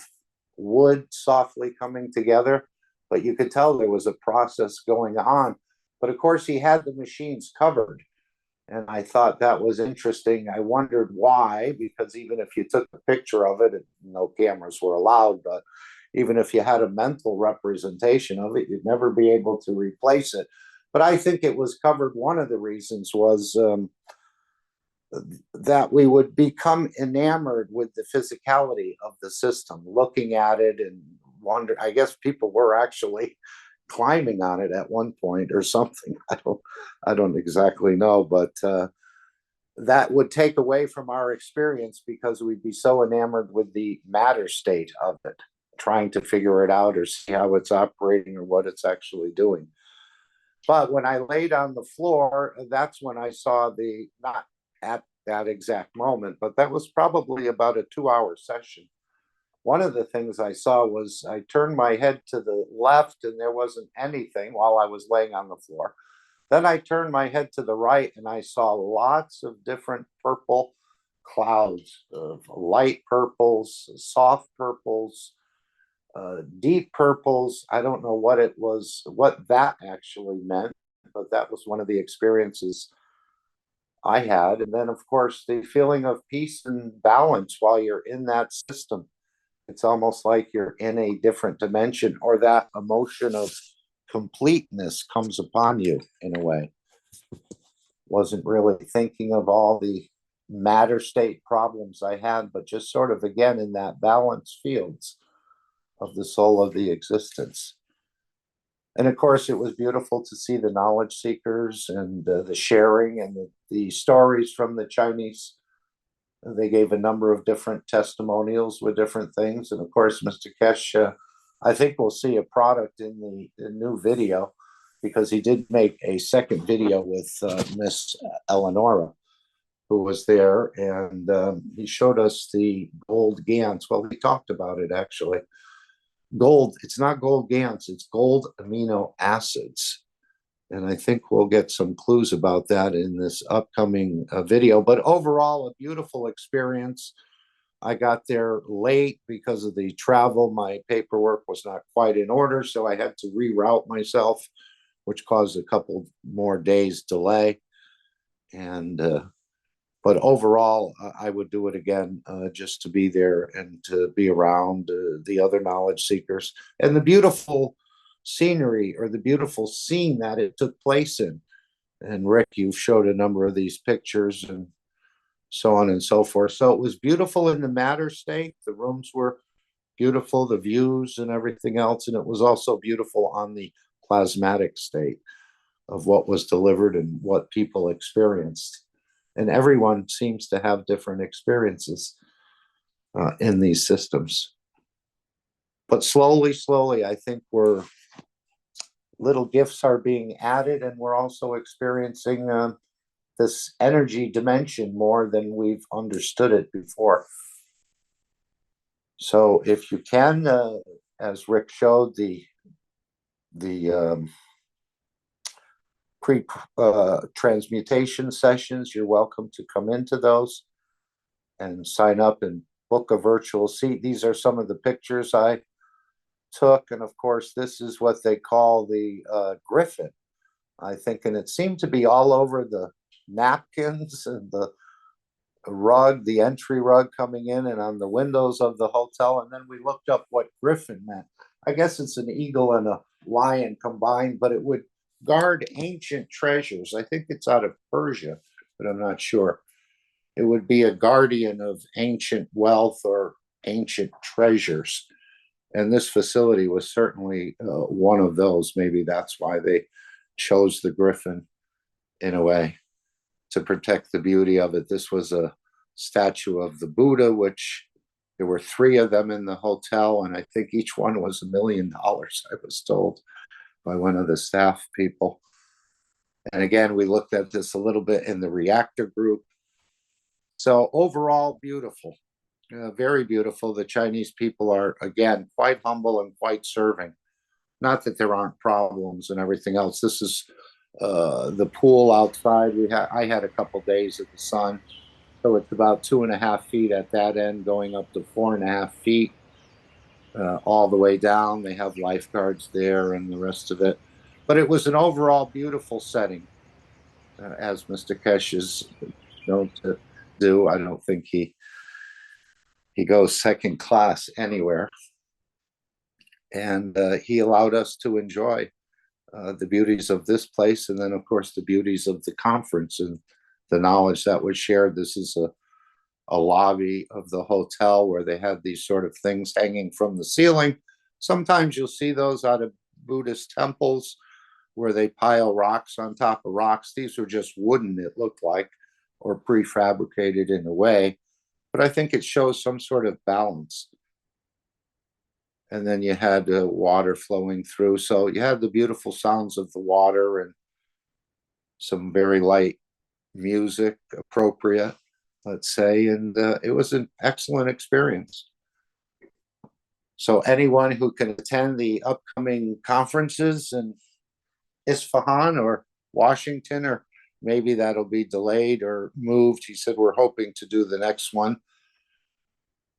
wood softly coming together. But you could tell there was a process going on. But of course, he had the machines covered. And I thought that was interesting. I wondered why, because even if you took a picture of it, no cameras were allowed, but even if you had a mental representation of it, you'd never be able to replace it. But I think it was covered. One of the reasons was that we would become enamored with the physicality of the system, looking at it and wonder. I guess people were actually climbing on it at one point or something. I don't exactly know, but that would take away from our experience because we'd be so enamored with the matter state of it, trying to figure it out or see how it's operating or what it's actually doing. But when I laid on the floor, that's when I saw not at that exact moment, but that was probably about a 2-hour session. One of the things I saw was I turned my head to the left and there wasn't anything while I was laying on the floor. Then I turned my head to the right and I saw lots of different purple clouds, of light purples, soft purples, deep purples. I don't know what it was, what that actually meant, but that was one of the experiences I had. And then, of course, the feeling of peace and balance while you're in that system. It's almost like you're in a different dimension, or that emotion of completeness comes upon you in a way. Wasn't really thinking of all the matter state problems I had, but just sort of again in that balance fields of the soul of the existence. And of course, it was beautiful to see the knowledge seekers and the sharing and the stories from the Chinese. They gave a number of different testimonials with different things. And of course, Mr. Keshe, I think we'll see a product in the new video, because he did make a second video with Miss Eleonora, who was there. And he showed us the gold GANs. Well, we talked about it actually. Gold, it's not gold GANs, it's gold amino acids. And I think we'll get some clues about that in this upcoming video. But overall, a beautiful experience. I got there late because of the travel. My paperwork was not quite in order, so I had to reroute myself, which caused a couple more days delay. And but overall, I would do it again, just to be there and to be around the other knowledge seekers and the beautiful scenery, or the beautiful scene that it took place in. And Rick, you've showed a number of these pictures and so on and so forth. So it was beautiful in the matter state. The rooms were beautiful, the views and everything else. And it was also beautiful on the plasmatic state of what was delivered and what people experienced. And everyone seems to have different experiences in these systems. But slowly, I think little gifts are being added, and we're also experiencing this energy dimension more than we've understood it before. So if you can, as Rick showed, the pre-transmutation sessions, you're welcome to come into those and sign up and book a virtual seat. These are some of the pictures I took. And of course, this is what they call the griffin, I think. And it seemed to be all over the napkins and the rug, the entry rug coming in, and on the windows of the hotel. And then we looked up what griffin meant. I guess it's an eagle and a lion combined, but it would guard ancient treasures. I think it's out of Persia, but I'm not sure. It would be a guardian of ancient wealth or ancient treasures. And this facility was certainly one of those. Maybe that's why they chose the griffin in a way, to protect the beauty of it. This was a statue of the Buddha, which there were 3 of them in the hotel. And I think each one was $1 million, I was told by one of the staff people. And again, we looked at this a little bit in the reactor group. So overall, beautiful. Very beautiful. The Chinese people are, again, quite humble and quite serving. Not that there aren't problems and everything else. This is the pool outside. I had a couple days of the sun, so it's about 2.5 feet at that end, going up to 4.5 feet all the way down. They have lifeguards there and the rest of it. But it was an overall beautiful setting, as Mr. Keshe is known to do. I don't think he goes second class anywhere. And he allowed us to enjoy the beauties of this place, and then, of course, the beauties of the conference and the knowledge that was shared. This is a lobby of the hotel where they had these sort of things hanging from the ceiling. Sometimes you'll see those out of Buddhist temples where they pile rocks on top of rocks. These were just wooden, it looked like, or prefabricated in a way. But I think it shows some sort of balance. and then you had water flowing through. So you had the beautiful sounds of the water and some very light music, appropriate, let's say, and it was an excellent experience. So anyone who can attend the upcoming conferences in Isfahan or Washington, or maybe that'll be delayed or moved. He said, we're hoping to do the next one.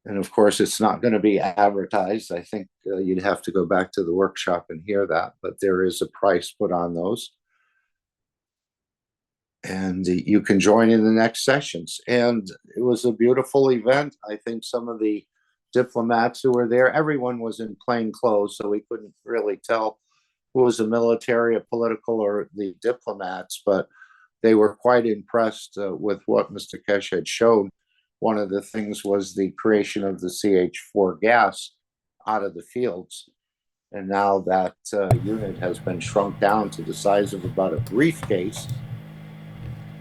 And of course, it's not going to be advertised. I think you'd have to go back to the workshop and hear that, but there is a price put on those. And you can join in the next sessions. And it was a beautiful event. I think some of the diplomats who were there, everyone was in plain clothes, so we couldn't really tell who was a military, a political, or the diplomats, but they were quite impressed with what Mr. Keshe had shown. One of the things was the creation of the CH4 gas out of the fields. And now that unit has been shrunk down to the size of about a briefcase.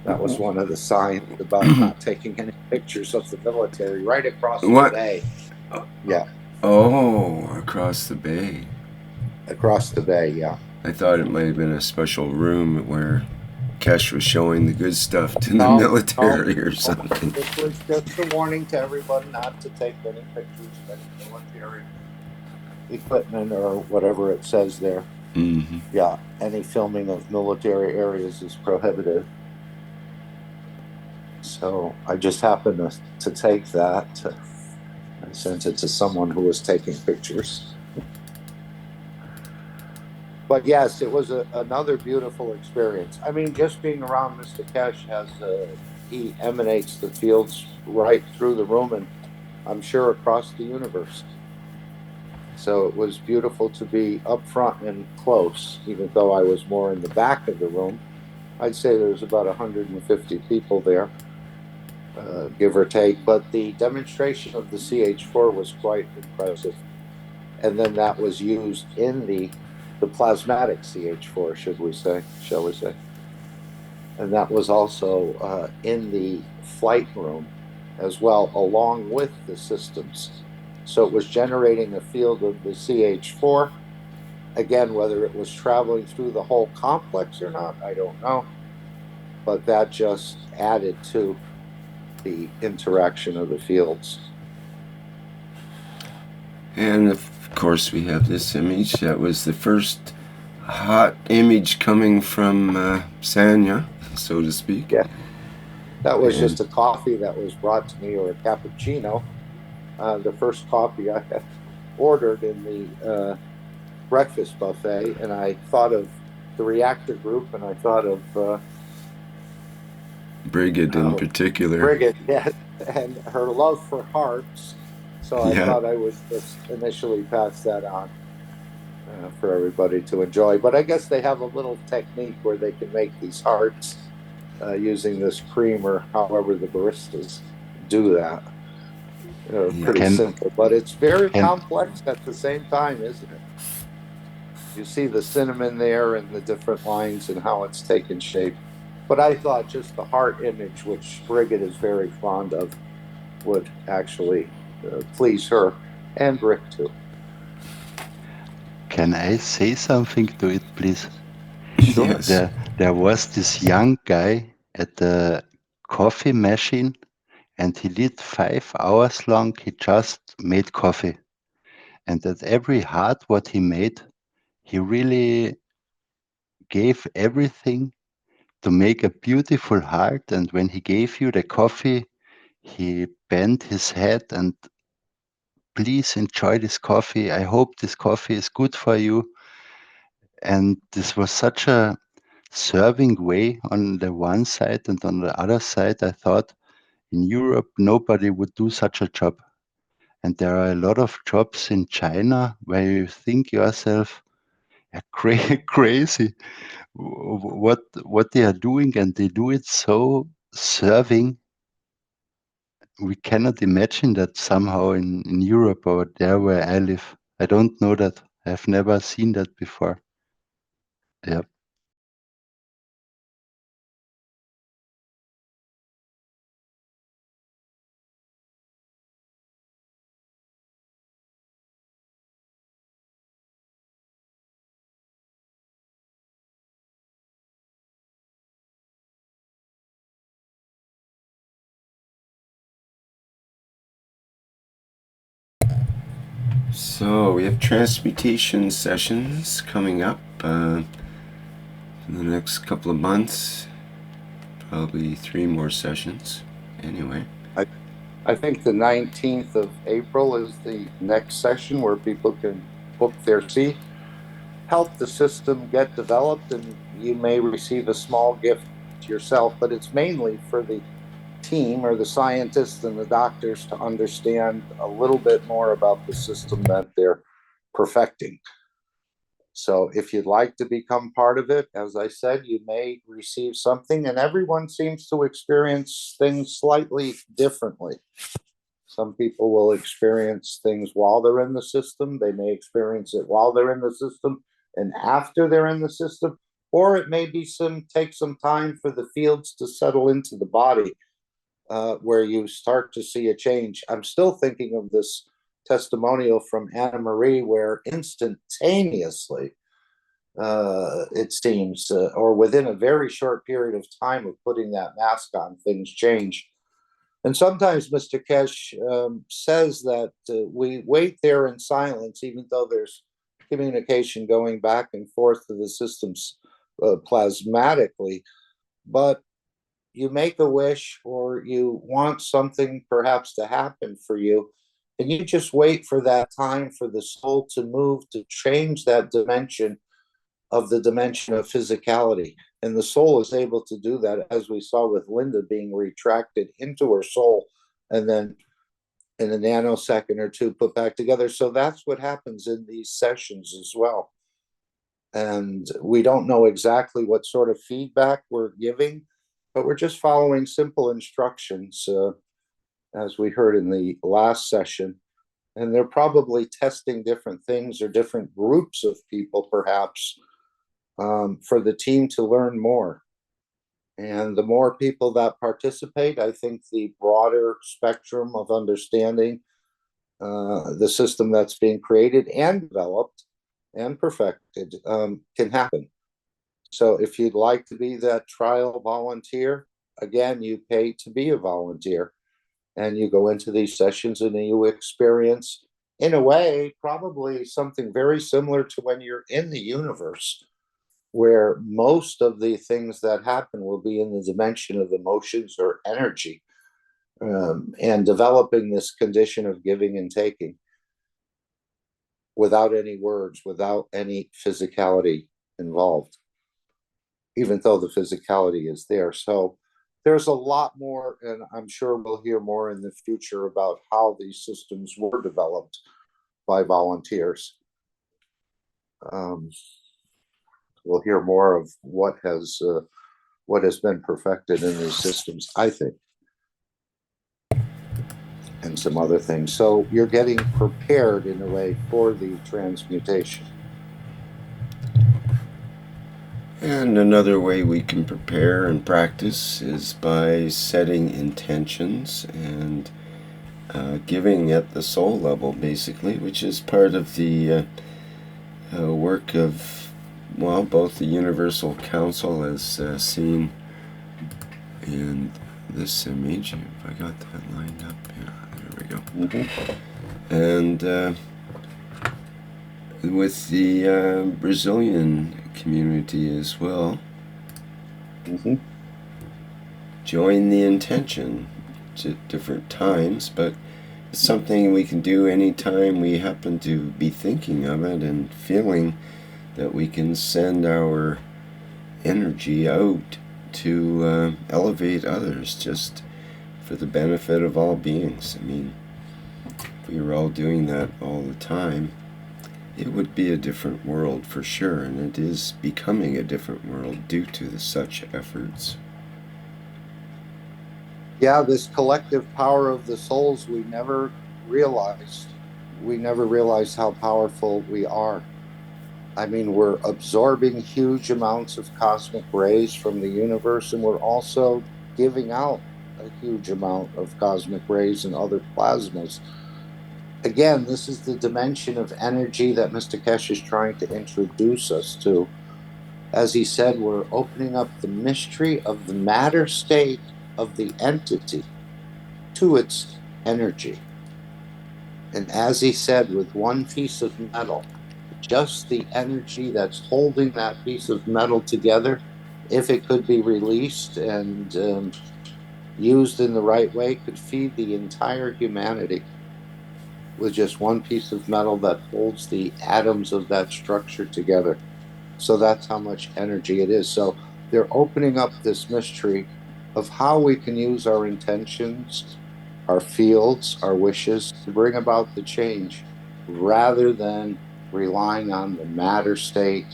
That was one of the signs about not taking any pictures of the military right across the bay. Yeah. Oh, across the bay. Across the bay, yeah. I thought it might have been a special room where Keshe was showing the good stuff to the military or something. This was just a warning to everyone not to take any pictures of any military equipment or whatever it says there. Mm-hmm. Yeah, any filming of military areas is prohibited. So I just happened to take that. I sent it to someone who was taking pictures. But yes, it was another beautiful experience. I mean, just being around Mr. Keshe he emanates the fields right through the room and I'm sure across the universe. So it was beautiful to be up front and close, even though I was more in the back of the room. I'd say there was about 150 people there, give or take. But the demonstration of the CH4 was quite impressive. And then that was used in the plasmatic CH4, shall we say. And that was also in the flight room as well, along with the systems. So it was generating a field of the CH4. Again, whether it was traveling through the whole complex or not, I don't know. But that just added to the interaction of the fields. And of course, we have this image. That was the first hot image coming from Sanya, so to speak. Yeah. That was just a coffee that was brought to me, or a cappuccino. The first coffee I had ordered in the breakfast buffet, and I thought of the reactor group, and I thought of Brigid in particular. Brigid, yeah, and her love for hearts. So I thought I would just initially pass that on for everybody to enjoy. But I guess they have a little technique where they can make these hearts using this cream, or however the baristas do that. Pretty simple, but it's very complex at the same time, isn't it? You see the cinnamon there and the different lines and how it's taken shape. But I thought just the heart image, which Brigid is very fond of, would actually please her, and Rick too. Can I say something to it, please? Sure. Yes. There was this young guy at the coffee machine, and he did 5 hours long. He just made coffee. And at every heart what he made, he really gave everything to make a beautiful heart. And when he gave you the coffee, he bent his head and, please enjoy this coffee. I hope this coffee is good for you. And this was such a serving way on the one side, and on the other side, I thought in Europe, nobody would do such a job. And there are a lot of jobs in China where you think yourself, crazy what they are doing, and they do it so serving. We cannot imagine that somehow in Europe or there where I live. I don't know that. I've never seen that before. Yeah. So we have transmutation sessions coming up in the next couple of months. Probably 3 more sessions. Anyway. I think the 19th of April is the next session where people can book their seat, help the system get developed, and you may receive a small gift yourself, but it's mainly for the team or the scientists and the doctors to understand a little bit more about the system that they're perfecting. So if you'd like to become part of it, as I said, you may receive something, and everyone seems to experience things slightly differently. Some people will experience things while they're in the system. They may experience it while they're in the system and after they're in the system, or it may be take some time for the fields to settle into the body, where you start to see a change. I'm still thinking of this testimonial from Anna Marie, where instantaneously, it seems, or within a very short period of time of putting that mask on, things change. And sometimes Mr. Keshe says that we wait there in silence, even though there's communication going back and forth to the systems plasmatically. But you make a wish or you want something perhaps to happen for you, and you just wait for that time for the soul to move, to change that dimension of the dimension of physicality. And the soul is able to do that, as we saw with Linda being retracted into her soul and then in a nanosecond or two put back together. So that's what happens in these sessions as well. And we don't know exactly what sort of feedback we're giving, but we're just following simple instructions, as we heard in the last session. And they're probably testing different things or different groups of people, perhaps, for the team to learn more. And the more people that participate, I think the broader spectrum of understanding the system that's being created and developed and perfected can happen. So if you'd like to be that trial volunteer, again, you pay to be a volunteer. And you go into these sessions and you experience, in a way, probably something very similar to when you're in the universe, where most of the things that happen will be in the dimension of emotions or energy, and developing this condition of giving and taking without any words, without any physicality involved, even though the physicality is there. So there's a lot more, and I'm sure we'll hear more in the future about how these systems were developed by volunteers. We'll hear more of what has been perfected in these systems, I think, and some other things. So you're getting prepared in a way for the transmutation. And another way we can prepare and practice is by setting intentions and giving at the soul level, basically, which is part of the work of, well, both the Universal Council, as seen in this image. If I got that lined up, yeah, there we go. And with the Brazilian community as well. Join the intention at different times, but it's something we can do anytime we happen to be thinking of it and feeling that we can send our energy out to elevate others, just for the benefit of all beings. I mean, if we were all doing that all the time, it would be a different world for sure, and it is becoming a different world due to such efforts. Yeah, this collective power of the souls we never realized. We never realized how powerful we are. I mean, we're absorbing huge amounts of cosmic rays from the universe, and we're also giving out a huge amount of cosmic rays and other plasmas. Again, this is the dimension of energy that Mr. Keshe is trying to introduce us to. As he said, we're opening up the mystery of the matter state of the entity to its energy. And as he said, with one piece of metal, just the energy that's holding that piece of metal together, if it could be released and used in the right way, could feed the entire humanity with just one piece of metal that holds the atoms of that structure together. So that's how much energy it is. So they're opening up this mystery of how we can use our intentions, our fields, our wishes to bring about the change rather than relying on the matter state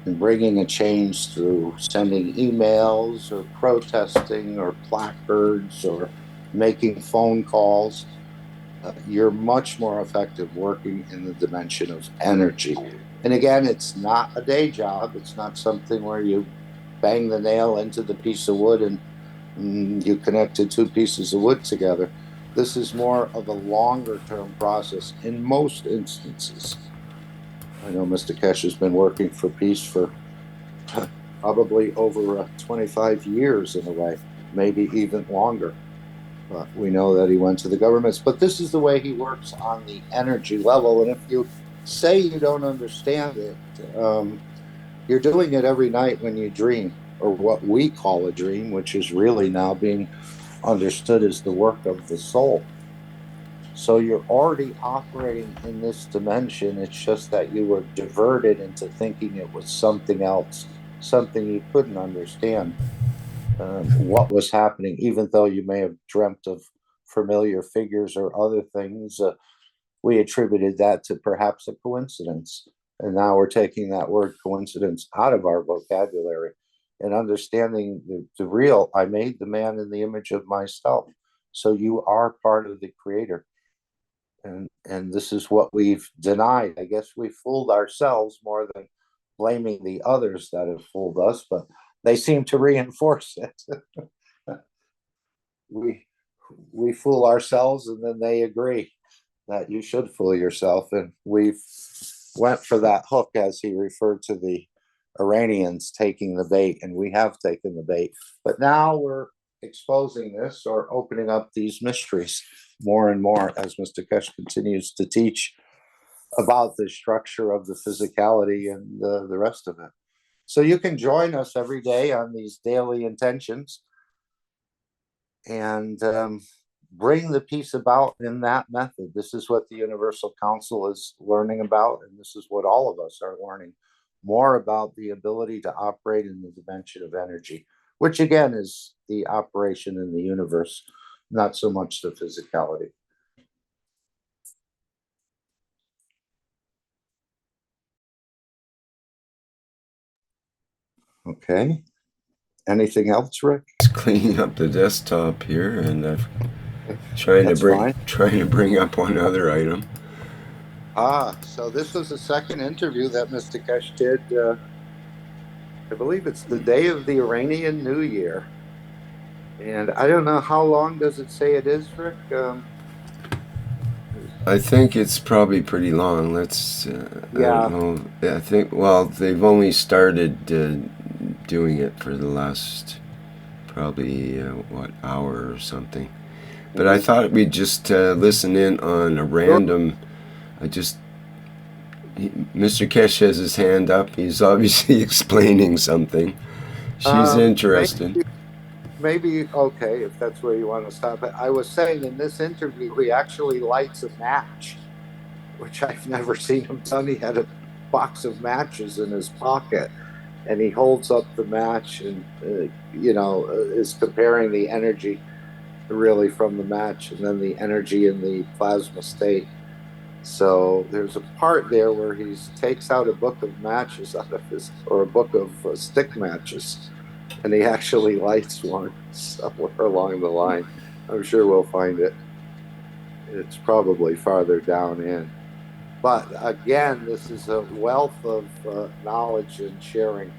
and bringing a change through sending emails or protesting or placards or making phone calls. You're much more effective working in the dimension of energy. And again, it's not a day job. It's not something where you bang the nail into the piece of wood and you connected two pieces of wood together. This is more of a longer term process in most instances. I know Mr. Keshe has been working for peace for probably over 25 years in a way, maybe even longer. But we know that he went to the governments. But this is the way he works on the energy level. And if you say you don't understand it, you're doing it every night when you dream, or what we call a dream, which is really now being understood as the work of the soul. So you're already operating in this dimension. It's just that you were diverted into thinking it was something else, something you couldn't understand what was happening, even though you may have dreamt of familiar figures or other things. We attributed that to perhaps a coincidence. And now we're taking that word coincidence out of our vocabulary and understanding the real. I made the man in the image of myself. So you are part of the creator. And this is what we've denied. I guess we fooled ourselves more than blaming the others that have fooled us, but they seem to reinforce it. we fool ourselves and then they agree that you should fool yourself. And we've went for that hook, as he referred to the Iranians taking the bait, and we have taken the bait. But now we're exposing this or opening up these mysteries more and more as Mr. Keshe continues to teach about the structure of the physicality and the rest of it. So you can join us every day on these daily intentions and bring the peace about in that method. This is what the Universal Council is learning about, and this is what all of us are learning more about: the ability to operate in the dimension of energy, which again is the operation in the universe, not so much the physicality. Okay. Anything else, Rick? Just cleaning up the desktop here, and trying to bring up one other item. So this was the second interview that Mr. Keshe did. I believe it's the day of the Iranian New Year. And I don't know, how long does it say it is, Rick? I think it's probably pretty long. Let's, I don't know. I think, well, they've only started doing it for the last probably, hour or something. But I thought we'd just listen in on a random, Mr. Keshe has his hand up. He's obviously explaining something. She's interested. Maybe, okay, if that's where you want to stop it. I was saying in this interview, he actually lights a match, which I've never seen him done. He had a box of matches in his pocket, and he holds up the match and, is comparing the energy really from the match and then the energy in the plasma state. So there's a part there where he takes out a book of matches out of or a book of stick matches, and he actually lights one somewhere along the line. I'm sure we'll find it. It's probably farther down in. But again, this is a wealth of knowledge and sharing.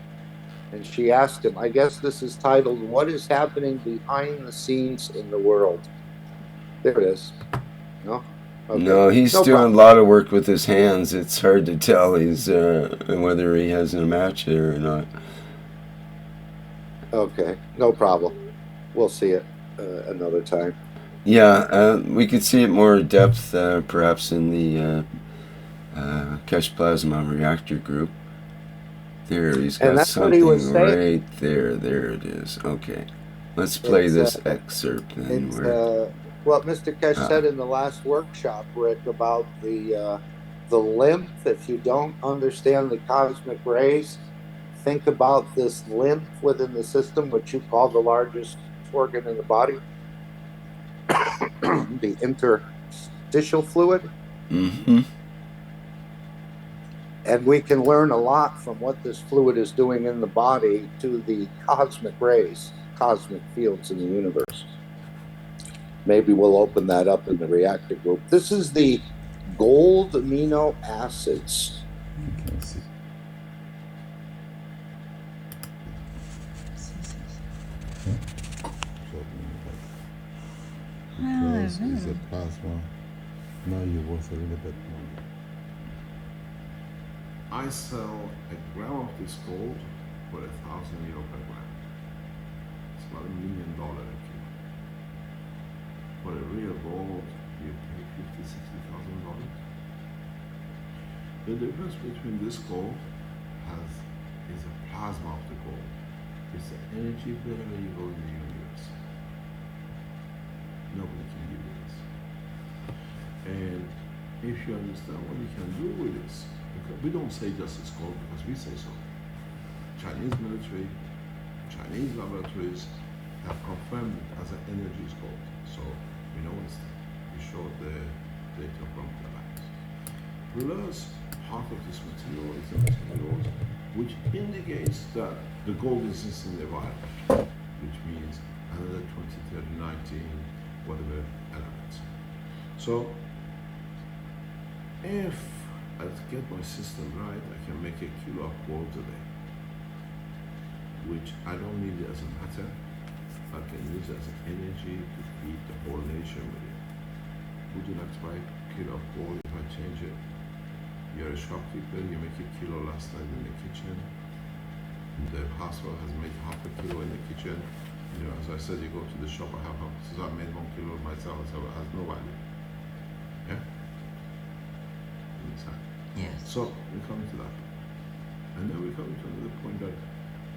And she asked him, I guess this is titled, "What is Happening Behind the Scenes in the World?" There it is. No? Okay. No, he's doing a lot of work with his hands. It's hard to tell whether he has a match there or not. Okay, no problem. We'll see it another time. Yeah, we could see it more in depth, perhaps in the Keshe plasma reactor group. There, he's got And that's what he was something saying. right there. There it is. Okay, let's play this excerpt then. It's what Mr. Keshe said in the last workshop, Rick, about the lymph. If you don't understand the cosmic rays, think about this lymph within the system, which you call the largest organ in the body, the interstitial fluid. Mm-hmm. And we can learn a lot from what this fluid is doing in the body to the cosmic rays, cosmic fields in the universe. Maybe we'll open that up in the reactor group. This is the gold amino acids. Because it's a plasma. Now you're worth a little bit more. I sell a gram of this gold for €1,000 per gram. It's about $1 million a kilo. For a real gold, you pay $50,000, $60,000. The difference between this gold is a plasma of the gold. It's the energy wherever you go in the universe. Nobody can give you this. And if you understand what you can do with this, because we don't say just it's gold because we say so. Chinese military, Chinese laboratories have confirmed it as an energy gold. So we know it's there. We showed the data from the labs. Plus, part of this material is the materials which indicates that the gold is in the environment, which means another 20, 30, 19, whatever elements. So if I get my system right, I can make a kilo of gold a day, which I don't need it as a matter. I can use it as an energy to feed the whole nation with it. Would you like to buy a kilo of gold if I change it? You're a shopkeeper, you make a kilo last night in the kitchen. The household has made half a kilo in the kitchen. You know, as I said, you go to the shop, I made 1 kilo myself, so it has no value. Yeah? Yes. So we come to that. And then we come to another point that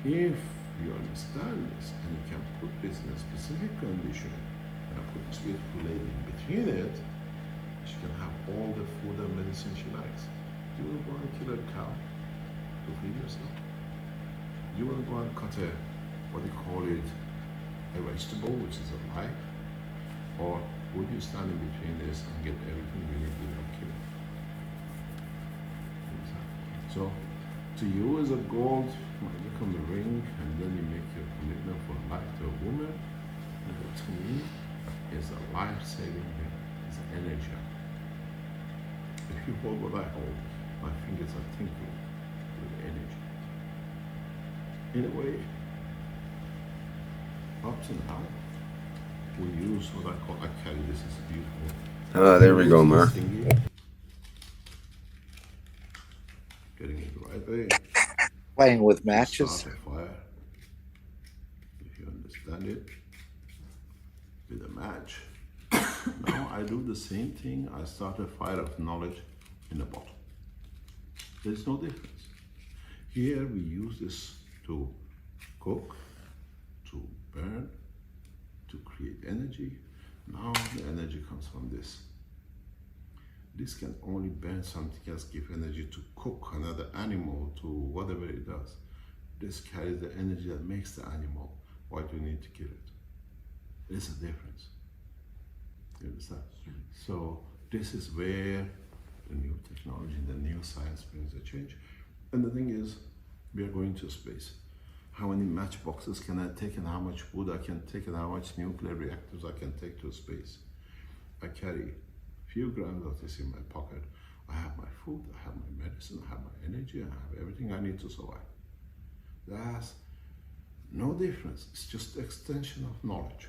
if you understand this and you can put this in a specific condition and I put this beautiful lady in between it, she can have all the food and medicine she likes. Do you want to go and kill a cow to feed yourself? Do you want to go and cut a, what do you call it, a vegetable, which is a life? Or would you stand in between this and get everything you need without killing? So, to you as a gold, you become a ring, and then you make your commitment for life to a woman. And to me, is a life-saving ring. It's an energy. If you hold what I hold, my fingers are tingling with energy. In a way, up to now, we use what I call, I carry this, is beautiful. There we go, Mer. Getting it the right way. Playing with matches. Start a fire, if you understand it, with a match. Now I do the same thing. I start a fire of knowledge in a bottle. There's no difference. Here we use this to cook, to burn, to create energy. Now the energy comes from this. This can only burn something else, give energy to cook another animal, to whatever it does. This carries the energy that makes the animal. Why do you need to kill it? There's a difference. You understand? So this is where the new technology, the new science brings a change. And the thing is, we are going to space. How many matchboxes can I take and how much wood I can take and how much nuclear reactors I can take to space? I carry a few grams of this in my pocket. I have my food, I have my medicine, I have my energy, I have everything I need to survive. That's no difference. It's just extension of knowledge.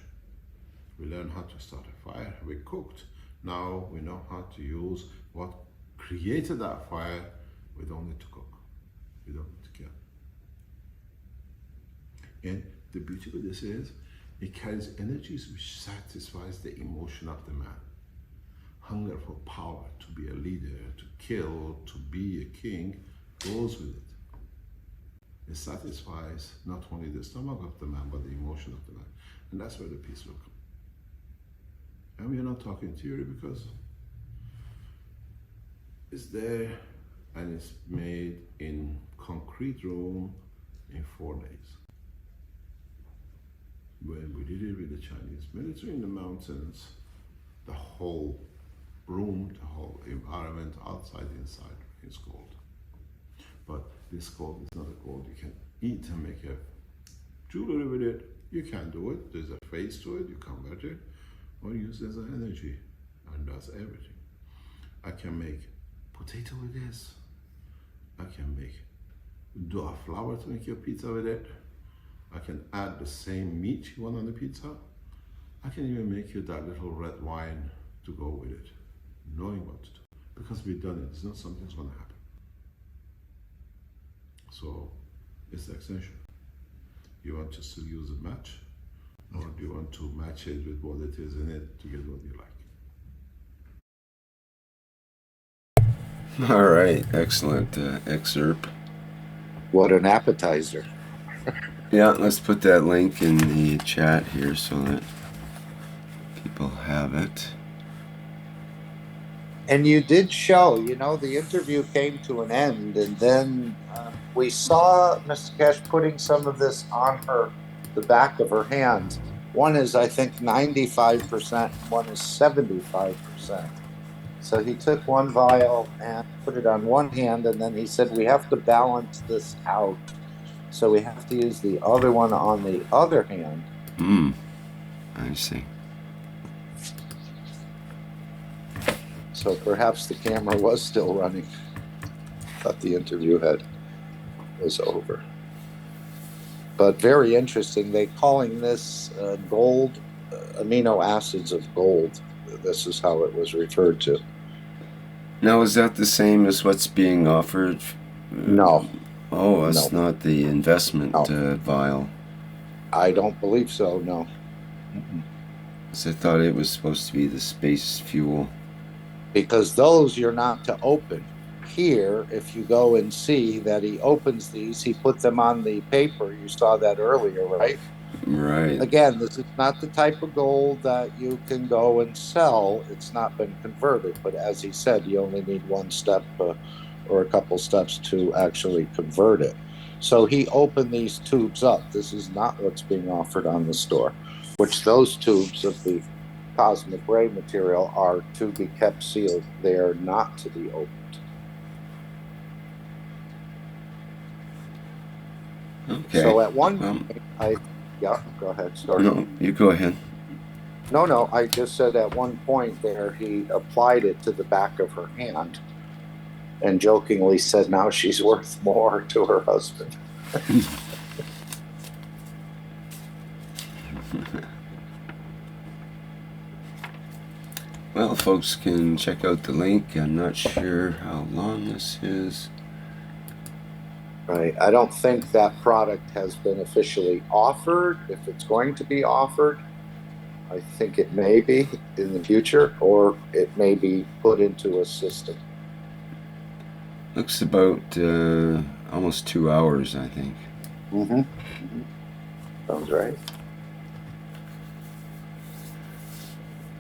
We learn how to start a fire, we cooked. Now we know how to use what created that fire. We don't need to cook. We don't need to kill. And the beauty of this is, It carries energies which satisfies the emotion of the man. Hunger for power, to be a leader, to kill, to be a king, goes with it. It satisfies not only the stomach of the man, but the emotion of the man. And that's where the peace will come. And we are not talking theory because it's there and it's made in concrete room in 4 days. When we did it with the Chinese military in the mountains, the whole room, the whole environment, outside, inside, is gold. But this gold is not a gold you can eat and make a jewelry with it. You can do it. There's a face to it. You convert it or use it as an energy, and does everything. I can make potato with this. I can do a flour to make your pizza with it. I can add the same meat you want on the pizza. I can even make you that little red wine to go with it, knowing what to do. Because we've done it, it's not something that's going to happen. So it's the extension. You want just to use a match, or do you want to match it with what it is in it to get what you like? All right, excellent excerpt. What an appetizer. Yeah, let's put that link in the chat here so that people have it. And you did show, you know, the interview came to an end, and then we saw Mr. Keshe putting some of this on the back of her hand. One is, I think, 95%, one is 75%. So he took one vial and put it on one hand, and then he said, we have to balance this out. So we have to use the other one on the other hand. I see. So perhaps the camera was still running. Thought the interview was over. But very interesting. They calling this gold, amino acids of gold. This is how it was referred to. Now, is that the same as what's being offered? No. Oh, that's not the investment vial. I don't believe so, no. So I thought it was supposed to be the space fuel. Because those you're not to open. Here, if you go and see that he opens these, he put them on the paper. You saw that earlier, right? Right. Again, this is not the type of gold that you can go and sell. It's not been converted. But as he said, you only need one step or a couple steps to actually convert it. So he opened these tubes up. This is not what's being offered on the store, which those tubes of the cosmic ray material are to be kept sealed. They are not to be opened. Okay. So at one point, go ahead. Sorry. No, you go ahead. No, I just said at one point there, he applied it to the back of her hand and jokingly said, now she's worth more to her husband. Well, folks can check out the link. I'm not sure how long this is. Right. I don't think that product has been officially offered. If it's going to be offered, I think it may be in the future, or it may be put into a system. Looks about almost 2 hours, I think. Sounds right.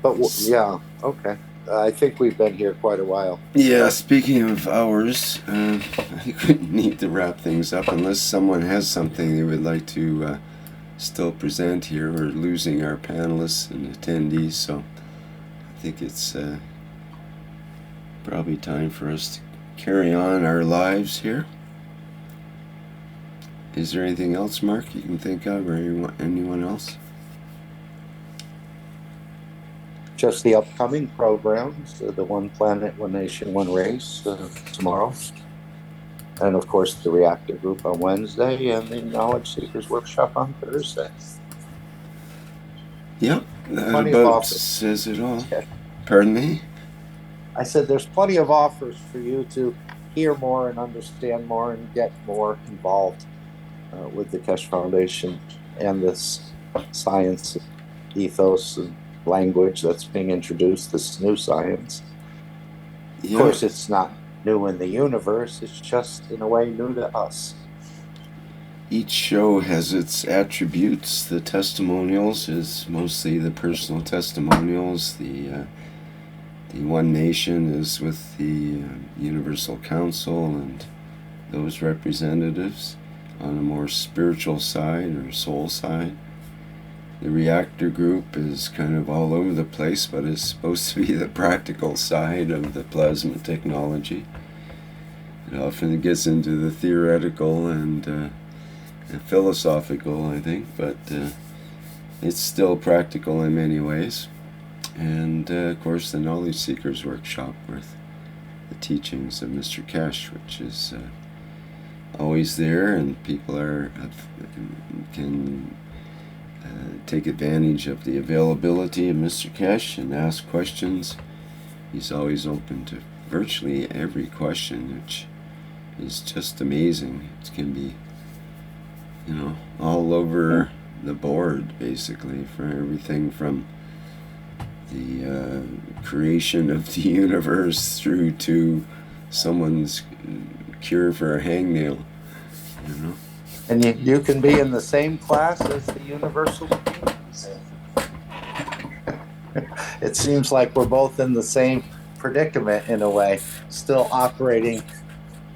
But yeah, okay. I think we've been here quite a while. Yeah, speaking of hours, I need to wrap things up unless someone has something they would like to still present here. We're losing our panelists and attendees, so I think it's probably time for us to carry on our lives here. Is there anything else, Mark, you can think of, or anyone else? Just the upcoming programs, the One Planet, One Nation, One Race tomorrow. And of course, the Reactor Group on Wednesday and the Knowledge Seekers Workshop on Thursday. Yep, that about says it all. Pardon me? I said there's plenty of offers for you to hear more and understand more and get more involved with the Keshe Foundation and this science ethos and language that's being introduced, this new science. Of course, it's not new in the universe, it's just in a way new to us. Each show has its attributes. The testimonials is mostly the personal testimonials. The One Nation is with the Universal Council and those representatives on a more spiritual side or soul side. The reactor group is kind of all over the place, but is supposed to be the practical side of the plasma technology. It often gets into the theoretical and philosophical, I think, but it's still practical in many ways. And of course, the Knowledge Seekers Workshop with the teachings of Mr. Keshe, which is always there, and people can take advantage of the availability of Mr. Keshe and ask questions. He's always open to virtually every question, which is just amazing. It can be, all over the board, basically, for everything from the creation of the universe through to someone's cure for a hangnail, And you can be in the same class as the universal beings. It seems like we're both in the same predicament in a way, still operating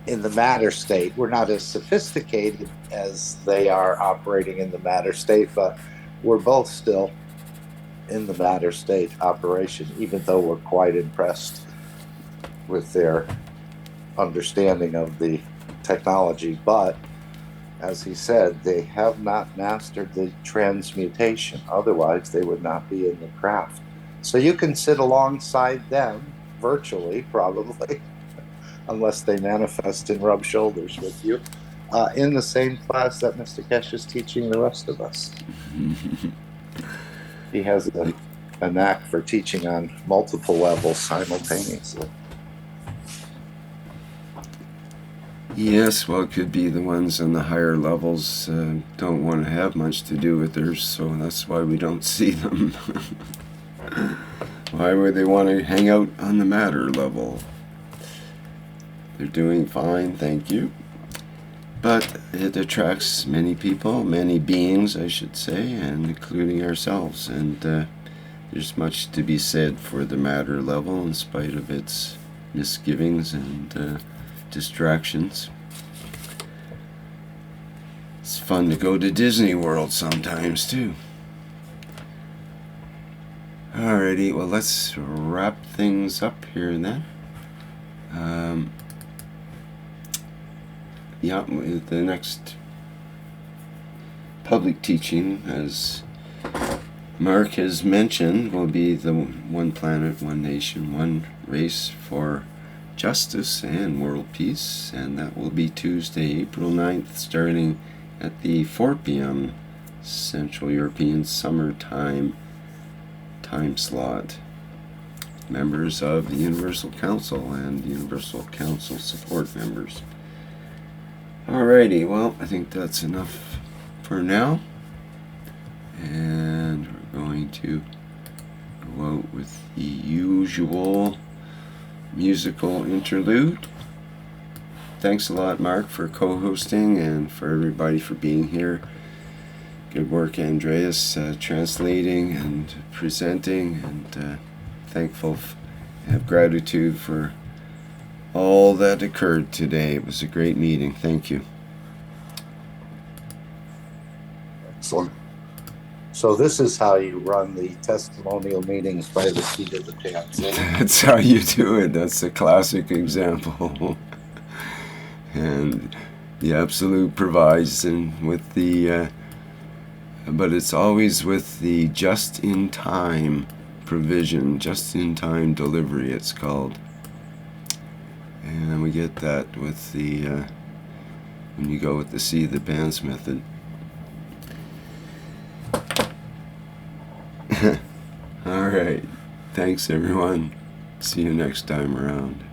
in the matter state. We're not as sophisticated as they are operating in the matter state, but we're both still in the matter state operation, even though we're quite impressed with their understanding of the technology. But as he said, they have not mastered the transmutation. Otherwise, they would not be in the craft. So you can sit alongside them virtually, probably, unless they manifest and rub shoulders with you, in the same class that Mr. Keshe is teaching the rest of us. He has a knack for teaching on multiple levels simultaneously. Yes, well, it could be the ones on the higher levels don't want to have much to do with theirs, so that's why we don't see them. Why would they want to hang out on the matter level? They're doing fine, thank you. But it attracts many people, many beings, I should say, and including ourselves. And there's much to be said for the matter level in spite of its misgivings and distractions. It's fun to go to Disney World sometimes too. Alrighty, well, let's wrap things up here then. The next public teaching, as Mark has mentioned, will be the One Planet, One Nation, One Race for Justice and World Peace, and that will be Tuesday, April 9th, starting at the 4 p.m. Central European Summertime time slot. Members of the Universal Council and Universal Council support members. Alrighty, well, I think that's enough for now. And we're going to go out with the usual musical interlude. Thanks a lot, Mark, for co-hosting, and for everybody for being here. Good work, Andreas, translating and presenting, and thankful, have gratitude for all that occurred today. It was a great meeting. Thank you. Excellent. So this is how you run the testimonial meetings, by the seat of the pants. That's how you do it. That's a classic example. And the Absolute provides, and with the but it's always with the just-in-time provision, just-in-time delivery, it's called. And we get that with the when you go with the C, the bands method. All right. Thanks, everyone. See you next time around.